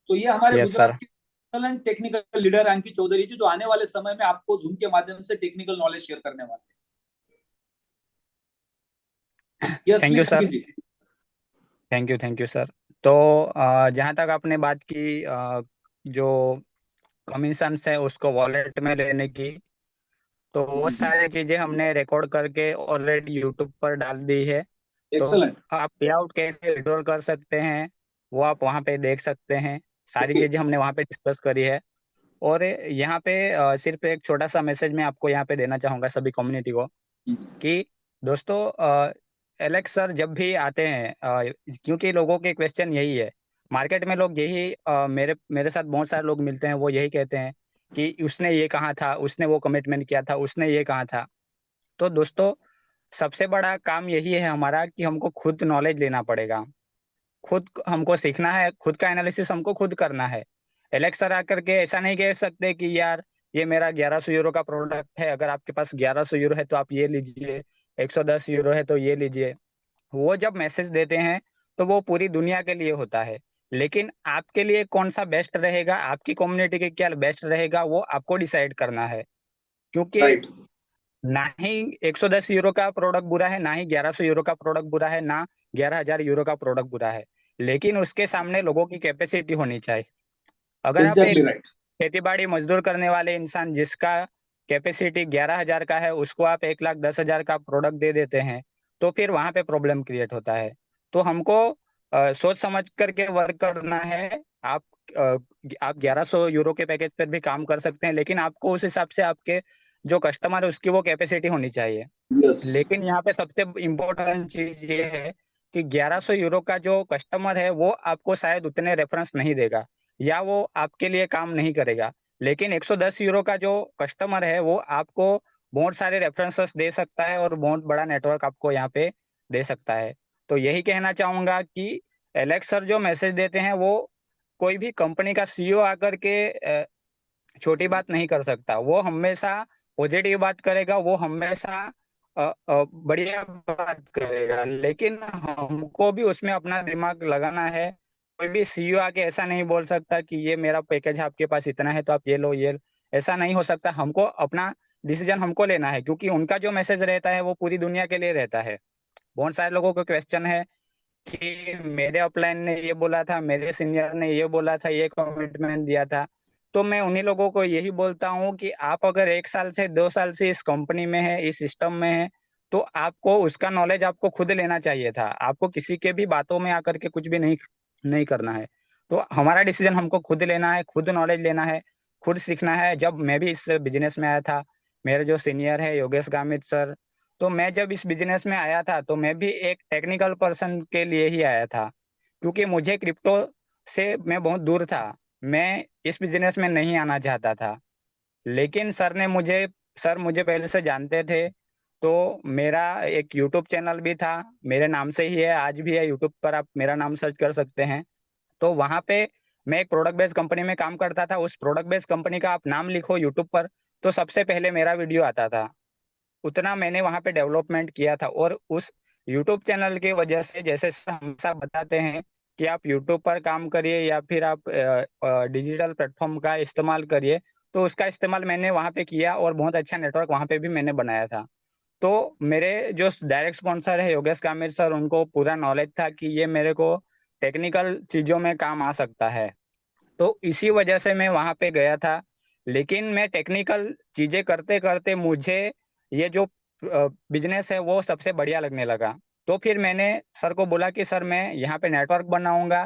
A: तो ये हमारे
D: यस
A: गुजरात
D: सर।
A: के एक्सलेंट टेक्निकल लीडर अंकित चौधरी जी, जो आने वाले समय में आपको जूम के माध्यम से टेक्निकल नॉलेज शेयर करने वाले हैं। Yes
D: thank you
A: please
D: sir.
A: Ankit ji.
D: Thank you sir. तो जहाँ तक आपने बात की जो कमीशन है उसको वॉलेट में लेने की, तो वो सारी चीजें हमने रिकॉर्ड करके ऑलरेडी यूट्यूब पर डाल दी है। तो
A: एक्सलेंट।
D: आप पे आउट कैसे विड्रॉल कर सकते हैं वो आप वहाँ पे देख सकते हैं। सारी
A: ओके।
D: चीजें हमने वहाँ पे डिस्कस करी है। और यहाँ पे सिर्फ एक छोटा सा मैसेज मैं आपको यहाँ पे देना चाहूंगा सभी कम्युनिटी को कि दोस्तों, एलेक्स सर जब भी आते हैं, क्योंकि लोगों के क्वेश्चन यही है, मार्केट में लोग यही मेरे मेरे साथ बहुत सारे लोग मिलते हैं, वो यही कहते हैं कि उसने ये कहा था, उसने वो कमिटमेंट किया था, उसने ये कहा था। तो दोस्तों, सबसे बड़ा काम यही है हमारा कि हमको खुद नॉलेज लेना पड़ेगा, खुद हमको सीखना है, खुद का एनालिसिस हमको खुद करना है। एलेक्स सर आकर के ऐसा नहीं कह सकते कि यार ये मेरा 1100 यूरो का प्रोडक्ट है, अगर आपके पास 1100 यूरो है तो आप ये लीजिए, 110 यूरो है तो ये लीजिए। वो जब मैसेज देते हैं तो वो पूरी दुनिया के लिए होता है, लेकिन आपके लिए कौन सा बेस्ट रहेगा, आपकी कम्युनिटी के क्या बेस्ट रहेगा, वो आपको डिसाइड करना है। क्योंकि
A: राइट।
D: ना ही 110 यूरो का प्रोडक्ट बुरा है, ना ही 1100 यूरो का प्रोडक्ट बुरा है, ना 11,000 यूरो का प्रोडक्ट बुरा है, लेकिन उसके सामने लोगों की कैपेसिटी होनी चाहिए। अगर आप एक
A: एग्जैक्टली राइट।
D: खेती बाड़ी मजदूर करने वाले इंसान जिसका कैपेसिटी 11,000 का है, उसको आप 1,10,000 का प्रोडक्ट दे देते हैं, तो फिर वहां पे प्रॉब्लम क्रिएट होता है। तो हमको सोच समझ करके वर्क करना है। अ, आप 1100 यूरो के पैकेज पर भी काम कर सकते हैं, लेकिन आपको उस हिसाब से आपके जो कस्टमर है उसकी वो कैपेसिटी होनी चाहिए।
A: यस।
D: लेकिन यहाँ पे सबसे इम्पोर्टेंट चीज ये है कि 1100 यूरो का जो कस्टमर है वो आपको शायद उतने रेफरेंस नहीं देगा, या वो आपके लिए काम नहीं करेगा। लेकिन 110 यूरो का जो कस्टमर है वो आपको बहुत सारे रेफरेंसेस दे सकता है और बहुत बड़ा नेटवर्क आपको यहाँ पे दे सकता है। तो यही कहना चाहूंगा कि एलेक्स सर जो मैसेज देते हैं वो कोई भी कंपनी का सीईओ आकर के छोटी बात नहीं कर सकता। वो हमेशा पॉजिटिव बात करेगा, वो हमेशा बढ़िया बात करेगा, लेकिन हमको भी उसमें अपना दिमाग लगाना है। कोई भी सीईओ आके ऐसा नहीं बोल सकता कि ये मेरा पैकेज है, आपके पास इतना है तो आप ये लो ये लो। ऐसा नहीं हो सकता। हमको अपना डिसीजन हमको लेना है, क्योंकि उनका जो मैसेज रहता है वो पूरी दुनिया के लिए रहता है। बहुत सारे लोगों को क्वेश्चन है कि मेरे अपलाइन ने ये बोला था, मेरे सीनियर ने ये बोला था, ये कमिटमेंट दिया था। तो मैं उन्हीं लोगों को यही बोलता हूँ कि आप अगर 1 साल से 2 साल से इस कंपनी में है, इस सिस्टम में है, तो आपको उसका नॉलेज आपको खुद लेना चाहिए था। आपको किसी के भी बातों में आकर के कुछ भी नहीं नहीं करना है। तो हमारा डिसीजन हमको खुद लेना है, खुद नॉलेज लेना है, खुद सीखना है। जब मैं भी इस बिजनेस में आया था, मेरे जो सीनियर है योगेश गामित सर, तो मैं जब इस बिजनेस में आया था तो मैं भी एक टेक्निकल पर्सन के लिए ही आया था, क्योंकि मुझे क्रिप्टो से मैं बहुत दूर था। मैं इस बिजनेस में नहीं आना चाहता था, लेकिन सर मुझे पहले से जानते थे। तो मेरा एक यूट्यूब चैनल भी था, मेरे नाम से ही है, आज भी है, यूट्यूब पर आप मेरा नाम सर्च कर सकते हैं। तो वहाँ पे मैं एक प्रोडक्ट बेस्ड कंपनी में काम करता था। उस प्रोडक्ट बेस्ड कंपनी का आप नाम लिखो यूट्यूब पर तो सबसे पहले मेरा वीडियो आता था। उतना मैंने वहाँ पे डेवलपमेंट किया था। और उस यूट्यूब चैनल की वजह से, जैसे सर हमेशा बताते हैं कि आप यूट्यूब पर काम करिए या फिर आप डिजिटल प्लेटफॉर्म का इस्तेमाल करिए, तो उसका इस्तेमाल मैंने वहाँ पे किया और बहुत अच्छा नेटवर्क वहाँ पे भी मैंने बनाया था। तो मेरे जो डायरेक्ट स्पॉन्सर है योगेश कामिर सर, उनको पूरा नॉलेज था कि ये मेरे को टेक्निकल चीज़ों में काम आ सकता है। तो इसी वजह से मैं वहां पे गया था। लेकिन मैं टेक्निकल चीजें करते करते मुझे ये जो बिजनेस है वो सबसे बढ़िया लगने लगा। तो फिर मैंने सर को बोला कि सर मैं यहाँ पे नेटवर्क बनाऊंगा,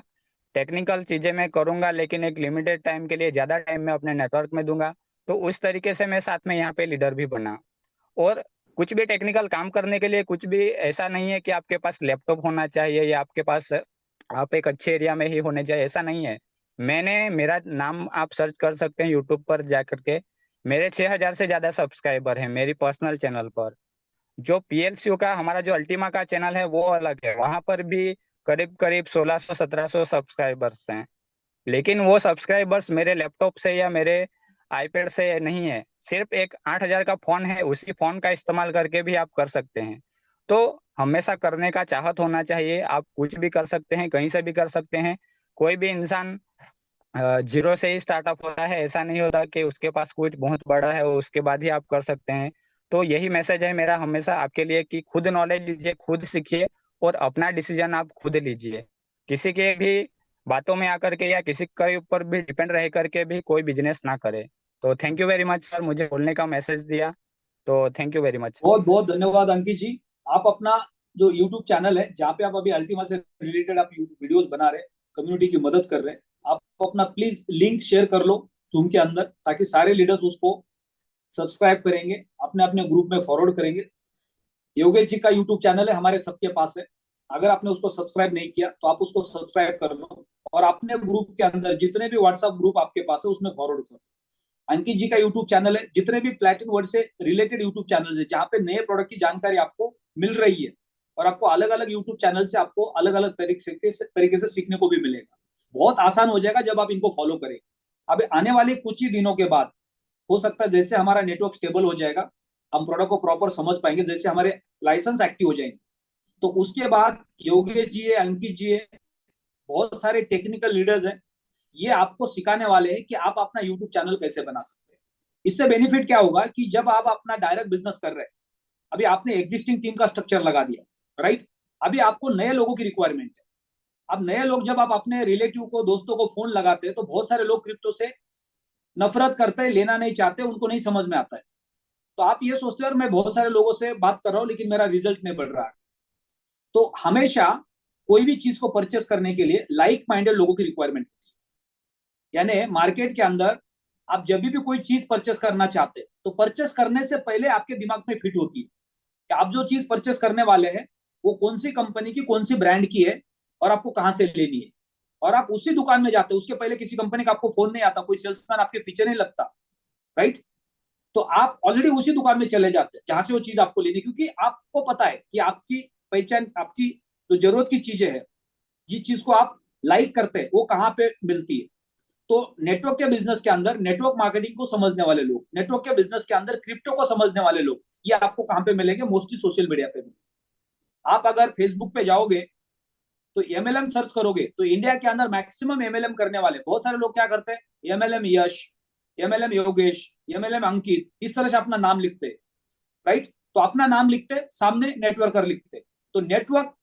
D: टेक्निकल चीजें मैं करूंगा, लेकिन एक लिमिटेड टाइम के लिए, ज्यादा टाइम मैं अपने नेटवर्क में दूंगा। तो उस तरीके से मैं साथ में यहाँ पे लीडर भी बना। और कुछ भी टेक्निकल काम करने के लिए कुछ भी ऐसा नहीं है कि आपके पास लैपटॉप होना चाहिए या आपके पास आप एक अच्छे एरिया में ही होने चाहिए, ऐसा नहीं है। मेरा नाम आप सर्च कर सकते हैं यूट्यूब पर जा करके। मेरे 6,000 से ज्यादा सब्सक्राइबर हैं मेरी पर्सनल चैनल पर। जो पीएलसीयू का हमारा जो अल्टीमा का चैनल है वो अलग है, वहां पर भी करीब करीब 1600-1700 सब्सक्राइबर्स हैं। लेकिन वो सब्सक्राइबर्स मेरे लैपटॉप से या मेरे आईपैड से नहीं है, सिर्फ एक 8,000 का फोन है, उसी फोन का इस्तेमाल करके भी आप कर सकते हैं। तो हमेशा करने का चाहत होना चाहिए। आप कुछ भी कर सकते हैं, कहीं से भी कर सकते हैं। कोई भी इंसान जीरो से ही स्टार्टअप होता है, ऐसा नहीं होता कि उसके पास कुछ बहुत बड़ा है उसके बाद ही आप कर सकते हैं। तो यही मैसेज है मेरा हमेशा आपके लिए कि खुद नॉलेज लीजिए, खुद सीखिए और अपना डिसीजन आप खुद लीजिए। किसी के भी बातों में आकर के या किसी के ऊपर भी डिपेंड रह करके भी कोई बिजनेस ना करे। तो thank you very much sir, मुझे बोलने का मैसेज दिया, तो थैंक यू वेरी मच।
A: बहुत बहुत धन्यवाद अंकित जी। आप अपना जो यूट्यूब चैनल है जहाँ पे आप अभी अल्टीमा से रिलेटेड आप वीडियोस बना रहे हैं, कम्युनिटी की मदद कर रहे हैं, आप अपना प्लीज लिंक शेयर कर लो जूम के अंदर, ताकि सारे लीडर्स उसको सब्सक्राइब करेंगे, अपने अपने ग्रुप में फॉरवर्ड करेंगे। योगेश जी का यूट्यूब चैनल है, हमारे सबके पास है। अगर आपने उसको सब्सक्राइब नहीं किया तो आप उसको सब्सक्राइब कर लो और अपने ग्रुप के अंदर जितने भी व्हाट्सएप ग्रुप आपके पास है उसमें फॉरवर्ड करो। अंकित जी का यूट्यूब चैनल है, जितने भी प्लेटिन वर्ड से रिलेटेड यूट्यूब चैनल है जहाँ पे नए प्रोडक्ट की जानकारी आपको मिल रही है, और आपको अलग अलग यूट्यूब चैनल से आपको अलग अलग तरीके से सीखने को भी मिलेगा। बहुत आसान हो जाएगा जब आप इनको फॉलो करें। अब आने वाले कुछ ही दिनों के बाद हो सकता है जैसे हमारा नेटवर्क स्टेबल हो जाएगा, हम प्रोडक्ट को प्रॉपर समझ पाएंगे, जैसे हमारे लाइसेंस एक्टिव हो जाएंगे, तो उसके बाद योगेश जी है, अंकित जी है, बहुत सारे टेक्निकल लीडर्स हैं, ये आपको सिखाने वाले हैं कि आप अपना यूट्यूब चैनल कैसे बना सकते हैं। इससे बेनिफिट क्या होगा कि जब आप अपना डायरेक्ट बिजनेस कर रहे हैं, अभी आपने एग्जिस्टिंग टीम का स्ट्रक्चर लगा दिया, राइट, अभी आपको नए लोगों की रिक्वायरमेंट है। अब नए लोग जब आप अपने रिलेटिव को, दोस्तों को फोन लगाते हैं, तो बहुत सारे लोग क्रिप्टो से नफरत करते हैं, लेना नहीं चाहते, उनको नहीं समझ में आता है। तो आप ये सोचते हो मैं बहुत सारे लोगों से बात कर रहा हूँ लेकिन मेरा रिजल्ट नहीं बढ़ रहा है। तो हमेशा कोई भी चीज को परचेस करने के लिए लाइक माइंडेड लोगों की रिक्वायरमेंट होती है। यानी मार्केट के अंदर आप जब भी कोई चीज परचेस करना चाहते हैं तो परचेस करने से पहले आपके दिमाग में फिट होती है कि आप जो चीज परचेस करने वाले हैं वो कौन सी कंपनी की, कौन सी ब्रांड की है और आपको कहां से लेनी है। और आप उसी दुकान में जाते, उसके पहले किसी कंपनी का आपको फोन नहीं आता, कोई सेल्समैन आपके पीछे नहीं लगता, राइट। तो आप ऑलरेडी उसी दुकान में चले जाते हैं जहां से वो चीज आपको लेनी, क्योंकि आपको पता है कि आपकी पहचान, आपकी जो जरूरत की चीजें हैं, जिस चीज को आप लाइक करते हैं वो कहाँ पे मिलती है। तो नेटवर्क के बिजनेस के अंदर नेटवर्क मार्केटिंग को समझने वाले लोग, नेटवर्क के बिजनेस के अंदर क्रिप्टो को समझने वाले लोग, ये आपको कहाँ पे मिलेंगे? मोस्टली सोशल मीडिया पे। आप अगर फेसबुक पे जाओगे तो एमएलएम सर्च करोगे तो इंडिया के अंदर मैक्सिमम एमएलएम करने वाले बहुत सारे लोग क्या करते हैं, एमएलएम यश, एमएलएम योगेश, एमएलएम अंकित, इस तरह से अपना नाम लिखते, राइट। तो अपना नाम लिखते, सामने नेटवर्कर लिखते। तो नेटवर्क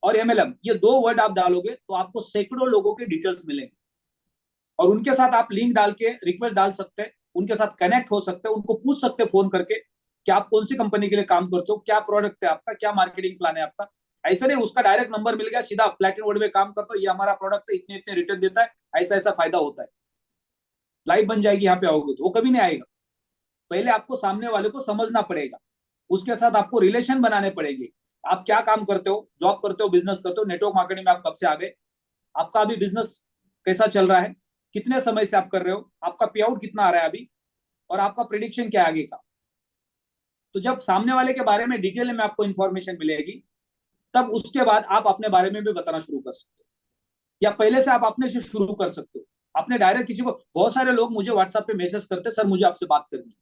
A: और एमएलएम, ये दो वर्ड आप डालोगे तो आपको सैकड़ों लोगों के डिटेल्स मिलेंगे, और उनके साथ आप लिंक डाल के रिक्वेस्ट डाल सकते हैं, उनके साथ कनेक्ट हो सकते हैं, उनको पूछ सकते हैं फोन करके कि आप कौन सी कंपनी के लिए काम करते हो, क्या प्रोडक्ट है आपका, क्या मार्केटिंग प्लान है आपका। ऐसा नहीं उसका डायरेक्ट नंबर मिल गया सीधा प्लेटिनम वर्ड में काम करता हो, ये हमारा प्रोडक्ट है, इतने इतने रिटर्न देता है, ऐसा ऐसा फायदा होता है, लाइफ बन जाएगी यहाँ पे आओगे, तो वो कभी नहीं आएगा। पहले आपको सामने वाले को समझना पड़ेगा, उसके साथ आपको रिलेशन बनाने पड़ेंगे। आप क्या काम करते हो, जॉब करते हो, बिजनेस करते हो, नेटवर्क मार्केटिंग में आप कब से आ गए, आपका अभी बिजनेस कैसा चल रहा है, कितने समय से आप कर रहे हो, आपका पे आउट कितना आ रहा है अभी, और आपका प्रिडिक्शन क्या है आगे का। तो जब सामने वाले के बारे में डिटेल में आपको इंफॉर्मेशन मिलेगी, तब उसके बाद आप अपने बारे में भी बताना शुरू कर सकते हो, या पहले से आप अपने से शुरू कर सकते हो। आपने डायरेक्ट किसी को, बहुत सारे लोग मुझे व्हाट्सएप पे मैसेज करते, सर मुझे आपसे बात करनी है,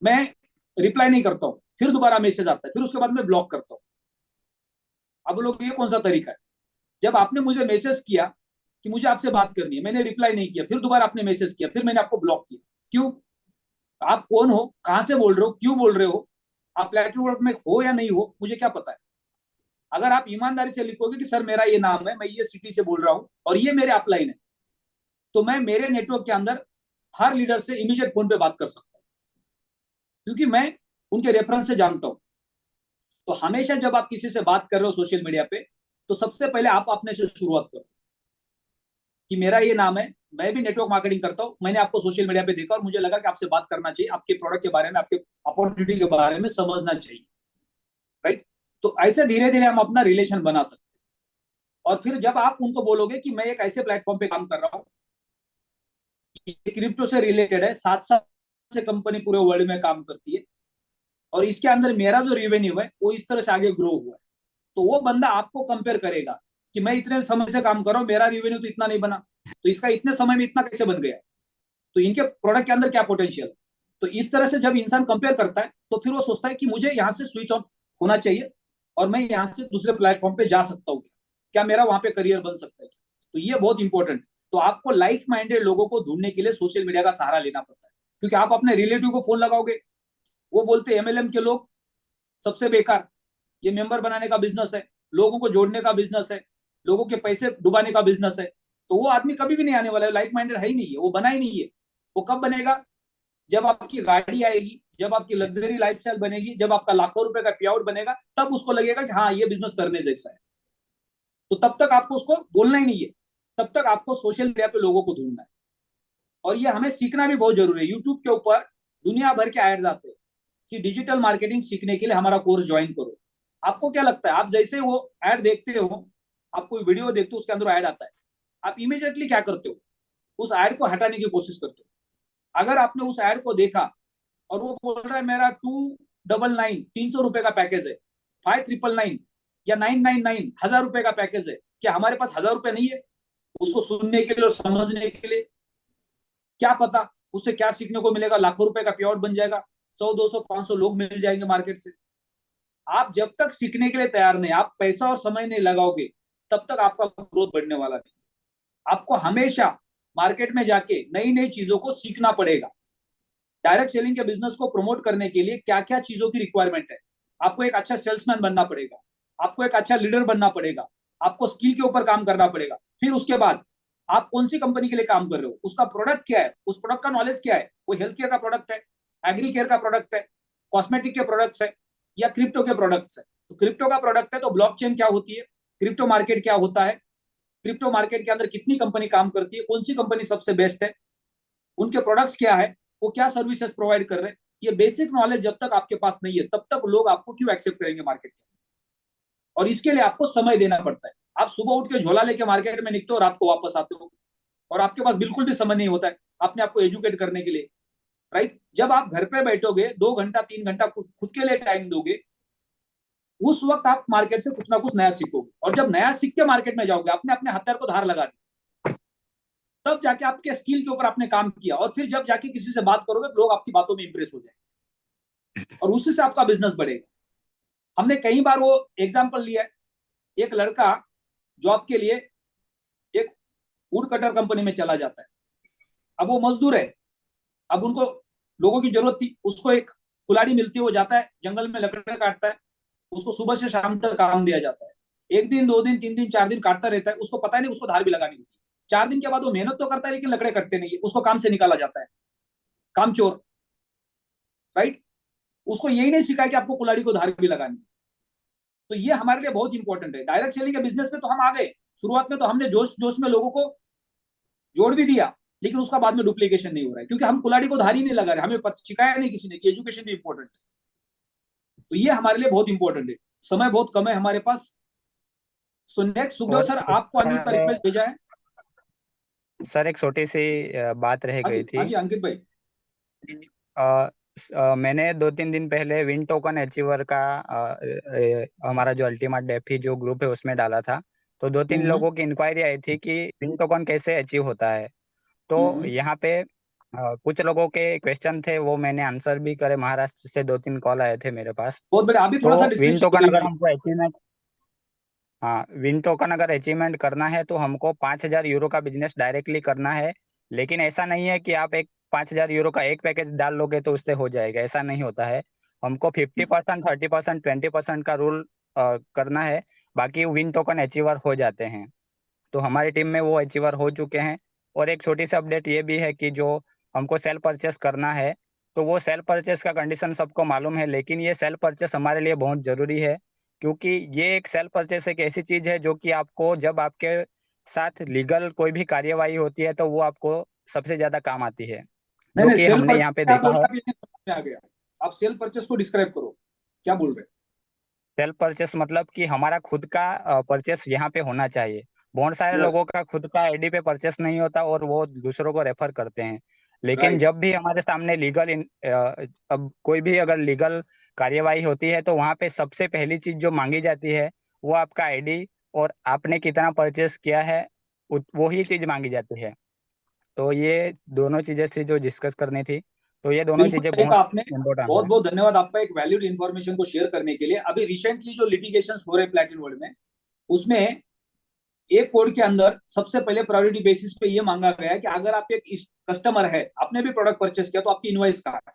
A: मैं रिप्लाई नहीं करता हूँ, फिर दोबारा मैसेज आता है, फिर उसके बाद मैं ब्लॉक करता हूँ। अब लोग, ये कौन सा तरीका है? जब आपने मुझे मैसेज किया कि मुझे आपसे बात करनी है, मैंने रिप्लाई नहीं किया, फिर दोबारा आपने मैसेज किया, फिर मैंने आपको ब्लॉक किया, क्यों? आप कौन हो, कहां से बोल रहे हो, क्यों बोल रहे हो, आप प्लेटफॉर्म में हो या नहीं हो, मुझे क्या पता है। अगर आप ईमानदारी से लिखोगे कि सर मेरा ये नाम है, मैं ये सिटी से बोल रहा हूँ और ये मेरे अपलाइन है, तो मैं मेरे नेटवर्क के अंदर हर लीडर से इमीडिएट फोन पे बात कर सकता हूँ, क्योंकि मैं उनके रेफरेंस से जानता हूँ। तो हमेशा जब आप किसी से बात कर रहे हो सोशल मीडिया पे, तो सबसे पहले आप अपने से शुरुआत करो कि मेरा ये नाम है, मैं भी नेटवर्क मार्केटिंग करता हूँ, मैंने आपको सोशल मीडिया पे देखा और मुझे लगा कि आपसे बात करना चाहिए, आपके प्रोडक्ट के बारे में, आपके अपॉर्चुनिटी के बारे में समझना चाहिए, राइट। तो ऐसे धीरे धीरे हम अपना रिलेशन बना सकते हैं। और फिर जब आप उनको बोलोगे कि मैं एक ऐसे प्लेटफॉर्म पे काम कर रहा हूँ, क्रिप्टो से रिलेटेड है, 7 साल से कंपनी पूरे वर्ल्ड में काम करती है, और इसके अंदर मेरा जो रेवेन्यू है वो इस तरह से आगे ग्रो हुआ है, तो वो बंदा आपको कंपेयर करेगा कि मैं इतने समय से काम कर रहा हूँ, मेरा रेवेन्यू तो इतना नहीं बना, तो इसका इतने समय में इतना कैसे बन गया, तो इनके प्रोडक्ट के अंदर क्या पोटेंशियल है। तो इस तरह से जब इंसान कंपेयर करता है तो फिर वो सोचता है कि मुझे यहाँ से स्विच ऑन होना चाहिए और मैं यहाँ से दूसरे प्लेटफॉर्म पे जा सकता हूँ, क्या मेरा वहां पे करियर बन सकता है। तो ये बहुत इंपॉर्टेंट। तो आपको लाइक माइंडेड लोगों को ढूंढने के लिए सोशल मीडिया का सहारा लेना पड़ता है, क्योंकि आप अपने रिलेटिव को फोन लगाओगे, वो बोलते एमएलएम के लोग सबसे बेकार, ये मेंबर बनाने का बिजनेस है, लोगों को जोड़ने का बिजनेस है, लोगों के पैसे डुबाने का बिजनेस है, तो वो आदमी कभी भी नहीं आने वाला है, लाइक माइंडेड है ही नहीं है, वो बना ही नहीं है। वो कब बनेगा? जब आपकी गाड़ी आएगी, जब आपकी लग्जरी लाइफस्टाइल बनेगी, जब आपका लाखों रुपए का पे आउट बनेगा, तब उसको लगेगा कि हाँ ये बिजनेस करने जैसा है। तो तब तक आपको उसको बोलना ही नहीं है, तब तक आपको सोशल मीडिया पे लोगों को ढूंढना है। और ये हमें सीखना भी बहुत जरूरी है। यूट्यूब के ऊपर दुनिया भर के एड्स आते हैं कि डिजिटल मार्केटिंग सीखने के लिए हमारा कोर्स ज्वाइन करो। आपको क्या लगता है, आप जैसे वो एड देखते हो, आप कोई वीडियो देखते हो, उसके अंदर एड आता है, आप इमीडिएटली क्या करते हो? उस एड को हटाने की कोशिश करते हो। अगर आपने उस एड को देखा और वो बोल रहा है मेरा 299 300 रुपए का पैकेज है, 599 या 999 1000 रुपए का पैकेज है, क्या हमारे पास 1000 रुपए नहीं है उसको सुनने के लिए और समझने के लिए? क्या पता उससे क्या सीखने को मिलेगा, लाखों रुपए का पे आउट बन जाएगा, 100 200 500 लोग मिल जाएंगे मार्केट से। आप जब तक सीखने के लिए तैयार नहीं, आप पैसा और समय नहीं लगाओगे, तब तक आपका ग्रोथ बढ़ने वाला नहीं। आपको हमेशा मार्केट में जाके नई नई चीजों को सीखना पड़ेगा। डायरेक्ट सेलिंग के बिजनेस को प्रमोट करने के लिए क्या क्या चीजों की रिक्वायरमेंट है? आपको एक अच्छा सेल्समैन बनना पड़ेगा, आपको एक अच्छा लीडर बनना पड़ेगा, आपको स्किल के ऊपर काम करना पड़ेगा। फिर उसके बाद आप कौन सी कंपनी के लिए काम कर रहे हो, उसका प्रोडक्ट क्या है, उस प्रोडक्ट का नॉलेज क्या है, वो हेल्थ केयर का प्रोडक्ट है, एग्री केयर का प्रोडक्ट है, कॉस्मेटिक के प्रोडक्ट्स है, या क्रिप्टो के प्रोडक्ट्स है। तो क्रिप्टो का प्रोडक्ट है तो ब्लॉकचेन क्या होती है, क्रिप्टो मार्केट क्या होता है, क्रिप्टो मार्केट के अंदर कितनी कंपनी काम करती है, कौन सी कंपनी सबसे बेस्ट है, उनके प्रोडक्ट्स क्या है, वो क्या सर्विसेज प्रोवाइड कर रहे हैं। ये बेसिक नॉलेज जब तक आपके पास नहीं है, तब तक लोग आपको क्यों एक्सेप्ट करेंगे मार्केट में? और इसके लिए आपको समय देना पड़ता है। आप सुबह उठ के झोला लेके मार्केट में निकलते हो, रात को वापस आते हो, और आपके पास बिल्कुल भी समय नहीं होता है अपने आप को एजुकेट करने के लिए, राइट? जब आप घर पे बैठोगे 2 घंटा 3 घंटा खुद के लिए टाइम दोगे, उस वक्त आप मार्केट से कुछ ना कुछ नया सीखोगे, और जब नया सीख के मार्केट में जाओगे, आपने अपने हथियार को धार लगा दी, तब जाके आपके स्किल के ऊपर आपने काम किया, और फिर जब जाके किसी से बात करोगे तो लोग आपकी बातों में इंप्रेस हो जाए, और उसी से आपका बिजनेस बढ़ेगा। हमने कई बार वो एग्जाम्पल लिया है, एक लड़का जॉब के लिए एक वुड कटर कंपनी में चला जाता है। अब वो मजदूर है, अब उनको लोगों की जरूरत थी, उसको एक कुल्हाड़ी मिलती है, वो जाता है जंगल में लकड़े काटता है, उसको सुबह से शाम तक काम दिया जाता है। 1 दिन 2 दिन 3 दिन 4 दिन काटता रहता है, उसको पता नहीं उसको धार भी लगानी होती है। 4 दिन के बाद वो मेहनत तो करता है लेकिन लकड़े कटते नहीं है, उसको काम से निकाला जाता है, काम चोर, राइट? उसको यही नहीं सिखाया कि आपको कुल्हाड़ी को धार भी लगानी है। तो ये हमारे लिए बहुत इंपॉर्टेंट है। डायरेक्ट सेलिंग के बिजनेस में तो हम आ गए, शुरुआत में तो हमने जोश जोश में लोगों को जोड़ भी दिया, लेकिन उसका बाद में डुप्लीकेशन नहीं हो रहा है, क्योंकि हम कुल्हाड़ी को धार ही नहीं लगा रहे, हमें सिखाया नहीं किसी ने कि एजुकेशन भी इंपॉर्टेंट है। तो ये हमारे लिए बहुत इंपॉर्टेंट है। समय बहुत कम है हमारे पास। सो नेक्स्ट सुखदेव
D: और
A: सर, आपको अनम्यूट का रिक्वेस्ट भेजा है।
D: सर एक छोटी सी बात रह
A: हाँ
D: गई
A: जी, हाँ
D: थी।
A: जी अंकित भाई।
D: मैंने 2-3 दिन पहले विन टोकन अचीवर का हमारा जो अल्टीमेट डेफी जो ग्रुप है उसमें डाला था, तो 2-3 लोगों की इंक्वायरी आई थी कि विन टोकन कैसे अचीव होता है। तो यहाँ पे कुछ लोगों के क्वेश्चन थे, वो मैंने आंसर भी करे। महाराष्ट्र से 2-3 कॉल आए थे मेरे पास।
A: बहुत बढ़िया, अभी थोड़ा
D: तो
A: सा
D: विन
A: डिस्क्रिप्शन
D: टोकन
A: दो
D: अगर
A: वीडियो।
D: हमको अचीवमेंट हाँ, विन टोकन अगर अचीवमेंट करना है तो हमको 5,000 यूरो का बिजनेस डायरेक्टली करना है। लेकिन ऐसा नहीं है कि आप एक 5,000 यूरो का एक पैकेज डाल लोगे तो उससे हो जाएगा, ऐसा नहीं होता है। हमको 50%, 30%, 20% का रूल करना है, बाकी विन टोकन अचीवर हो जाते हैं। तो हमारी टीम में वो अचीवर हो चुके हैं। और एक छोटी सी अपडेट ये भी है कि जो हमको सेल परचेस करना है, तो वो सेल परचेस का कंडीशन सबको मालूम है, लेकिन ये सेल परचेस हमारे लिए बहुत ज़रूरी है, क्योंकि ये एक सेल परचेस एक ऐसी चीज़ है जो कि आपको जब आपके साथ लीगल कोई भी कार्यवाही होती है तो वो आपको सबसे ज़्यादा काम आती है,
A: नहीं
D: जो
A: नहीं,
D: कि
A: सेल
D: हमने
A: परचेस
D: यहाँ पे
A: क्या
D: देखा
A: बोल
D: है।
A: रहे हैं, अभी समझ में आ गया। आप सेल परचेस को डिस्क्राइब करो, क्या बोल रहे हैं?
D: सेल्फ परचेस मतलब कि हमारा खुद का परचेस यहाँ पे होना चाहिए। बहुत सारे
A: यस,
D: लोगों का खुद का आईडी पे परचेस नहीं होता और वो दूसरों को रेफर करते हैं। लेकिन
A: राइट।
D: जब भी हमारे सामने अब कोई भी अगर लीगल कार्यवाही होती है तो वहाँ पे सबसे पहली चीज जो मांगी जाती है वो आपका आईडी और आपने कितना परचेस किया है, वो ही चीज मांगी जाती है। तो ये दोनों चीजें थी जो डिस्कस करनी थी। तो ये दोनों
A: बिल्कुल
D: चीजें
A: सही
D: बहुत
A: कहा आपने।
D: इम्पोर्टेंट
A: बहुत
D: है।
A: बहुत धन्यवाद आपका एक वैल्यूड इन्फॉर्मेशन को शेयर करने के लिए। अभी रिसेंटली जो लिटिगेशंस हो रहे हैं प्लैटिन वर्ल्ड में, उसमें एक कोड के अंदर सबसे पहले प्रायोरिटी बेसिस पे ये मांगा गया है कि अगर आप एक कस्टमर है, आपने भी प्रोडक्ट परचेस किया, तो आपकी इनवॉइस कहाँ है।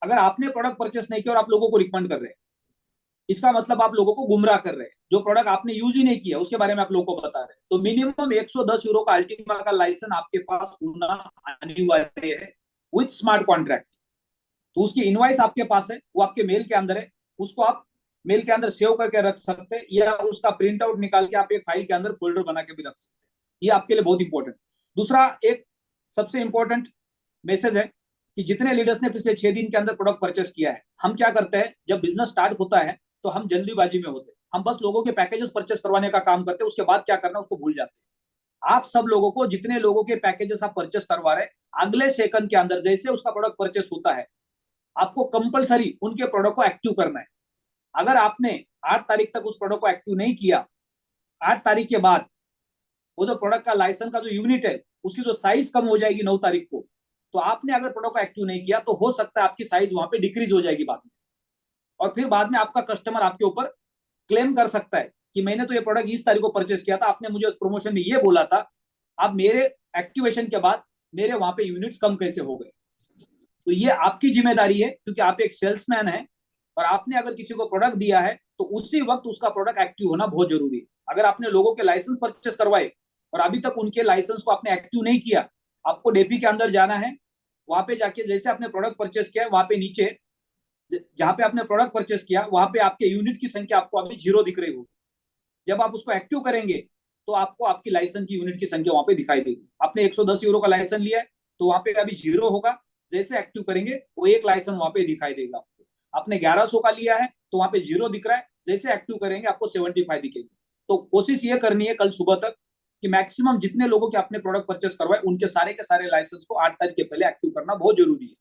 A: अगर आपने प्रोडक्ट परचेस नहीं किया और आप लोगों को रिकमेंड कर रहे हैं, इसका मतलब आप लोगों को गुमराह कर रहे हैं। जो प्रोडक्ट आपने यूज ही नहीं किया उसके बारे में आप लोगों को बता रहे हैं। तो मिनिमम 110 यूरो का अल्टीमा का लाइसेंस आपके पास होना अनिवार्य है विथ स्मार्ट कॉन्ट्रैक्ट। तो उसकी इनवॉइस आपके पास है, वो आपके मेल के अंदर है। उसको आप मेल के अंदर सेव करके रख सकते हैं, या उसका प्रिंट आउट निकाल के आप एक फाइल के अंदर फोल्डर बना के भी रख सकते हैं। ये आपके लिए बहुत इंपॉर्टेंट। दूसरा एक सबसे इंपॉर्टेंट मैसेज है कि जितने लीडर्स ने पिछले 6 दिन के अंदर प्रोडक्ट परचेस किया है, हम क्या करते हैं, जब बिजनेस स्टार्ट होता है तो हम जल्दीबाजी में होते हैं, हम बस लोगों के पैकेजेस परचेस करवाने का काम करते हैं, उसके बाद क्या करना उसको भूल जाते हैं। आप सब लोगों को, जितने लोगों के पैकेजेस आप परचेस करवा रहे हैं, अगले सेकंड के अंदर जैसे उसका प्रोडक्ट परचेस होता है, आपको कंपलसरी उनके प्रोडक्ट को एक्टिव करना है। अगर आपने 8 तारीख तक उस प्रोडक्ट को एक्टिव नहीं किया, 8 तारीख के बाद वो जो प्रोडक्ट का लाइसेंस का जो यूनिट है उसकी जो साइज कम हो जाएगी 9 तारीख को, तो आपने अगर प्रोडक्ट को एक्टिव नहीं किया तो हो सकता है आपकी साइज वहां पे डिक्रीज हो जाएगी बाद में। और फिर बाद में आपका कस्टमर आपके ऊपर क्लेम कर सकता है कि मैंने तो ये प्रोडक्ट इस तारीख को परचेस किया था, आपने मुझे प्रमोशन में ये बोला था, अब मेरे एक्टिवेशन के बाद मेरे वहां पे यूनिट्स कम कैसे हो गए। तो ये आपकी जिम्मेदारी है, क्योंकि आप एक सेल्समैन है और आपने अगर किसी को प्रोडक्ट दिया है तो उसी वक्त उसका प्रोडक्ट एक्टिव होना बहुत जरूरी है। अगर आपने लोगों के लाइसेंस परचेस करवाए और अभी तक उनके लाइसेंस को आपने एक्टिव नहीं किया, आपको डेफी के अंदर जाना है। वहां पे जाके जैसे आपने प्रोडक्ट परचेस किया, वहां पे नीचे जहां पे आपने प्रोडक्ट परचेस किया वहां पे आपके यूनिट की संख्या आपको अभी 0 दिख रही होगी। जब आप उसको एक्टिव करेंगे तो आपको आपकी लाइसेंस की यूनिट की संख्या वहां पे दिखाई देगी। आपने 110 यूरो का लाइसेंस लिया है तो वहां पे अभी 0 होगा, जैसे एक्टिव करेंगे वो एक लाइसेंस वहां पे दिखाई देगा आपको। आपने 1100 का लिया है तो वहां पे 0 दिख रहा है, जैसे एक्टिव करेंगे आपको 75 दिखेगी। तो कोशिश ये करनी है कल सुबह तक कि मैक्सिमम जितने लोगों के आपने प्रोडक्ट परचेस करवाए उनके सारे के सारे लाइसेंस को 8 तारीख के पहले एक्टिव करना बहुत जरूरी है।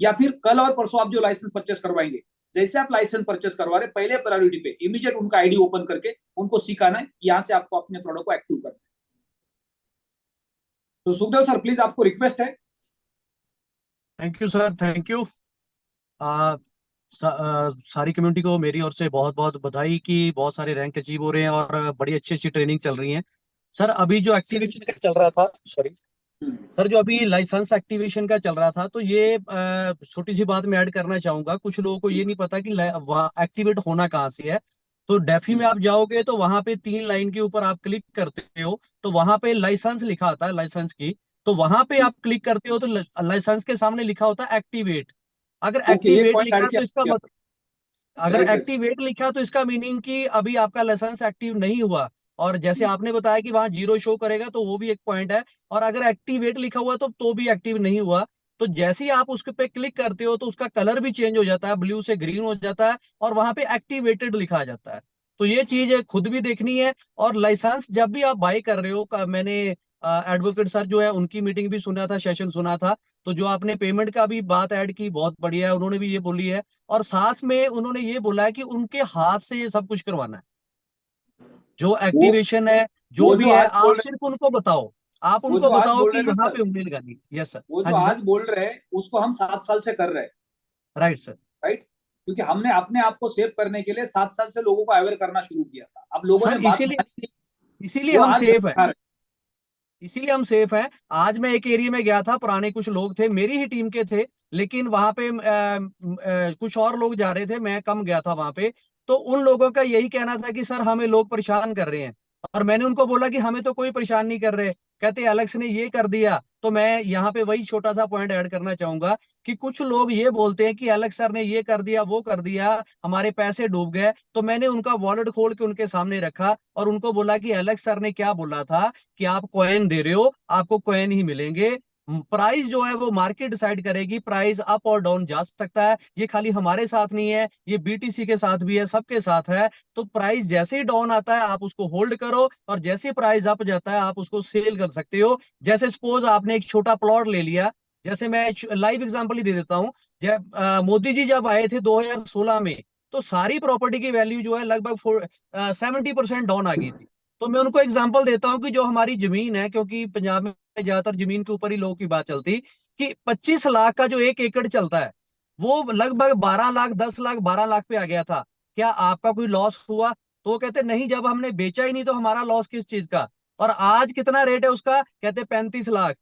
A: या फिर कल और परसों आप जो लाइसेंस परचेस करवाएंगे, जैसे आप लाइसेंस परचेस करवा रहे, पहले प्रायोरिटी पे इमीडिएट उनका आईडी ओपन करके उनको सिखाना है, यहाँ से आपको अपने प्रोडक्ट को एक्टिव करना है। तो सुखदेव सर प्लीज, आपको रिक्वेस्ट है।
E: Thank you sir, thank you. सारी कम्युनिटी को मेरी ओर से बहुत बहुत बधाई कि बहुत सारे रैंक अचीव हो रहे हैं और बड़ी अच्छी अच्छी ट्रेनिंग चल रही है। सर अभी जो एक्टिवेशन का चल रहा था, सॉरी सर, जो अभी लाइसेंस एक्टिवेशन का चल रहा था, तो ये छोटी सी बात मैं ऐड करना चाहूंगा। कुछ लोगों को ये नहीं पता कि वहाँ एक्टिवेट होना कहाँ से है। तो डेफी में आप जाओगे तो वहां पे 3 लाइन के ऊपर आप क्लिक करते हो तो वहां पे लाइसेंस लिखा आता है, लाइसेंस की। तो वहां पे आप क्लिक करते हो तो लाइसेंस के सामने लिखा होता है एक्टिवेट। अगर
A: ओके, ये
E: एक्टिवेट
A: पॉइंट
E: लिखा
A: ऐड
E: तो इसका
A: किया।
E: मतलब, अगर
A: राइट राइट।
E: एक्टिवेट लिखा तो इसका मीनिंग कि अभी आपका लाइसेंस एक्टिव नहीं हुआ। और जैसे आपने बताया कि वहां 0 शो करेगा, तो वो भी एक पॉइंट है। और अगर एक्टिवेट लिखा हुआ तो भी एक्टिव नहीं हुआ। तो जैसे ही आप उसके पे क्लिक करते हो तो उसका कलर भी चेंज हो जाता है, ब्लू से ग्रीन हो जाता है और वहां पे एक्टिवेटेड लिखा जाता है। तो ये चीज खुद भी देखनी है। और लाइसेंस जब भी आप बाय कर रहे हो मैंने एडवोकेट सर जो है उनकी मीटिंग भी सुना था, सेशन सुना था। तो जो आपने पेमेंट का भी बात ऐड की, बहुत बढ़िया है, उन्होंने भी ये बोली है। और साथ में उन्होंने ये बोला है कि उनके हाथ से ये सब कुछ करवाना है, जो
A: वो
E: एक्टिवेशन है जो
A: वो
E: भी
A: जो
E: है,
A: आज
E: आप
A: बोल रहे
E: सिर्फ उनको बताओ। आप
A: वो
E: उनको
A: जो आज
E: बताओ
A: बोल
E: कि
A: रहे हैं ना
E: यहाँ
A: सर,
E: पे उंगली लगानी। यस सर,
A: वो
E: हाँ
A: जो
E: जी
A: आज
E: सर।
A: बोल रहे हैं उसको हम 7 साल से कर रहे हैं।
E: Right sir.
A: राइट। क्योंकि हमने अपने आप को सेव करने के लिए 7 साल से लोगों को अवेयर करना शुरू किया था। अब लोगों ने
E: सर
A: बात
E: इसीलिए
A: मानी नहीं,
E: इसीलिए
A: वो
E: हम
A: आज
E: सेफ है,
A: दिखा रहे
E: इसीलिए हम सेफ हैं। आज मैं एक एरिया में गया था, पुराने कुछ लोग थे, मेरी ही टीम के थे, लेकिन वहां पे कुछ और लोग जा रहे थे, मैं कम गया था वहां पे। तो उन लोगों का यही कहना था कि सर हमें लोग परेशान कर रहे हैं। और मैंने उनको बोला कि हमें तो कोई परेशान नहीं कर रहे। कहते एलेक्स ने ये कर दिया। तो मैं यहाँ पे वही छोटा सा पॉइंट ऐड करना चाहूंगा कि कुछ लोग ये बोलते हैं कि एलेक्स सर ने ये कर दिया, वो कर दिया, हमारे पैसे डूब गए। तो मैंने उनका वॉलेट खोल के उनके सामने रखा और उनको बोला कि एलेक्स सर ने क्या बोला था कि आप कॉइन दे रहे हो, आपको कॉइन ही मिलेंगे। प्राइस जो है वो मार्केट डिसाइड करेगी, प्राइस अप और डाउन जा सकता है। ये खाली हमारे साथ नहीं है, ये बीटीसी के साथ भी है, सबके साथ है। तो प्राइस जैसे ही डाउन आता है आप उसको होल्ड करो, और जैसे प्राइस अप जाता है आप उसको सेल कर सकते हो। जैसे सपोज आपने एक छोटा प्लॉट ले लिया, जैसे मैं लाइव एग्जांपल ही दे देता हूँ। जब मोदी जी जब आए थे 2016 में, तो सारी प्रॉपर्टी की वैल्यू जो है लगभग 70% डाउन आ गई थी। तो मैं उनको एग्जांपल देता हूँ कि जो हमारी जमीन है, क्योंकि पंजाब में ज्यादातर जमीन के ऊपर ही लोगों की बात चलती, कि 25 लाख का जो 1 एकड़ चलता है वो लगभग 12 लाख, 10 लाख, 12 लाख पे आ गया था। क्या आपका कोई लॉस हुआ? तो वो कहते नहीं, जब हमने बेचा ही नहीं तो हमारा लॉस किस चीज का। और आज कितना रेट है उसका? कहते 35 लाख।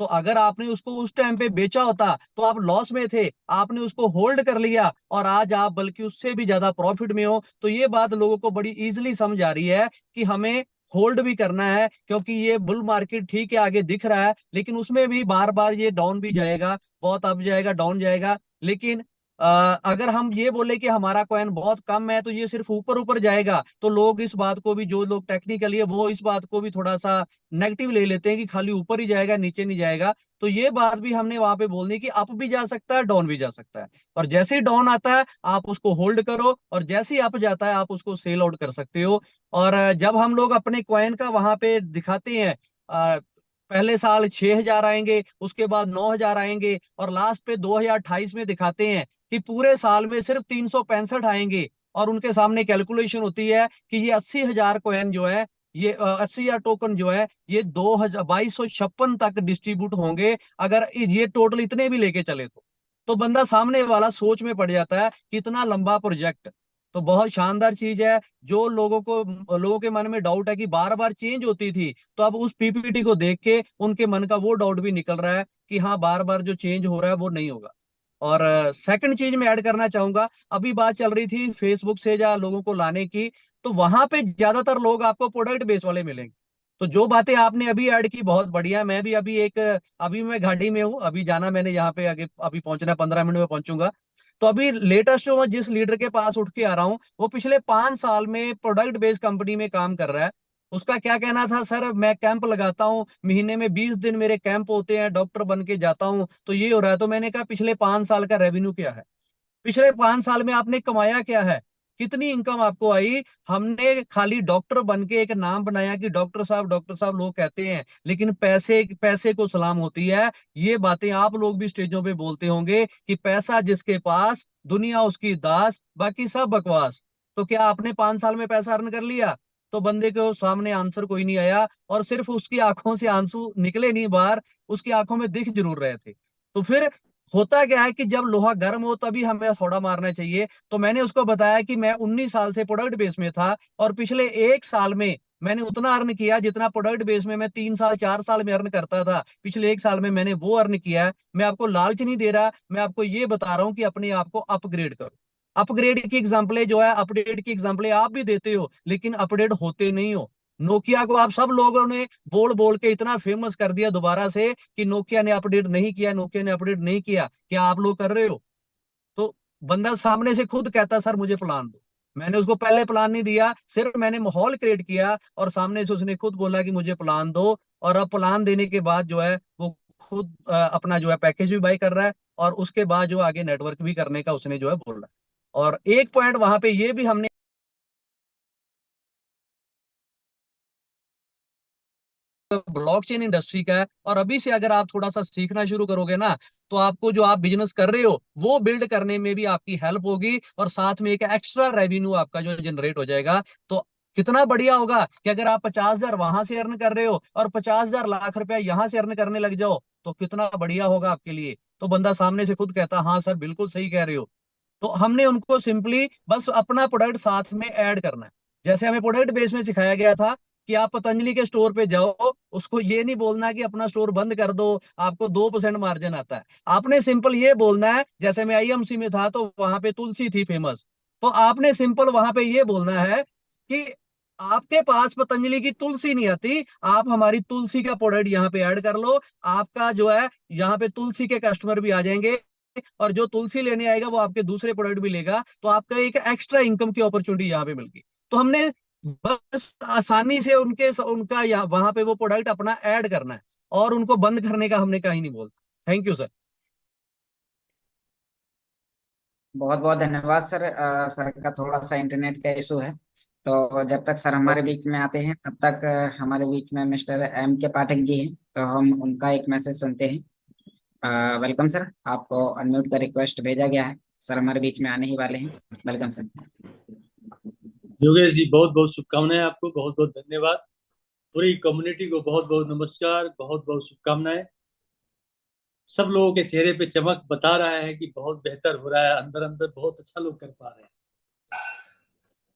E: तो अगर आपने उसको उस टाइम पे बेचा होता तो आप लॉस में थे, आपने उसको होल्ड कर लिया और आज आप बल्कि उससे भी ज्यादा प्रॉफिट में हो। तो ये बात लोगों को बड़ी इजीली समझ आ रही है कि हमें होल्ड भी करना है, क्योंकि ये बुल मार्केट ठीक है आगे दिख रहा है, लेकिन उसमें भी बार बार ये डाउन भी जाएगा, बहुत अप जाएगा, डाउन जाएगा। लेकिन अगर हम ये बोले कि हमारा कॉइन बहुत कम है तो ये सिर्फ ऊपर ऊपर जाएगा, तो लोग इस बात को भी, जो लोग टेक्निकली है वो इस बात को भी थोड़ा सा नेगेटिव ले लेते हैं कि खाली ऊपर ही जाएगा, नीचे नहीं जाएगा। तो ये बात भी हमने वहां पे बोलनी कि अप भी जा सकता है, डाउन भी जा सकता है। और जैसे ही डाउन आता है आप उसको होल्ड करो, और जैसे ही अप जाता है आप उसको सेल आउट कर सकते हो। और जब हम लोग अपने कॉइन का वहां पे दिखाते हैं, पहले साल 6,000 आएंगे, उसके बाद 9,000 आएंगे, और लास्ट पे 2028 में दिखाते हैं कि पूरे साल में सिर्फ 365 आएंगे। और उनके सामने कैलकुलेशन होती है कि ये 80,000 कॉइन जो है, ये 80,000 टोकन जो है, ये 2256 तक डिस्ट्रीब्यूट होंगे अगर ये टोटल इतने भी लेके चले तो बंदा सामने वाला सोच में पड़ जाता है कि इतना लंबा प्रोजेक्ट। तो बहुत शानदार चीज है। जो लोगों के मन में डाउट है कि बार बार चेंज होती थी, तो अब उस पीपीटी को देख के उनके मन का वो डाउट भी निकल रहा है कि हाँ, बार बार जो चेंज हो रहा है वो नहीं होगा। और सेकंड चीज मैं ऐड करना चाहूंगा, अभी बात चल रही थी फेसबुक से या लोगों को लाने की, तो वहां पे ज्यादातर लोग आपको प्रोडक्ट बेस वाले मिलेंगे। तो जो बातें आपने अभी ऐड की बहुत बढ़िया। मैं भी अभी मैं गाड़ी में हूँ, अभी जाना मैंने यहाँ पे आगे, अभी पहुंचना 15 मिनट में पहुंचूंगा। तो अभी लेटेस्ट जो मैं जिस लीडर के पास उठ के आ रहा हूँ, वो पिछले 5 साल में प्रोडक्ट बेस्ड कंपनी में काम कर रहा है। उसका क्या कहना था, सर मैं कैंप लगाता हूँ, महीने में 20 दिन मेरे कैंप होते हैं, डॉक्टर बन के जाता हूँ, तो ये हो रहा है। तो मैंने कहा पिछले 5 साल का रेवेन्यू क्या है, पिछले 5 साल में आपने कमाया क्या है, कितनी इनकम आपको आई। हमने खाली डॉक्टर बन के एक नाम बनाया कि डॉक्टर साहब लोग कहते हैं, लेकिन पैसे पैसे को सलाम होती है। ये बातें आप लोग भी स्टेजों पे बोलते होंगे कि पैसा जिसके पास दुनिया उसकी दास, बाकी सब बकवास। तो क्या आपने 5 साल में पैसा अर्न कर लिया? तो बंदे के सामने आंसर कोई नहीं आया, और सिर्फ उसकी आंखों से आंसू निकले नहीं बाहर, उसकी आंखों में दिख जरूर रहे थे। तो फिर होता क्या है कि जब लोहा गर्म हो तभी हमें थोड़ा मारना चाहिए। तो मैंने उसको बताया कि मैं 19 साल से प्रोडक्ट बेस में था, और पिछले 1 साल में मैंने उतना अर्न किया जितना प्रोडक्ट बेस में मैं 3 साल 4 साल में अर्न करता था। पिछले 1 साल में मैंने वो अर्न किया है। मैं आपको लालच नहीं दे रहा, मैं आपको ये बता रहा हूँ कि अपने आप को अपग्रेड करो। अपग्रेड की एग्जाम्पलें जो है, अपडेट की एग्जाम्पलें आप भी देते हो, लेकिन अपडेट होते नहीं हो। नोकिया को आप सब लोगों ने बोल बोल के इतना फेमस कर दिया दोबारा से कि नोकिया ने अपडेट नहीं किया, नोकिया ने अपडेट नहीं किया। क्या आप लोग कर रहे हो? तो बंदा सामने से खुद कहता सर मुझे प्लान दो। मैंने उसको पहले प्लान नहीं दिया, सिर्फ मैंने माहौल क्रिएट किया, और सामने से उसने खुद बोला कि मुझे प्लान दो। और अब प्लान देने के बाद जो है वो खुद अपना जो है पैकेज भी बाय कर रहा है, और उसके बाद जो आगे नेटवर्क भी करने का उसने जो है बोल रहा है। और एक पॉइंट वहां पे ये भी हमने ब्लॉकचेन इंडस्ट्री का है। और अभी से अगर आप थोड़ा सा सीखना शुरू करोगे ना, तो आपको जो आप बिजनेस कर रहे हो वो बिल्ड करने में भी आपकी हेल्प होगी, और साथ में एक एक्स्ट्रा रेवेन्यू आपका जो जनरेट हो जाएगा। तो कितना बढ़िया होगा कि अगर आप 50,000 वहां से अर्न कर रहे हो और 50,000 लाख रुपया यहाँ से अर्न करने लग जाओ, तो कितना बढ़िया होगा आपके लिए। तो बंदा सामने से खुद कहता हाँ सर बिल्कुल सही कह रहे हो। तो हमने उनको सिंपली बस अपना प्रोडक्ट साथ में ऐड करना है। जैसे हमें प्रोडक्ट बेस में सिखाया गया था कि आप पतंजलि के स्टोर पे जाओ, उसको ये नहीं बोलना कि अपना स्टोर बंद कर दो, आपको 2% मार्जिन आता है। आपने सिंपल ये बोलना है, जैसे मैं आईएमसी में था तो वहां पे तुलसी थी फेमस, तो आपने सिंपल वहां पे ये बोलना है कि आपके पास पतंजलि की तुलसी नहीं आती, आप हमारी तुलसी का प्रोडक्ट यहाँ पे ऐड कर लो। आपका जो है यहाँ पे तुलसी के कस्टमर भी आ जाएंगे, और जो तुलसी लेने आएगा वो आपके दूसरे प्रोडक्ट भी लेगा, तो आपका एक एक्स्ट्रा इनकम की अपॉर्चुनिटी यहाँ पे मिल गई। तो हमने बस आसानी से उनका वहां पे वो प्रोडक्ट अपना ऐड करना है। और उनको बंद करने का हमने कहीं नहीं बोला। Thank you sir.
F: बहुत बहुत धन्यवाद सर। सर का थोड़ा सा इंटरनेट का इशू है, तो जब तक सर हमारे बीच में आते हैं तब तक हमारे बीच में मिस्टर एम के पाठक जी हैं, तो हम उनका एक मैसेज सुनते हैं। वेलकम सर, आपको अनम्यूट का रिक्वेस्ट भेजा गया है, सर हमारे बीच में आने ही वाले हैं। Welcome sir.
G: योगेश जी, बहुत बहुत शुभकामनाएं आपको, बहुत बहुत धन्यवाद। पूरी कम्युनिटी को बहुत बहुत नमस्कार, बहुत बहुत शुभकामनाएं। सब लोगों के चेहरे पे चमक बता रहा है कि बहुत बेहतर हो रहा है, अंदर अंदर बहुत अच्छा लोग कर पा रहे हैं।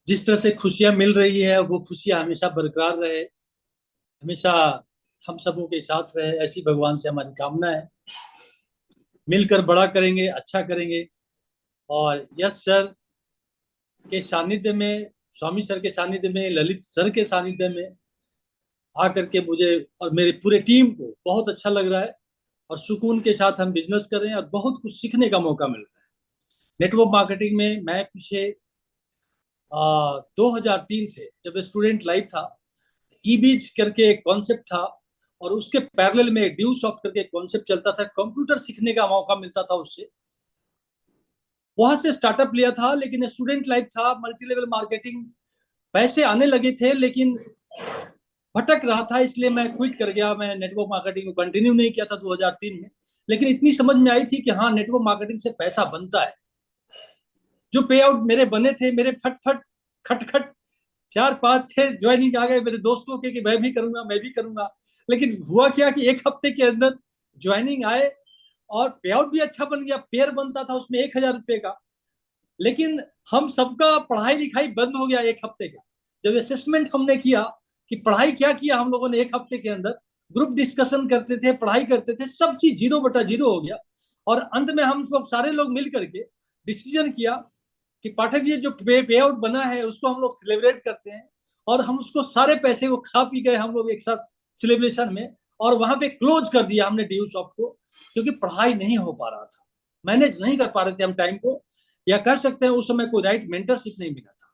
G: जिस तरह से खुशियां मिल रही है वो खुशियां हमेशा बरकरार रहे, हमेशा हम सबों के साथ रहे, ऐसी भगवान से हमारी कामना है। मिलकर बड़ा करेंगे, अच्छा करेंगे। और यश सर के सानिध्य में, स्वामी सर के सानिध्य में, ललित सर के सानिध्य में आकर के मुझे और मेरे पूरे टीम को बहुत अच्छा लग रहा है, और सुकून के साथ हम बिजनेस कर रहे हैं और बहुत कुछ सीखने का मौका मिल रहा है। नेटवर्क मार्केटिंग में मैं पीछे 2003 से जब स्टूडेंट लाइफ था, ईबीज करके एक कॉन्सेप्ट था, और उसके पैरेलल में ड्यू सॉफ्ट करके एक कॉन्सेप्ट चलता था, कंप्यूटर सीखने का मौका मिलता था उससे। वहां से स्टार्टअप लिया था, लेकिन स्टूडेंट लाइफ था, मल्टी लेवल मार्केटिंग, पैसे आने लगे थे लेकिन भटक रहा था, इसलिए मैं क्विट कर गया। मैं नेटवर्क मार्केटिंग को कंटिन्यू नहीं किया था 2003 में। लेकिन इतनी समझ में आई थी कि हाँ, नेटवर्क मार्केटिंग से पैसा बनता है। जो पे आउट मेरे बने थे, मेरे फटफट खटखट 4 5 6 ज्वाइनिंग आ गए मेरे दोस्तों के कि मैं भी करूंगा, मैं भी करूंगा। लेकिन हुआ क्या कि एक हफ्ते के अंदर ज्वाइनिंग आए और पे आउट भी अच्छा बन गया। पेयर बनता था उसमें 1000 रुपए का, लेकिन हम सबका पढ़ाई लिखाई बंद हो गया एक हफ्ते का। जब असेसमेंट हमने किया कि पढ़ाई क्या किया हम लोगों ने एक हफ्ते के अंदर, ग्रुप डिस्कशन करते थे, पढ़ाई करते थे, सब चीज 0/0 हो गया। और अंत में हम सब सारे लोग मिल करके डिसीजन किया कि पाठक जी जो पे आउट बना है उसको हम लोग सेलिब्रेट करते हैं, और हम उसको सारे पैसे को खा पी गए हम लोग एक साथ सेलिब्रेशन में, और वहां पे क्लोज कर दिया हमने ड्यू शॉप को, क्योंकि पढ़ाई नहीं हो पा रहा था, मैनेज नहीं कर पा रहे थे हम टाइम को, या कह सकते हैं उस समय कोई राइट मेंटरशिप नहीं मिला था।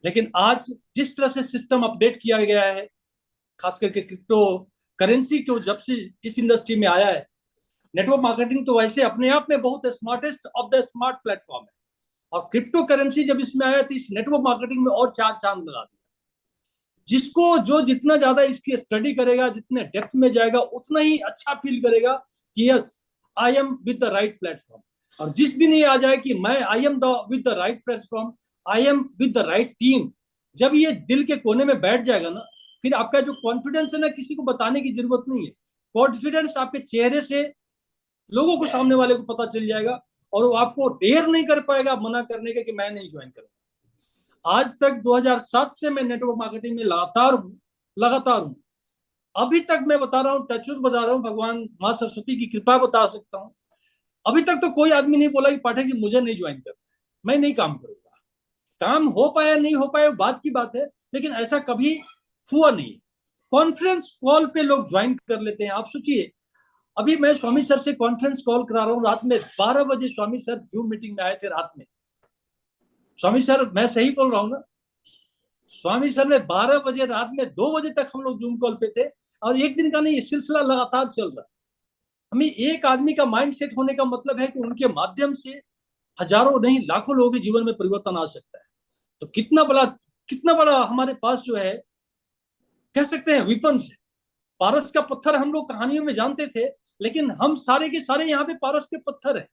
G: लेकिन आज जिस तरह से सिस्टम अपडेट किया गया है, खास करके क्रिप्टो करेंसी को जब से इस इंडस्ट्री में आया है, नेटवर्क मार्केटिंग तो वैसे अपने आप में बहुत smartest of the smart platform है, और क्रिप्टो करेंसी जब इसमें आया तो इस नेटवर्क मार्केटिंग में और 4 चांद लगा दिया। जिसको जो जितना ज्यादा इसकी स्टडी करेगा, जितने डेप्थ में जाएगा, उतना ही अच्छा फील करेगा कि yes, I am with the right platform. और जिस दिन ये आ जाए कि मैं I am with the right platform, I am with the right team, जब ये दिल के कोने में बैठ जाएगा ना, फिर आपका जो कॉन्फिडेंस है ना, किसी को बताने की जरूरत नहीं है। कॉन्फिडेंस आपके चेहरे से लोगों को, सामने वाले को पता चल जाएगा, और वो आपको डेयर नहीं कर पाएगा मना करने का कि मैं नहीं ज्वाइन करूंगा। आज तक 2007 से मैं नेटवर्क मार्केटिंग में लगातार हूं। अभी तक मैं बता रहा हूँ, टचवुड बता रहा हूँ, भगवान माँ सरस्वती की कृपा बता सकता हूँ, अभी तक तो कोई आदमी नहीं बोला कि पाठक जी मुझे नहीं ज्वाइन करना, मैं नहीं काम करूंगा। काम हो पाया नहीं हो पाया बात की बात है, लेकिन ऐसा कभी हुआ नहीं। कॉन्फ्रेंस कॉल पे लोग ज्वाइन कर लेते हैं। आप सोचिए, अभी मैं स्वामी सर से कॉन्फ्रेंस कॉल करा रहा हूँ, रात में 12 बजे स्वामी सर जूम मीटिंग में आए थे रात में। स्वामी सर, मैं सही बोल रहा हूँ ना? स्वामी सर ने 12 बजे रात में 2 बजे तक हम लोग जूम कॉल पे थे, और एक दिन का नहीं, सिलसिला लगातार चल रहा है। हमें एक आदमी का माइंड सेट होने का मतलब है कि उनके माध्यम से हजारों नहीं लाखों लोगों के जीवन में परिवर्तन आ सकता है। तो कितना बड़ा हमारे पास जो है, कह सकते हैं विपन है। पारस का पत्थर हम लोग कहानियों में जानते थे, लेकिन हम सारे के सारे यहाँ पे पारस के पत्थर है।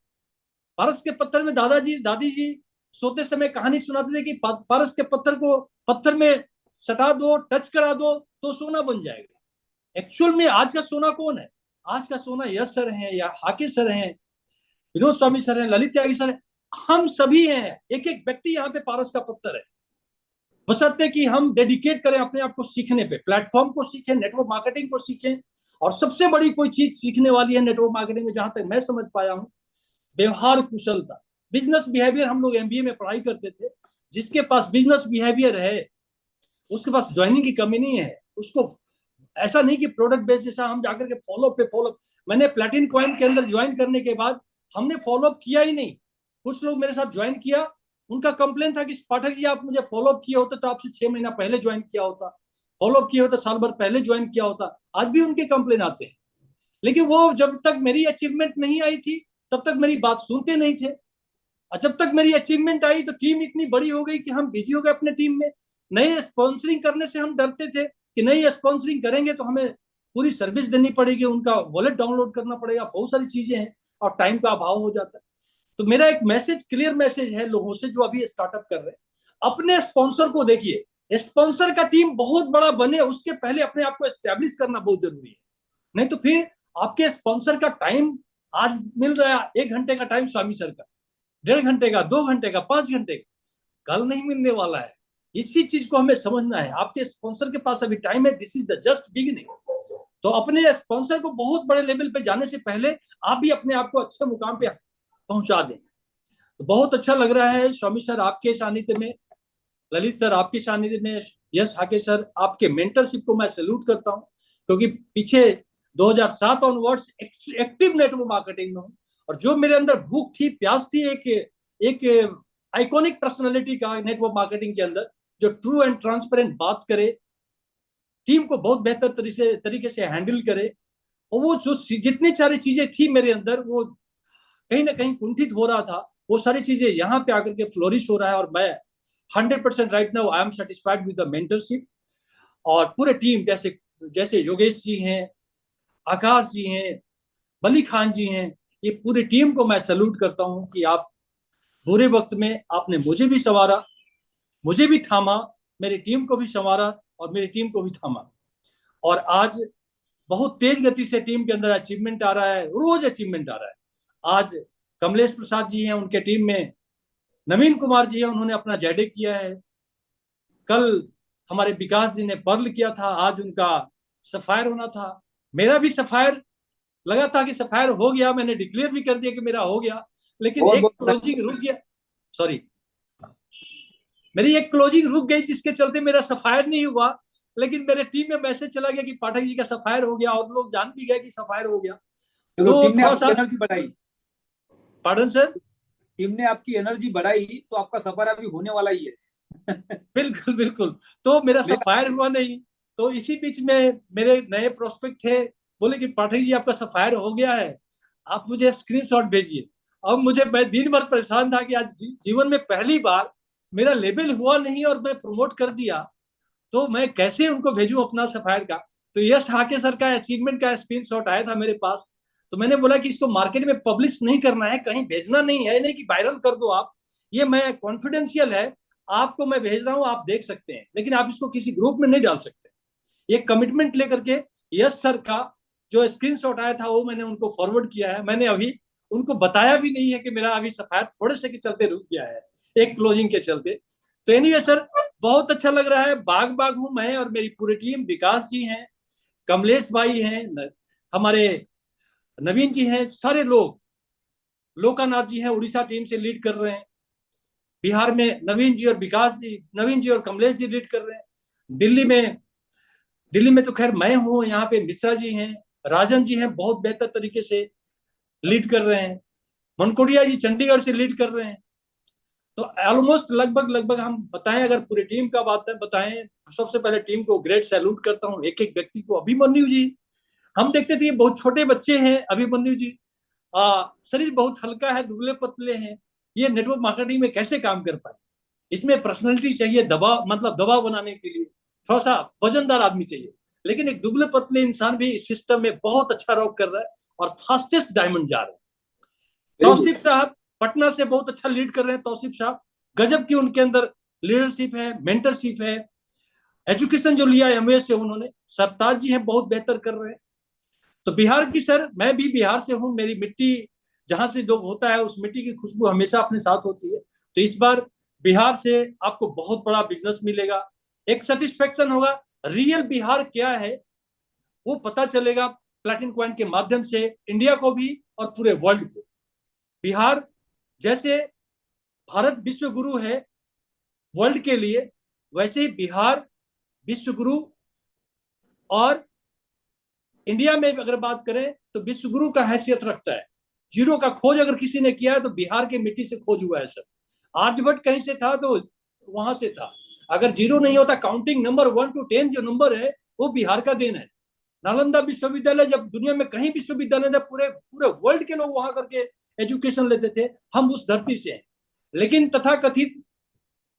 G: पारस के पत्थर में दादी जी सोते समय कहानी सुनाते थे कि पारस के पत्थर को पत्थर में सटा दो, टच करा दो तो सोना बन जाएगा। एक्चुअल में आज का सोना कौन है? आज का सोना यश सर है, या हाके सर हैं, विनोद स्वामी सर हैं, ललित त्यागी सर हैं, हम सभी हैं। एक एक व्यक्ति यहाँ पे पारस का पत्थर है। बशर्ते कि हम डेडिकेट करें अपने आप को सीखने पे, प्लेटफॉर्म को सीखें, नेटवर्क मार्केटिंग को सीखें। और सबसे बड़ी कोई चीज सीखने वाली है नेटवर्क मार्केटिंग में, जहां तक मैं समझ पाया हूं, व्यवहार कुशलता, बिजनेस बिहेवियर। हम लोग एमबीए में पढ़ाई करते थे, जिसके पास बिजनेस बिहेवियर है उसके पास ज्वाइनिंग की कमी नहीं है। उसको ऐसा नहीं कि प्रोडक्ट बेस्ड जैसा हम जाकर के फॉलोअप। मैंने प्लेटिन कॉइन के अंदर ज्वाइन करने के बाद हमने फॉलोअप किया ही नहीं। कुछ लोग मेरे साथ ज्वाइन किया, उनका कंप्लेन था कि पाठक जी आप मुझे फॉलोअप किए होते तो आपसे 6 महीना पहले ज्वाइन किया होता। फॉलो अप किया होता, साल भर पहले ज्वाइन किया होता, आज भी उनके कंप्लेन आते हैं। लेकिन वो जब तक मेरी अचीवमेंट नहीं आई थी तब तक मेरी बात सुनते नहीं थे, और जब तक मेरी अचीवमेंट आई तो टीम इतनी बड़ी हो गई कि हम बिजी हो गए अपने टीम में। नए स्पॉन्सरिंग करने से हम डरते थे कि नई स्पॉन्सरिंग करेंगे तो हमें पूरी सर्विस देनी पड़ेगी, उनका वॉलेट डाउनलोड करना पड़ेगा, बहुत सारी चीजें हैं और टाइम का अभाव हो जाता है। तो मेरा एक मैसेज, क्लियर मैसेज है लोगों से जो अभी स्टार्टअप कर रहे हैं, अपने स्पॉन्सर को देखिए। स्पॉन्सर का टीम बहुत बड़ा बने उसके पहले अपने आप को एस्टेब्लिश करना बहुत जरूरी है, नहीं तो फिर आपके स्पॉन्सर का टाइम आज मिल रहा है 1 घंटे का टाइम स्वामी सर का, 1.5 घंटे का, 2 घंटे का, 5 घंटे का, कल नहीं मिलने वाला है। इसी चीज को हमें समझना है। आपके स्पॉन्सर के पास अभी टाइम है, this is the just beginning. तो अपने स्पॉन्सर को बहुत बड़े लेवल पे जाने से पहले आप भी अपने आप को अच्छे मुकाम पे पहुंचा दें। तो बहुत अच्छा लग रहा है स्वामी सर आपके सानिध्य में, ललित सर आपके सानिध्य में, यश हाके सर आपके मेंटरशिप को मैं सैल्यूट करता हूं, क्योंकि पीछे 2007 ऑनवर्ड्स एक्टिव नेटवर्क मार्केटिंग में हूं, और जो मेरे अंदर भूख थी, प्यास थी एक आइकॉनिक पर्सनालिटी का नेटवर्क मार्केटिंग के अंदर, जो ट्रू एंड ट्रांसपेरेंट बात करे, टीम को बहुत बेहतर तरीके से हैंडल करे, और वो जो जितनी सारी चीजें थी मेरे अंदर वो कहीं ना कहीं कुंठित हो रहा था, वो सारी चीजें यहाँ पे आकर के फ्लोरिश हो रहा है। और मैं 100% right now I am satisfied with the mentorship. और पूरे टीम जैसे जैसे योगेश जी हैं, आकाश जी हैं, बली खान जी हैं, ये पूरी टीम को मैं सैल्यूट करता हूं कि आप बुरे वक्त में आपने मुझे भी संवारा, मुझे भी थामा, मेरी टीम को भी संवारा और मेरी टीम को भी थामा। और आज बहुत तेज गति से टीम के अंदर अचीवमेंट आ रहा है, रोज अचीवमेंट आ रहा है। आज कमलेश प्रसाद जी हैं, उनके टीम में नवीन कुमार जी हैं, उन्होंने अपना जेडे किया है। कल हमारे विकास जी ने पर्ल किया था, आज उनका सफायर होना था। मेरा भी सफायर लगा था कि सफायर हो गया, मैंने डिक्लेयर भी कर दिया कि मेरा हो गया, लेकिन एक क्लोजिंग रुक गया, सॉरी मेरी एक क्लोजिंग रुक गई जिसके चलते मेरा सफायर नहीं हुआ। लेकिन मेरे टीम में मैसेज चला गया कि पाठक जी का सफायर हो गया, और लोग जान भी गए कि सफायर हो गया।
A: तो टीम ने
G: थोड़ा
A: आपकी
G: सा
A: एनर्जी बढ़ाई,
G: पार्डन सर,
A: टीम ने आपकी एनर्जी बढ़ाई, तो आपका सफर अभी होने वाला ही है।
G: बिल्कुल बिल्कुल। तो मेरा सफायर हुआ नहीं, तो इसी बीच में मेरे नए प्रोस्पेक्ट थे, बोले कि पाठक जी आपका सफायर हो गया है, आप मुझे स्क्रीनशॉट भेजिए। अब मैं दिन भर परेशान था कि आज जीवन में पहली बार मेरा लेवल हुआ नहीं और मैं प्रमोट कर दिया, तो मैं कैसे उनको भेजूं अपना सफायर का। तो यश हाके सर का अचीवमेंट का स्क्रीनशॉट आया था मेरे पास, तो मैंने बोला कि इसको मार्केट में पब्लिश नहीं करना है, कहीं भेजना नहीं है, नहीं कि वायरल कर दो आप, ये मैं कॉन्फिडेंशियल है, आपको मैं भेज रहा हूं, आप देख सकते हैं, लेकिन आप इसको किसी ग्रुप में नहीं डाल सकते। ये कमिटमेंट लेकर के यश सर का जो स्क्रीनशॉट आया था वो मैंने उनको फॉरवर्ड किया है। मैंने अभी उनको बताया भी नहीं है कि मेरा अभी सफायर थोड़े से के चलते रुक गया है, एक क्लोजिंग के चलते। तो एनीवे सर, बहुत अच्छा लग रहा है। बाग हूं मैं और मेरी पूरी टीम, विकास जी हैं, कमलेश भाई हैं, हमारे नवीन जी हैं, सारे लोग, लोकानाथ जी हैं, उड़ीसा टीम से लीड कर रहे हैं। बिहार में नवीन जी और विकास जी, नवीन जी और कमलेश जी लीड कर रहे हैं। दिल्ली में तो खैर मैं हूँ, यहाँ पे मिश्रा जी हैं, राजन जी हैं, बहुत बेहतर तरीके से लीड कर रहे हैं। मनकोड़िया जी चंडीगढ़ से लीड कर रहे हैं। तो ऑलमोस्ट लगभग हम बताएं, अगर पूरी टीम का बात है बताएं, सबसे पहले टीम को ग्रेट सैल्यूट करता हूं, एक एक व्यक्ति को। अभिमन्यु जी, हम देखते थे बहुत छोटे बच्चे हैं अभिमन्यु जी, शरीर बहुत हल्का है, दुबले पतले हैं, ये नेटवर्क मार्केटिंग में कैसे काम कर पाए। इसमें पर्सनैलिटी चाहिए, दबाव बनाने के लिए थोड़ा सा वजनदार आदमी चाहिए, लेकिन एक दुबले पतले इंसान भी इस सिस्टम में बहुत अच्छा रॉक कर रहा है और फास्टेस्ट डायमंड जा रहे हैं। तौसीफ साहब पटना से बहुत अच्छा लीड कर रहे हैं। तौसीफ साहब गजब की उनके अंदर लीडरशिप है, मेंटरशिप है, एजुकेशन जो लिया एमएस से उन्होंने। सरताज जी हैं, बहुत बेहतर कर रहे हैं। तो बिहार की सर, मैं भी बिहार से हूं, मेरी मिट्टी जहां से जो होता है उस मिट्टी की खुशबू हमेशा अपने साथ होती है। तो इस बार बिहार से आपको बहुत बड़ा बिजनेस मिलेगा, एक सेटिस्फेक्शन होगा। रियल बिहार क्या है वो पता चलेगा प्लैटिनम कॉइन के माध्यम से, इंडिया को भी और पूरे वर्ल्ड को। बिहार जैसे भारत विश्व गुरु है वर्ल्ड के लिए, वैसे ही बिहार विश्व गुरु और इंडिया में अगर बात करें तो विश्व गुरु का हैसियत रखता है। जीरो का खोज अगर किसी ने किया है तो बिहार के मिट्टी से खोज हुआ है सर। आर्यभट्ट कहीं से था तो वहां से था, अगर 0 नहीं होता, काउंटिंग नंबर 1 to 10 जो नंबर है वो बिहार का देन है। नालंदा विश्वविद्यालय जब दुनिया में कहीं विश्वविद्यालय थे, पूरे पूरे वर्ल्ड के लोग वहां करके एजुकेशन लेते थे, हम उस धरती से हैं। लेकिन तथाकथित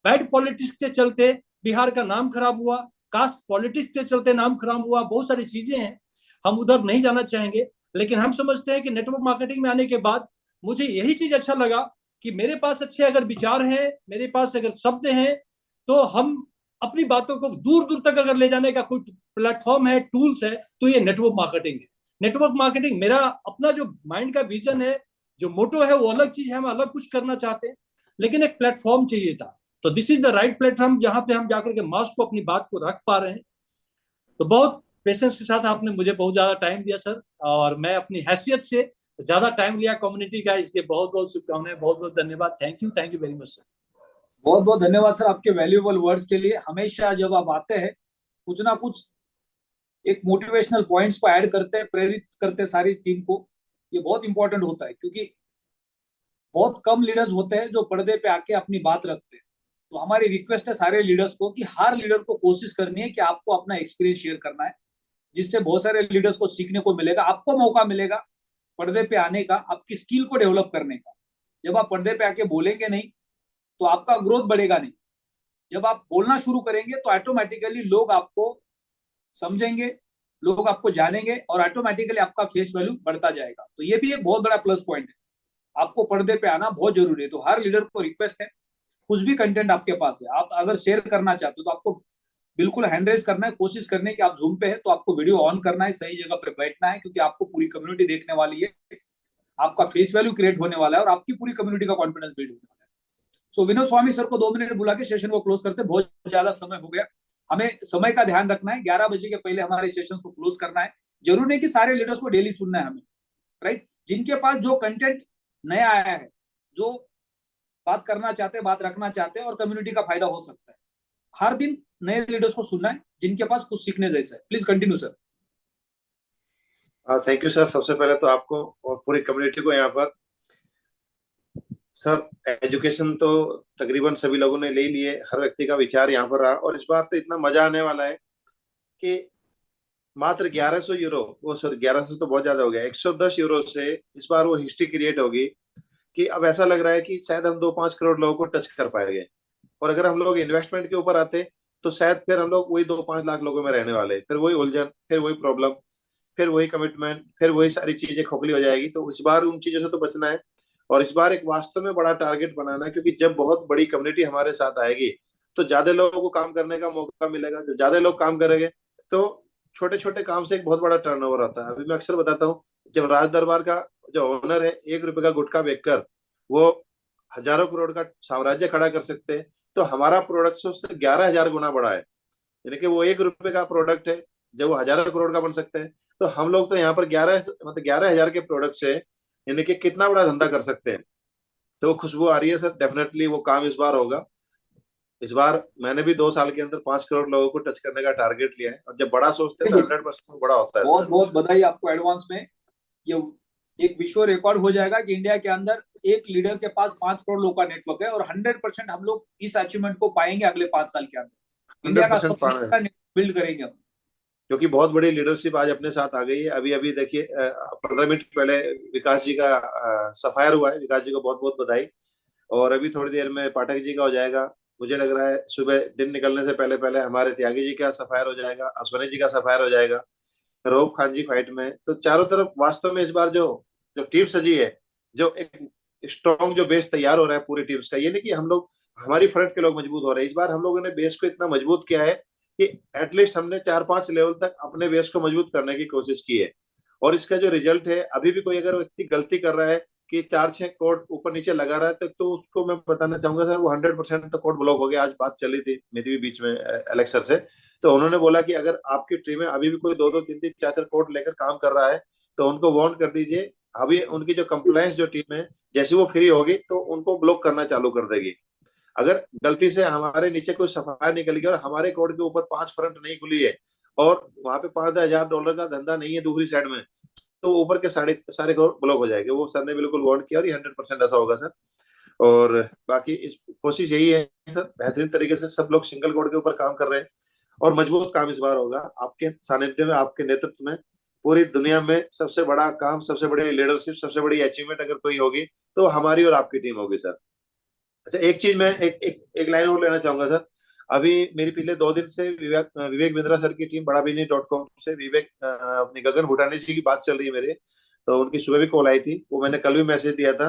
G: बैड पॉलिटिक्स के चलते बिहार का नाम खराब हुआ, कास्ट पॉलिटिक्स के चलते नाम खराब हुआ, बहुत सारी चीजें हैं, हम उधर नहीं जाना चाहेंगे। लेकिन हम समझते हैं कि नेटवर्क मार्केटिंग में आने के बाद मुझे यही चीज अच्छा लगा कि मेरे पास अच्छे अगर विचार हैं, मेरे पास अगर शब्द हैं, तो हम अपनी बातों को दूर दूर तक अगर ले जाने का कोई प्लेटफॉर्म है, टूल्स है, तो ये नेटवर्क मार्केटिंग है। नेटवर्क मार्केटिंग मेरा अपना जो माइंड का विजन है, जो मोटो है, वो अलग चीज है, हम अलग कुछ करना चाहते हैं, लेकिन एक प्लेटफॉर्म चाहिए था। तो this is the right platform जहां पे हम जाकर के मास को अपनी बात को रख पा रहे हैं। तो बहुत पेशेंस के साथ आपने मुझे बहुत ज्यादा टाइम दिया सर, और मैं अपनी हैसियत से ज्यादा टाइम लिया कम्युनिटी का, इसलिए बहुत बहुत शुभकामनाएं, बहुत बहुत धन्यवाद। Thank you very much sir.
A: बहुत बहुत धन्यवाद सर आपके वैल्यूएबल वर्ड्स के लिए। हमेशा जब आप आते हैं कुछ ना कुछ एक मोटिवेशनल पॉइंट्स को ऐड करते हैं, प्रेरित करते हैं सारी टीम को। ये बहुत इंपॉर्टेंट होता है, क्योंकि बहुत कम लीडर्स होते हैं जो पर्दे पे आके अपनी बात रखते हैं। तो हमारी रिक्वेस्ट है सारे लीडर्स को कि हर लीडर को कोशिश करनी है कि आपको अपना एक्सपीरियंस शेयर करना है, जिससे बहुत सारे लीडर्स को सीखने को मिलेगा, आपको मौका मिलेगा पर्दे पे आने का, आपकी स्किल को डेवलप करने का। जब आप पर्दे पे आके बोलेंगे नहीं तो आपका ग्रोथ बढ़ेगा नहीं। जब आप बोलना शुरू करेंगे तो ऑटोमेटिकली लोग आपको समझेंगे, लोग आपको जानेंगे, और ऑटोमेटिकली आपका फेस वैल्यू बढ़ता जाएगा। तो ये भी एक बहुत बड़ा प्लस पॉइंट है, आपको पर्दे पे आना बहुत जरूरी है। तो हर लीडर को रिक्वेस्ट है, कुछ भी कंटेंट आपके पास है, आप अगर शेयर करना चाहते हो तो आपको बिल्कुल हैंड रेज करना है, कोशिश करनी है कि आप जूम पे है तो आपको वीडियो ऑन करना है, सही जगह पे बैठना है, क्योंकि आपको पूरी कम्युनिटी देखने वाली है, आपका फेस वैल्यू क्रिएट होने वाला है और आपकी पूरी कम्युनिटी का कॉन्फिडेंस बिल्ड होने वाला है। सो विनोद स्वामी सर को 2 मिनट बुला के सेशन को क्लोज करते, बहुत ज्यादा समय हो गया। हमें समय का ध्यान रखना है, 11 बजे के पहले हमारे सेशन को क्लोज करना है। जरूरी नहीं कि सारे लीडर्स को डेली सुनना है हमें, राइट। जिनके पास जो कंटेंट नया आया है, जो बात करना चाहते हैं, बात रखना चाहते हैं और कम्युनिटी का फायदा हो सकता है, हर दिन नए लीडर्स को सुनना है जिनके पास कुछ सीखने जैसा है। Please continue sir.
H: Thank you sir. सबसे पहले तो आपको और पूरी कम्युनिटी को यहाँ पर सर, एजुकेशन तो तकरीबन सभी लोगों ने ले लिए, हर व्यक्ति का विचार यहाँ पर रहा, और इस बार तो इतना मजा आने वाला है कि मात्र 1100 यूरो, वो सर 1100 तो बहुत ज्यादा हो गया, 110 यूरो से इस बार वो हिस्ट्री क्रिएट होगी कि अब ऐसा लग रहा है कि शायद हम 2-5 करोड़ लोगों को टच कर पाएंगे। और अगर हम लोग इन्वेस्टमेंट के ऊपर आते तो शायद फिर हम लोग वही 2-5 लाख लोगों में रहने वाले, फिर वही उलझन, फिर वही प्रॉब्लम, फिर वही कमिटमेंट, फिर वही सारी चीजें खोखली हो जाएगी। तो इस बार उन चीजों से तो बचना है, और इस बार एक वास्तव में बड़ा टारगेट बनाना है, क्योंकि जब बहुत बड़ी कम्युनिटी हमारे साथ आएगी तो ज्यादा लोगों को काम करने का मौका मिलेगा। जब ज्यादा लोग काम करेंगे तो छोटे छोटे काम से एक बहुत बड़ा टर्नओवर आता है। अभी मैं अक्सर बताता हूँ, जब राज दरबार का जो ओनर है 1 रुपए का गुटखा बेचकर वो हजारों करोड़ का साम्राज्य खड़ा कर सकते हैं, तो हमारा प्रोडक्ट से उससे 11,000 गुना बड़ा है। यानी कि वो 1 रुपए का प्रोडक्ट है, जब वो हजारों करोड़ का बन सकते हैं, तो हम लोग तो यहाँ पर 11,000 के प्रोडक्ट से यानी कि कितना बड़ा धंधा कर सकते हैं। तो वो खुशबू आ रही है सर, डेफिनेटली वो काम इस बार होगा। इस बार मैंने भी 2 साल के अंदर 5 करोड़ लोगों को टच करने का टारगेट लिया है, और जब बड़ा सोचते हैं तो 100% बड़ा होता है।
A: बहुत बहुत बधाई आपको एडवांस में। ये एक विश्व रिकॉर्ड हो जाएगा कि इंडिया के अंदर एक लीडर के पास 5 करोड़ लोगों का नेटवर्क है, और 100% हम लोग इस अचीवमेंट को पाएंगे अगले 5 साल के अंदर। इंडिया का
H: 100% पाना है,
A: बिल्ड करेंगे हम,
H: क्योंकि बहुत बड़ी लीडरशिप आज अपने साथ आ गई है। अभी अभी देखिए 15 मिनट पहले विकास जी का सफायर हुआ है, विकास जी को बहुत बहुत बधाई। और अभी थोड़ी देर में पाठक जी का हो जाएगा। मुझे लग रहा है सुबह दिन निकलने से पहले पहले हमारे त्यागी जी का सफायर हो जाएगा, अश्वनी जी का सफायर हो जाएगा, रऊफ खान जी फाइट में। तो चारों तरफ वास्तव में इस बार जो जो टीम सजी है, जो एक स्ट्रॉन्ग जो बेस तैयार हो रहा है पूरी टीम्स का, ये नहीं कि हम लोग हमारी फ्रंट के लोग मजबूत हो रहे हैं, इस बार हम लोगों ने बेस को इतना मजबूत किया है कि एटलीस्ट हमने 4-5 लेवल तक अपने बेस को मजबूत करने की कोशिश की है। और इसका जो रिजल्ट है, अभी भी कोई अगर व्यक्ति गलती कर रहा है कि 4-6 कोड ऊपर नीचे लगा रहा है, तो उसको मैं बताना चाहूंगा सर, वो 100% तो कोड ब्लॉक हो गया। आज बात चली थी मेरी भी बीच में एलेक्स सर से, तो उन्होंने बोला कि अगर आपकी टीम में अभी भी कोई 2-2, 3-3, 4-4 कोड लेकर काम कर रहा है तो उनको वार्न कर दीजिए। अभी उनकी जो कंप्लायंस जो टीम है, जैसे वो फ्री होगी तो उनको ब्लॉक करना चालू कर देगी। अगर गलती से हमारे नीचे कोई सफाई निकल गया और हमारे कोड के ऊपर 5 फ्रंट नहीं खुली है और वहां पे $5,000 का धंधा नहीं है दूसरी साइड में, तो ऊपर के सारे कोड ब्लॉक हो जाएंगे। वो सर ने बिल्कुल वार्न किया और ये 100% ऐसा होगा सर। और बाकी इस कोशिश यही है सर, बेहतरीन तरीके से सब लोग सिंगल कोड के ऊपर काम कर रहे हैं और मजबूत काम इस बार होगा आपके सानिध्य में, आपके नेतृत्व में। पूरी दुनिया में सबसे बड़ा काम, सबसे बड़ी लीडरशिप, सबसे बड़ी अचीवमेंट अगर कोई होगी तो हमारी और आपकी टीम होगी सर। अच्छा, एक चीज मैं एक लाइन और लेना चाहूंगा सर। अभी मेरी पिछले 2 दिन से विवेक बिंद्रा सर की टीम badabizni.com से विवेक अपनी गगन भूटानी जी की बात चल रही है मेरे, तो उनकी सुबह भी कॉल आई थी, वो मैंने कल भी मैसेज दिया था।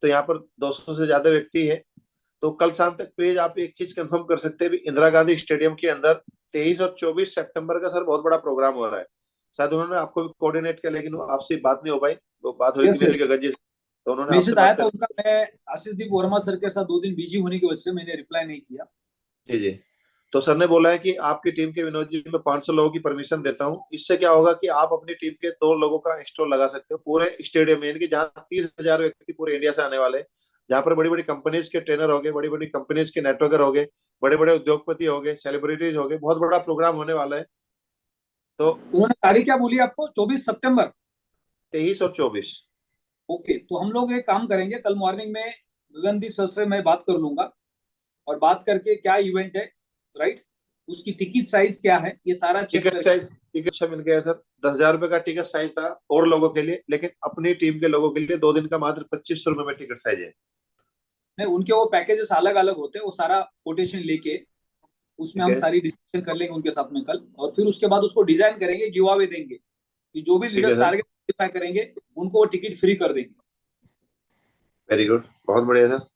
H: तो यहाँ पर 200 से ज्यादा व्यक्ति है, तो कल शाम तक प्लीज आप एक चीज कंफर्म कर सकते हैं, इंदिरा गांधी स्टेडियम के अंदर 23 और 24 सितंबर का सर बहुत बड़ा प्रोग्राम हो रहा है। शायद उन्होंने आपको भी कोऑर्डिनेट किया, लेकिन आपसे बात नहीं हो पाई। वो बात हो रही थी मेरी गगन जी से, तो उन्होंने आपसे
A: मैसेज आया
H: बात
A: था
H: कर।
A: उनका, मैं आशीष वर्मा सर के साथ 2 दिन बिजी होने की वजह से मैंने रिप्लाई नहीं किया।
H: जी जी। तो सर ने बोला है कि आपकी टीम के विनोद जी, मैं 500 लोगों की परमिशन देता हूँ। इससे क्या होगा कि आप अपनी टीम के 2 लोगों का स्टॉल लगा सकते हो पूरे स्टेडियम में, यानी कि जहाँ 30,000 व्यक्ति पूरे इंडिया से आने वाले हैं, जहाँ पर बड़ी बड़ी कंपनीज के ट्रेनर हो गए, बड़ी बड़ी कंपनीज के नेटवर्कर हो गए, बड़े बड़े उद्योगपति हो गए, सेलिब्रिटीज हो गए, बहुत बड़ा प्रोग्राम होने वाला है। तो
A: उन्होंने तारीख क्या बोली आपको? 24 सितंबर।
H: 23 और 24।
A: ओके, तो हम लोग एक काम करेंगे, कल मॉर्निंग में गगनदीप सर से मैं बात कर लूंगा और बात करके क्या इवेंट है, राइट, उसकी टिकट साइज क्या है, ये सारा चेक
H: टिकट
A: करके।
H: साइज, टिकट मिल गया सर। 10,000 रुपए का टिकट साइज था और लोगों के लिए, लेकिन अपनी टीम के लोगों के लिए 2 दिन का मात्र 2500 रुपए में टिकट साइज है।
A: नहीं, उनके वो पैकेजेस अलग अलग होते हैं, वो सारा कोटेशन लेके उसमें
H: ठीक
A: हम
H: है,
A: सारी डिस्कशन कर लेंगे उनके साथ में कल, और फिर उसके बाद उसको डिजाइन करेंगे, गिव अवे देंगे कि जो भी
H: ठीक है
A: लीडर्स
H: सर।
A: टारगेट आइडेंटिफाई करेंगे उनको वो टिकट फ्री कर देंगे।
H: वेरी गुड, बहुत बढ़िया सर।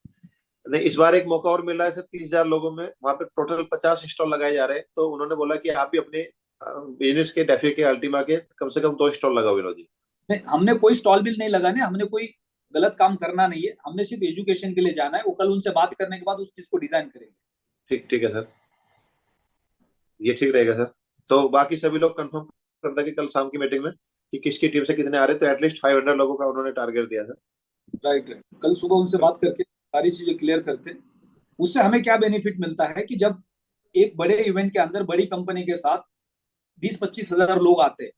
H: नहीं, इस बार एक मौका और मिल रहा है सर, 30,000 लोगों में वहां पे टोटल 50 स्टॉल लगाए जा रहे हैं। तो उन्होंने बोला कि आप भी अपने बिजनेस के, डेफी के, अल्टीमा के कम से कम 2 स्टॉल लगाओ विनोद जी।
A: नहीं, हमने कोई स्टॉल बिल नहीं लगाने, हमने कोई गलत काम करना नहीं है, हमने सिर्फ एजुकेशन के लिए जाना है। वो कल उनसे बात करने के बाद उस चीज को डिजाइन करेंगे।
H: ठीक, ठीक है सर, ये ठीक रहेगा सर। तो बाकी सभी लोग कंफर्म कर देंगे कल शाम की मीटिंग में कि किसकी टीम से कितने आ रहे हैं। तो एटलीस्ट 500 लोगों का उन्होंने टारगेट दिया सर।
A: राइट राइट, कल सुबह उनसे बात करके सारी चीजें क्लियर करते हैं। उससे हमें क्या बेनिफिट मिलता है कि जब एक बड़े इवेंट के अंदर बड़ी कंपनी के साथ 20-25 हजार लोग आते हैं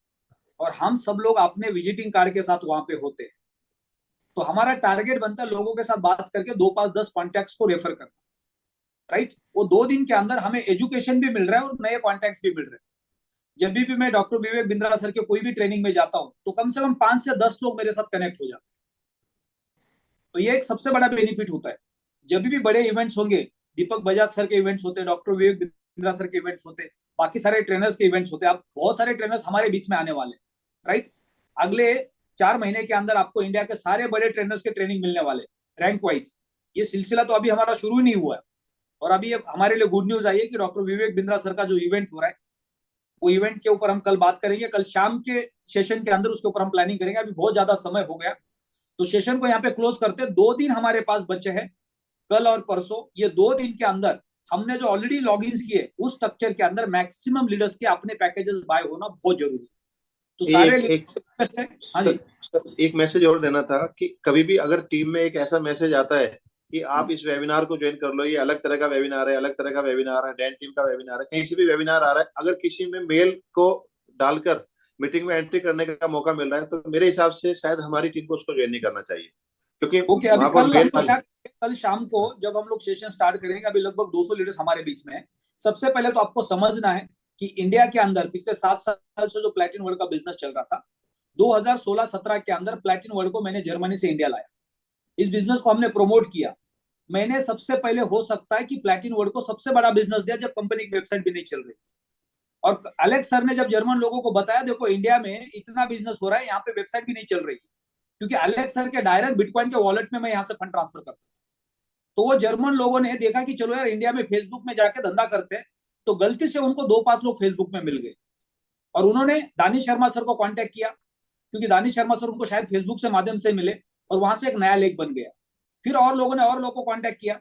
A: और हम सब लोग अपने विजिटिंग कार्ड के साथ वहां पे होते हैं, तो हमारा टारगेट बनता है लोगों के साथ बात करके 2, 5, 10 कॉन्टैक्ट्स को रेफर करना, राइट। वो 2 दिन के अंदर हमें एजुकेशन भी मिल रहा है और नए कॉन्टैक्ट्स भी मिल रहे हैं। जब भी मैं डॉक्टर विवेक बिंद्रा सर के कोई भी ट्रेनिंग में जाता हूं तो कम से कम 5 से 10 लोग मेरे साथ कनेक्ट हो जाते हैं। तो ये एक सबसे बड़ा बेनिफिट होता है। जब भी बड़े इवेंट्स होंगे, दीपक बजाज सर के इवेंट्स होते हैं, डॉक्टर विवेक बिंद्रा सर के इवेंट्स होते हैं, बाकी सारे ट्रेनर्स के इवेंट्स होते हैं, आप बहुत सारे ट्रेनर्स हमारे बीच में आने वाले हैं, राइट। अगले 4 महीने के अंदर आपको इंडिया के सारे बड़े ट्रेनर्स के ट्रेनिंग मिलने वाले रैंक वाइज। ये सिलसिला तो अभी हमारा शुरू ही नहीं हुआ है। और अभी हमारे लिए गुड न्यूज आई है कि डॉक्टर विवेक बिंद्रा सर का जो इवेंट हो रहा है, वो इवेंट के ऊपर हम कल बात करेंगे। कल शाम के सेशन के अंदर उसके ऊपर हम प्लानिंग करेंगे। अभी बहुत ज्यादा समय हो गया, तो सेशन को यहाँ पे क्लोज करते हैं। 2 दिन हमारे पास बचे हैं, कल और परसों। ये 2 दिन के अंदर हमने जो ऑलरेडी लॉग इन किए उस स्ट्रक्चर के अंदर मैक्सिमम लीडर्स के अपने पैकेजेस बाय होना बहुत जरूरी है। तो सारे हाँ जी
H: सर, एक मैसेज और देना था कि कभी भी अगर टीम में एक ऐसा मैसेज आता है कि आप इस वेबिनार को ज्वाइन कर लो, ये अलग तरह का वेबिनार है, अलग तरह का वेबिनार है, डैन टीम का वेबिनार है, कहीं से भी वेबिनार आ रहा है, अगर किसी में मेल को डालकर मीटिंग में एंट्री करने का मौका मिल रहा है, तो मेरे हिसाब से शायद हमारी टीम को उसको ज्वाइन नहीं करना चाहिए, क्योंकि
A: ओके। अभी
H: वहां पर मेल
A: कल शाम को जब हम लोग सेशन स्टार्ट करेंगे, अभी लगभग 200 लीडर्स हमारे बीच में है। सबसे पहले तो आपको समझना है कि इंडिया के अंदर पिछले 7 साल से जो प्लैटिन वर्ल्ड का बिजनेस चल रहा था, 2016-17 के अंदर प्लैटिन वर्ल्ड को मैंने जर्मनी से इंडिया लाया। इस बिजनेस को हमने प्रमोट किया। मैंने सबसे पहले, हो सकता है कि प्लैटिन वर्ल्ड को सबसे बड़ा बिजनेस दिया जब कंपनी की वेबसाइट भी नहीं चल रही। और एलेक्स सर ने जब जर्मन लोगों को बताया, देखो इंडिया में इतना बिजनेस हो रहा है, यहाँ पे वेबसाइट भी नहीं चल रही, क्योंकि एलेक्स सर के डायरेक्ट बिटकॉइन के वॉलेट में मैं यहाँ से फंड ट्रांसफर करता हूँ। तो वो जर्मन लोगों ने देखा कि चलो यार इंडिया में फेसबुक में जाके धंधा करते हैं, तो गलती से उनको 2-5 लोग फेसबुक में मिल गए और उन्होंने दानिश शर्मा सर को कांटेक्ट किया, क्योंकि दानिश शर्मा सर उनको शायद फेसबुक से माध्यम से मिले और वहां से एक नया लेख बन गया। फिर और लोगों ने और लोगों को कांटेक्ट किया,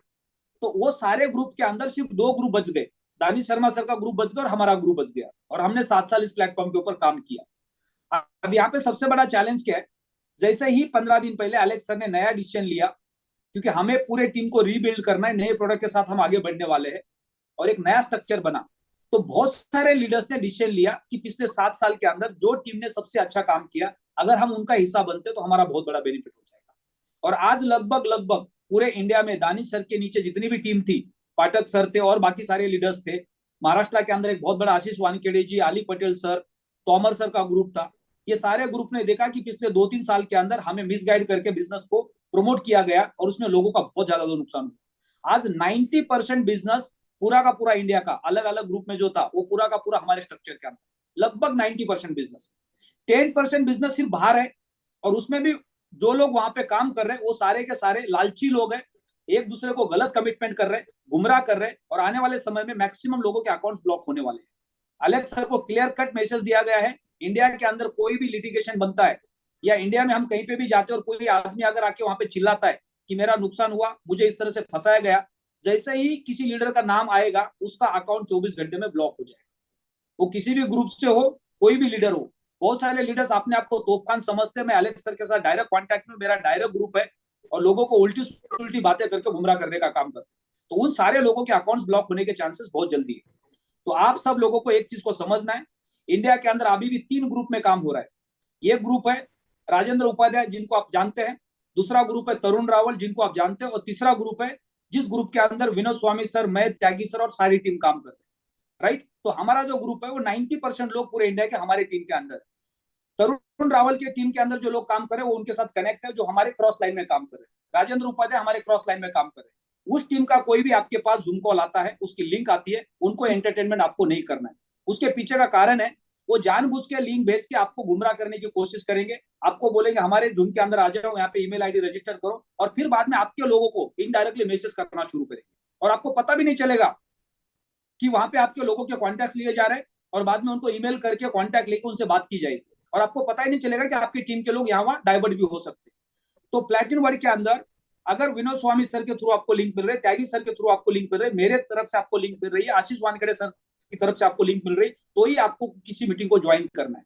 A: तो वो सारे ग्रुप के अंदर सिर्फ 2 ग्रुप बच गए। दानिश शर्मा सर का ग्रुप बच गया और हमारा ग्रुप बच गया, और हमने 7 साल इस प्लेटफॉर्म के ऊपर काम किया। अब यहाँ पे सबसे बड़ा चैलेंज क्या है, जैसे ही 15 दिन पहले एलेक्स सर ने नया डिसीजन लिया, क्योंकि हमें पूरे टीम को रीबिल्ड करना है, नए प्रोडक्ट के साथ हम आगे बढ़ने वाले हैं और एक नया स्ट्रक्चर बना, तो बहुत सारे लीडर्स ने डिसीजन लिया कि पिछले 7 साल के अंदर जो टीम ने सबसे अच्छा काम किया, अगर हम उनका हिस्सा बनते तो हमारा बहुत बड़ा बेनिफिट हो जाएगा। और आज लगभग पूरे इंडिया में दानिश सर के नीचे जितनी भी टीम थी, पाठक सर थे और बाकी सारे लीडर्स थे, महाराष्ट्र के अंदर एक बहुत बड़ा आशीष वानखेड़े जी, आली पटेल सर, तोमर सर का ग्रुप था। ये सारे ग्रुप ने देखा कि पिछले 2-3 साल के अंदर हमें मिसगाइड करके बिजनेस को प्रमोट किया गया और उसमें लोगों का बहुत ज्यादा नुकसान हुआ। आज 90% बिजनेस पूरा का पूरा इंडिया का अलग अलग ग्रुप में जो था वो पूरा का पूरा हमारे स्ट्रक्चर के अंदर लगभग 90% बिजनेस, 10% बिजनेस सिर्फ बाहर है और उसमें भी जो लोग वहां पे काम कर रहे हैं वो सारे के सारे लालची लोग हैं, एक दूसरे को गलत कमिटमेंट कर रहे हैं, गुमराह कर रहे हैं और आने वाले समय में मैक्सिमम लोगों के अकाउंट्स ब्लॉक होने वाले हैं। अलेक्स सर को क्लियर कट मैसेज दिया गया है, इंडिया के अंदर कोई भी लिटिगेशन बनता है या इंडिया में हम कहीं पे भी जाते हैं और कोई आदमी अगर आके वहां पे चिल्लाता है कि मेरा नुकसान हुआ, मुझे इस तरह से फंसाया गया, जैसे ही किसी लीडर का नाम आएगा उसका अकाउंट 24 घंटे में ब्लॉक हो जाएगा। वो किसी भी ग्रुप से हो, कोई भी लीडर हो। बहुत सारे लीडर्स अपने आप को तोपखान समझते हैं। मैं अलेक्स सर के साथ डायरेक्ट कॉन्टैक्ट में, मेरा डायरेक्ट ग्रुप है और लोगों को उल्टी उल्टी बातें करके गुमराह करने का काम करते हैं। तो उन सारे लोगों के अकाउंट्स ब्लॉक होने के चांसेस बहुत जल्दी है। तो आप सब लोगों को एक चीज को समझना है, इंडिया के अंदर अभी भी 3 ग्रुप में काम हो रहा है। ये ग्रुप है राजेंद्र उपाध्याय जिनको आप जानते हैं, दूसरा ग्रुप है तरुण रावल जिनको आप जानते हैं और तीसरा ग्रुप है जिस ग्रुप के अंदर विनोद स्वामी सर, मैं, त्यागी सर और सारी टीम काम कर रहे हैं, राइट। तो हमारा जो ग्रुप है वो 90% लोग पूरे इंडिया के हमारी टीम के अंदर है। तरुण रावल की टीम के अंदर जो लोग काम कर रहे हैं वो उनके साथ कनेक्ट है, जो हमारे क्रॉस लाइन में काम कर रहे हैं। राजेंद्र उपाध्याय हमारे क्रॉस लाइन में काम कर रहे हैं। उस टीम का कोई भी आपके पास जूम कॉल आता है, उसकी लिंक आती है, उनको एंटरटेनमेंट आपको नहीं करना है। उसके पीछे का कारण है वो जानबूझ के लिंक भेज के आपको गुमराह करने की कोशिश करेंगे, आपको बोलेंगे हमारे जूम के अंदर आ जाओ, यहाँ पे ईमेल आईडी रजिस्टर करो, और फिर बाद में आपके लोगों को इनडायरेक्टली मैसेज करना शुरू करेंगे और आपको पता भी नहीं चलेगा कि वहां पे आपके लोगों के कॉन्टैक्ट लिए जा रहे हैं और बाद में उनको ईमेल करके कॉन्टैक्ट लेके उनसे बात की जाएगी और आपको पता ही नहीं चलेगा कि आपकी टीम के लोग यहाँ वहां डाइवर्ट भी हो सकते हैं। तो प्लैटिनम वर्ड के अंदर अगर विनोद स्वामी सर के थ्रू आपको लिंक मिल रहे, त्यागी सर के थ्रू आपको लिंक मिल रहे, मेरे तरफ से आपको लिंक मिल रही है, आशीष वानखेड़े सर की तरफ से आपको लिंक मिल रही, तो ही आपको किसी मीटिंग को ज्वाइन करना है।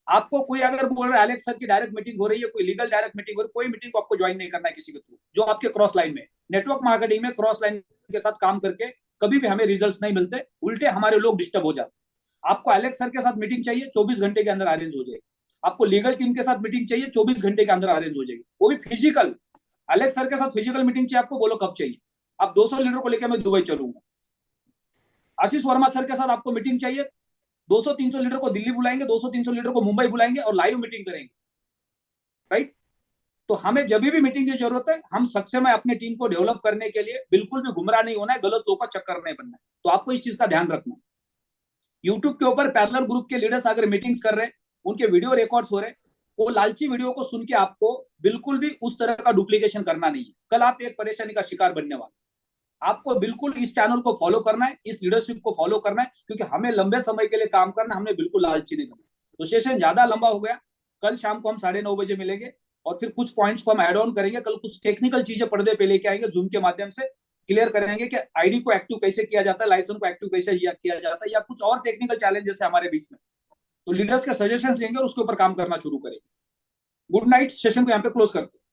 A: आपको कोई अगर बोल रहा है एलेक्स सर की डायरेक्ट मीटिंग हो रही है, कोई लीगल डायरेक्ट मीटिंग हो रही है, कोई मीटिंग को आपको ज्वाइन नहीं करना है किसी के थ्रू, जो आपके क्रॉस लाइन में नेटवर्क मार्केटिंग में क्रॉस लाइन के साथ काम करके कभी भी हमें रिजल्ट्स नहीं मिलते, उल्टे हमारे लोग डिस्टर्ब हो जाते। आपको एलेक्स सर के साथ मीटिंग चाहिए, 24 घंटे के अंदर अरेंज हो जाएगी। आपको लीगल टीम के साथ मीटिंग चाहिए, 24 घंटे के अंदर अरेंज हो जाएगी, वो भी फिजिकल। एलेक्स सर के साथ फिजिकल मीटिंग चाहिए आपको, बोलो कब चाहिए। आप 200 लीडर को लेकर मैं दुबई चलूंगा। आशीष वर्मा सर के साथ आपको मीटिंग चाहिए, 200-300 लीडर को दिल्ली बुलाएंगे, 200-300 लीडर को मुंबई बुलाएंगे और लाइव मीटिंग करेंगे, राइट। तो हमें जब भी मीटिंग की जरूरत है, हम सक्षम है अपने टीम को डेवलप करने के लिए, बिल्कुल भी गुमराह नहीं होना है, गलत लोगों का चक्कर नहीं बनना है। तो आपको इस चीज का ध्यान रखना है। यूट्यूब के ऊपर पैरेलल ग्रुप के लीडर्स अगर मीटिंग्स कर रहे हैं, उनके वीडियो रिकॉर्ड्स हो रहे हैं, वो लालची वीडियो को सुन के आपको बिल्कुल भी उस तरह का डुप्लीकेशन करना नहीं है। कल आप एक परेशानी का शिकार बनने वाले। आपको बिल्कुल इस चैनल को फॉलो करना है, इस लीडरशिप को फॉलो करना है, क्योंकि हमें लंबे समय के लिए काम करना, हमने बिल्कुल लालची नहीं करना। तो सेशन ज्यादा लंबा हो गया, कल शाम को हम 9:30 बजे मिलेंगे और फिर कुछ पॉइंट्स को हम एड ऑन करेंगे। कल कुछ टेक्निकल चीजें पर्दे पे लेके आएंगे, जूम के माध्यम से क्लियर करेंगे कि आईडी को एक्टिव कैसे किया जाता है, लाइसेंस को एक्टिव कैसे किया जाता है, या कुछ और टेक्निकल चैलेंजेस है हमारे बीच में। तो लीडर्स के सजेशंस लेंगे और उसके ऊपर काम करना शुरू करेंगे। गुड नाइट, सेशन को यहाँ पे क्लोज करते हैं।